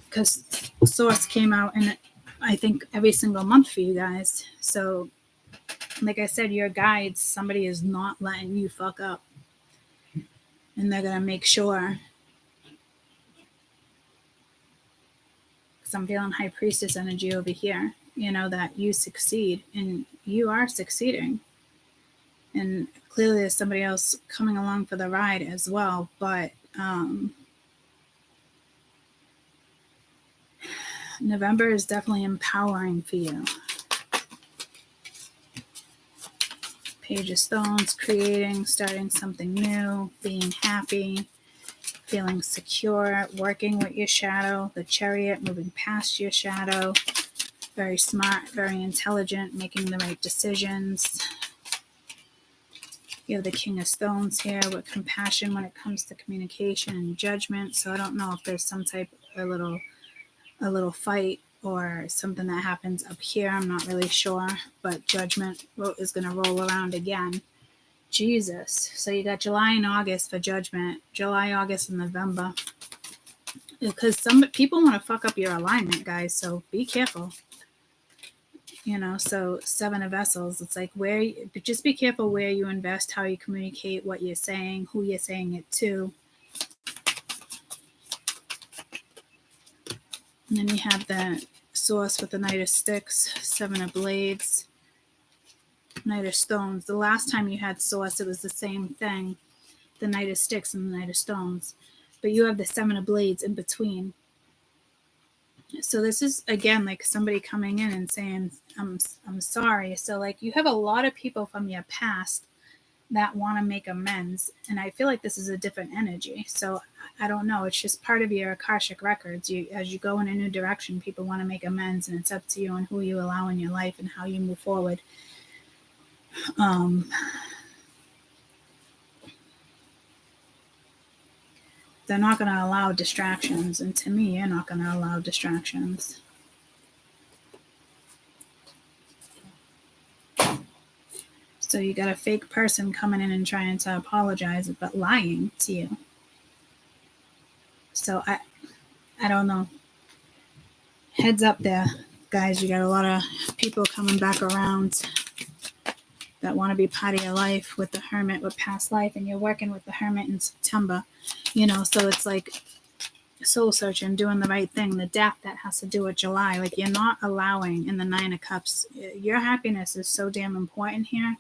[SPEAKER 1] Because Source came out in, I think, every single month for you guys. So, like I said, your guides, somebody is not letting you fuck up. And they're going to make sure. Because I'm feeling High Priestess energy over here. You know, that you succeed. And you are succeeding. And clearly there's somebody else coming along for the ride as well. But November is definitely empowering for you. Page of Stones, creating, starting something new, being happy, feeling secure, working with your shadow, the Chariot, moving past your shadow, very smart, very intelligent, making the right decisions. You have the King of Stones here with compassion when it comes to communication and judgment. So I don't know if there's some type of a little fight or something that happens up here. I'm not really sure, but judgment is going to roll around again. Jesus. So you got July and August for judgment. July, August, and November. Because some people want to fuck up your alignment, guys. So be careful. You know, so 7 of Vessels. It's like but just be careful where you invest, how you communicate, what you're saying, who you're saying it to. And then you have the Source with the Knight of Sticks, 7 of Blades, Knight of Stones. The last time you had Source, it was the same thing, the Knight of Sticks and the Knight of Stones. But you have the 7 of Blades in between. So this is, again, like somebody coming in and saying, I'm sorry. So like you have a lot of people from your past that want to make amends. And I feel like this is a different energy. So I don't know. It's just part of your Akashic records. As you go in a new direction, people want to make amends, and it's up to you and who you allow in your life and how you move forward. They're not going to allow distractions. And to me, you're not going to allow distractions. So you got a fake person coming in and trying to apologize, but lying to you. So I don't know. Heads up there, guys. You got a lot of people coming back around that want to be part of your life with the Hermit, with past life, and you're working with the Hermit in September. You know, so it's like soul searching, doing the right thing. The Death, that has to do with July. Like you're not allowing in the 9 of Cups. Your happiness is so damn important here.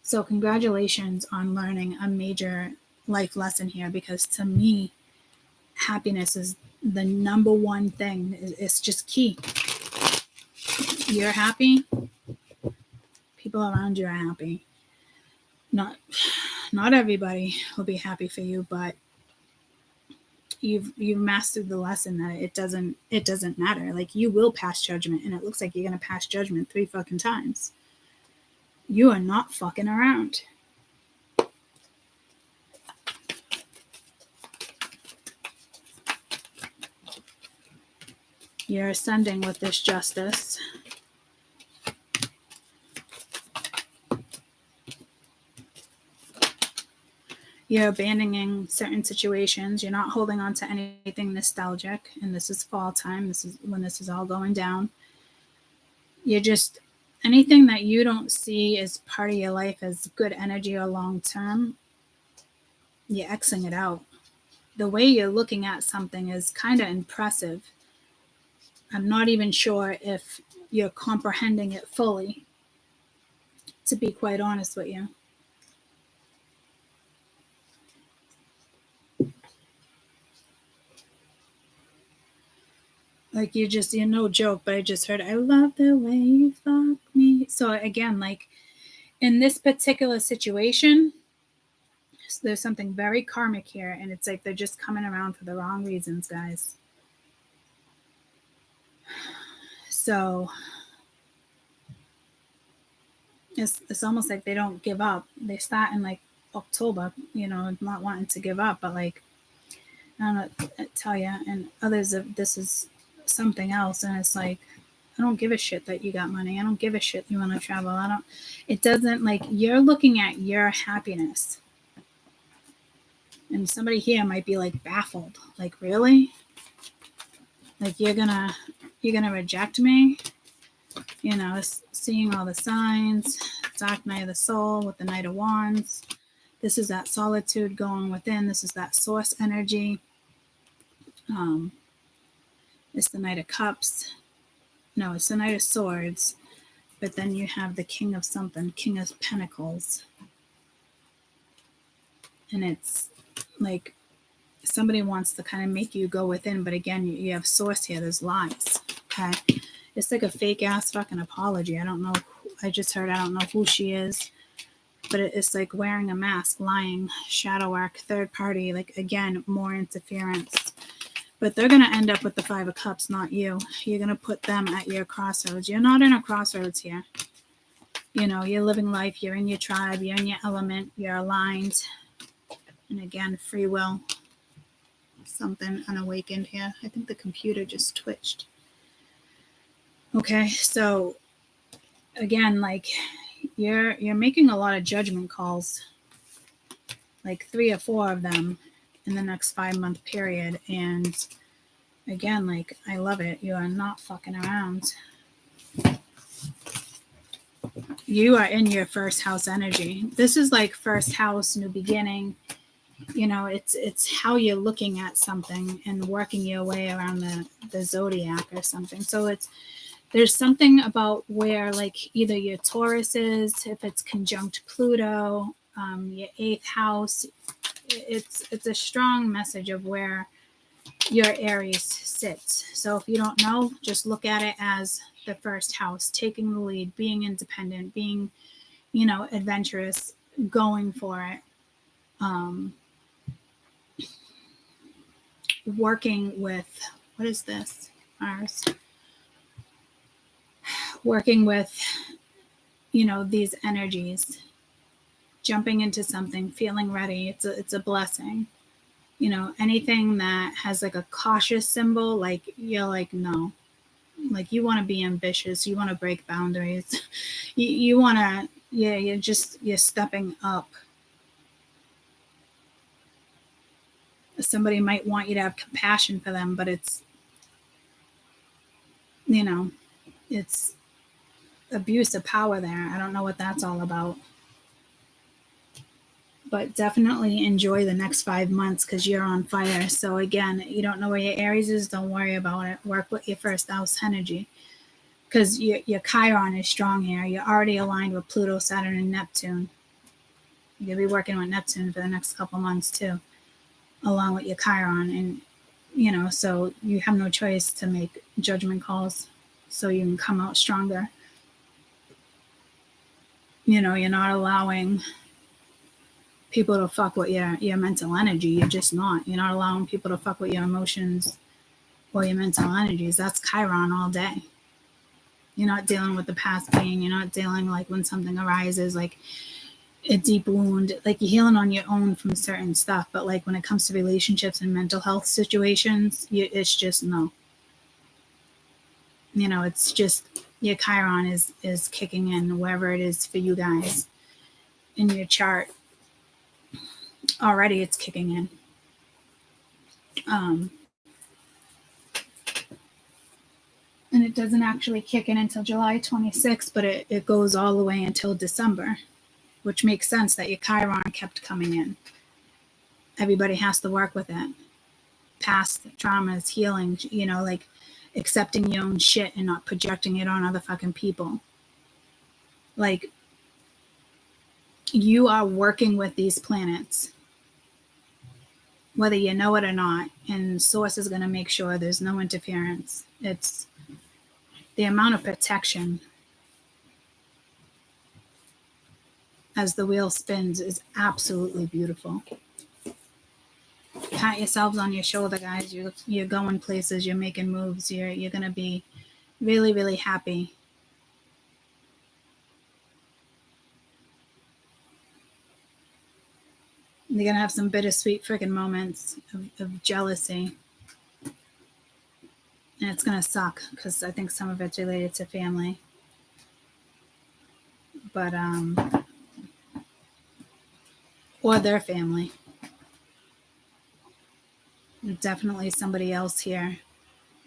[SPEAKER 1] So congratulations on learning a major life lesson here, because to me, happiness is the number one thing. It's just key. You're happy, people around you are happy. Not everybody will be happy for you, but you've mastered the lesson that it doesn't matter. Like you will pass judgment, and it looks like you're gonna pass judgment 3 fucking times. You are not fucking around. You're ascending with this Justice. You're abandoning certain situations. You're not holding on to anything nostalgic. And this is fall time. This is when this is all going down. You're just, anything that you don't see as part of your life as good energy or long term, you're Xing it out. the way you're looking at something is kind of impressive. I'm not even sure if you're comprehending it fully, to be quite honest with you. Like you're no joke, but I just heard, I love the way you fuck me. So again, like in this particular situation, there's something very karmic here, and it's like they're just coming around for the wrong reasons, guys. So it's almost like they don't give up. They start in like October, not wanting to give up, but like I don't know, tell you, and others of this is something else, and it's like I don't give a shit that you got money. I don't give a shit you want to travel. It doesn't, like, you're looking at your happiness. And somebody here might be like baffled. Like, really? Like you're gonna reject me? Seeing all the signs, Dark Night of the Soul with the Knight of Wands. This is that solitude going within. This is that source energy. It's the Knight of Cups. No, it's the Knight of Swords. But then you have the King of something, King of Pentacles. And it's like somebody wants to kind of make you go within. But again, you have source here. There's lies. Okay. It's like a fake ass fucking apology. I don't know. I don't know who she is. But it's like wearing a mask, lying, shadow work, third party. Like, again, more interference. But they're going to end up with the Five of Cups, not you. You're going to put them at your crossroads. You're not in a crossroads here. You're living life. You're in your tribe. You're in your element. You're aligned. And again, free will. Something unawakened here. I think the computer just twitched. Okay, so again, like you're making a lot of judgment calls. Like 3 or 4 of them in the next 5-month period. And again, like, I love it. You are not fucking around. You are in your first house energy. This is like first house, new beginning. It's how you're looking at something and working your way around the zodiac or something. So there's something about where, like, either your Taurus is, if it's conjunct Pluto, your 8th house. It's a strong message of where your Aries sits. So if you don't know, just look at it as the first house, taking the lead, being independent, being, adventurous, going for it, working with, what is this? Mars. Working with, these energies, jumping into something, feeling ready. It's a blessing. Anything that has like a cautious symbol, like you're like, no, like you want to be ambitious. You want to break boundaries. you want to, you're stepping up. Somebody might want you to have compassion for them, but it's abuse of power there. I don't know what that's all about. But definitely enjoy the next 5 months because you're on fire. So again, you don't know where your Aries is, don't worry about it. Work with your first house energy because your Chiron is strong here. You're already aligned with Pluto, Saturn, and Neptune. You'll be working with Neptune for the next couple months too, along with your Chiron. And, so you have no choice to make judgment calls so you can come out stronger. You're not allowing people to fuck with your mental energy. You're just not. You're not allowing people to fuck with your emotions or your mental energies. That's Chiron all day. You're not dealing with the past pain. You're not dealing like when something arises, like a deep wound, like you're healing on your own from certain stuff. But like when it comes to relationships and mental health situations, it's just no. It's just your Chiron is kicking in wherever it is for you guys in your chart. Already it's kicking in. And it doesn't actually kick in until July 26th, but it goes all the way until December, which makes sense that your Chiron kept coming in. Everybody has to work with it. past traumas, healing, like accepting your own shit and not projecting it on other fucking people. Like, you are working with these planets, whether you know it or not, and Source is going to make sure there's no interference. It's the amount of protection as the wheel spins is absolutely beautiful. Pat yourselves on your shoulder, guys. You're going places. You're making moves. You're going to be really, really happy. You're going to have some bittersweet freaking moments of jealousy. And it's going to suck because I think some of it's related to family. But, or their family. Definitely somebody else here.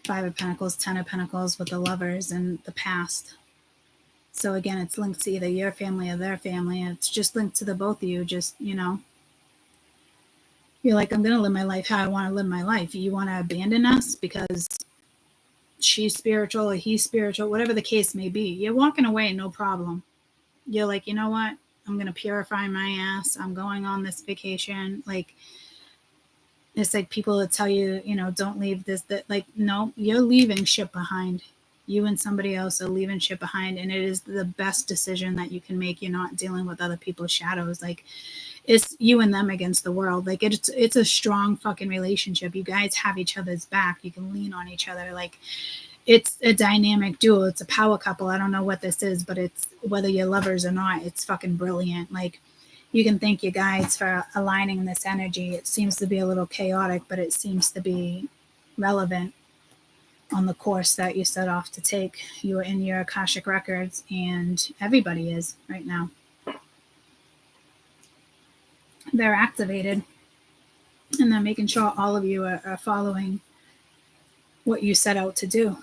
[SPEAKER 1] 5 of Pentacles, 10 of Pentacles with the Lovers and the past. So again, it's linked to either your family or their family. It's just linked to the both of you. Just, you're like, I'm going to live my life how I want to live my life. You want to abandon us because she's spiritual or he's spiritual, whatever the case may be. You're walking away, no problem. You're like, you know what? I'm going to purify my ass. I'm going on this vacation. Like, it's like people that tell you, don't leave this, that. Like, no, you're leaving shit behind. You and somebody else are leaving shit behind, and it is the best decision that you can make. You're not dealing with other people's shadows. Like, it's you and them against the world. Like, it's a strong fucking relationship. You guys have each other's back. You can lean on each other. Like, it's a dynamic duo. It's a power couple. I don't know what this is, but it's, whether you're lovers or not, it's fucking brilliant. Like, you can thank you guys for aligning this energy. It seems to be a little chaotic, but it seems to be relevant on the course that you set off to take. You are in your Akashic records, and everybody is right now. They're activated, and they're making sure all of you are following what you set out to do.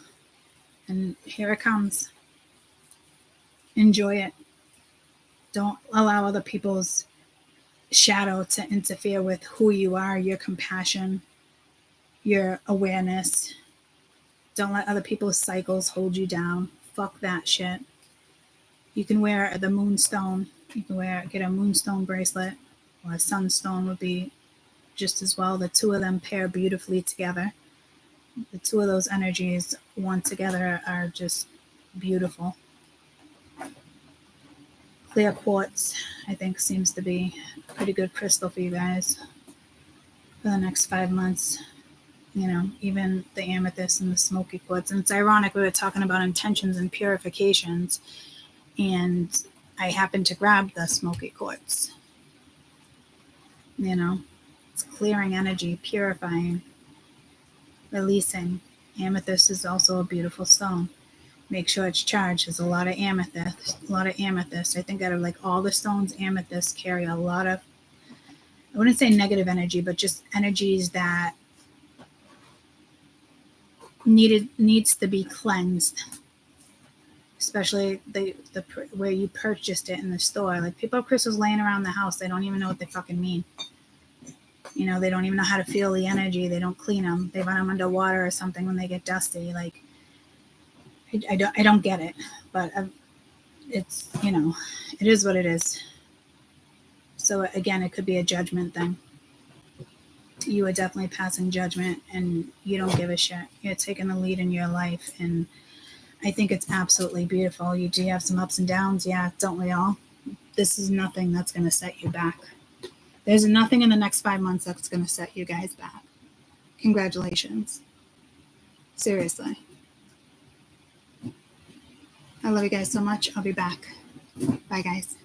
[SPEAKER 1] And here it comes. Enjoy it. Don't allow other people's shadow to interfere with who you are, your compassion, your awareness. Don't let other people's cycles hold you down. Fuck that shit. You can wear the moonstone. You can get a moonstone bracelet, or a sunstone would be just as well. The two of them pair beautifully together. The two of those energies one together are just beautiful. Clear quartz, I think, seems to be a pretty good crystal for you guys for the next 5 months. Even the amethyst and the smoky quartz. And it's ironic, we were talking about intentions and purifications, and I happened to grab the smoky quartz. It's clearing energy, purifying, releasing. Amethyst is also a beautiful stone. Make sure it's charged. There's a lot of amethyst. I think out of like all the stones, amethyst carry a lot of, I wouldn't say negative energy, but just energies that needs to be cleansed. Especially the where you purchased it in the store. Like, people have crystals laying around the house. They don't even know what they fucking mean. They don't even know how to feel the energy. They don't clean them. They run them under water or something when they get dusty. Like, I don't get it, but it's, it is what it is. So again, it could be a judgment thing. You are definitely passing judgment, and you don't give a shit. You're taking the lead in your life, and I think it's absolutely beautiful. You do have some ups and downs, yeah, don't we all? This is nothing that's going to set you back. There's nothing in the next 5 months that's going to set you guys back. Congratulations. Seriously. I love you guys so much. I'll be back. Bye, guys.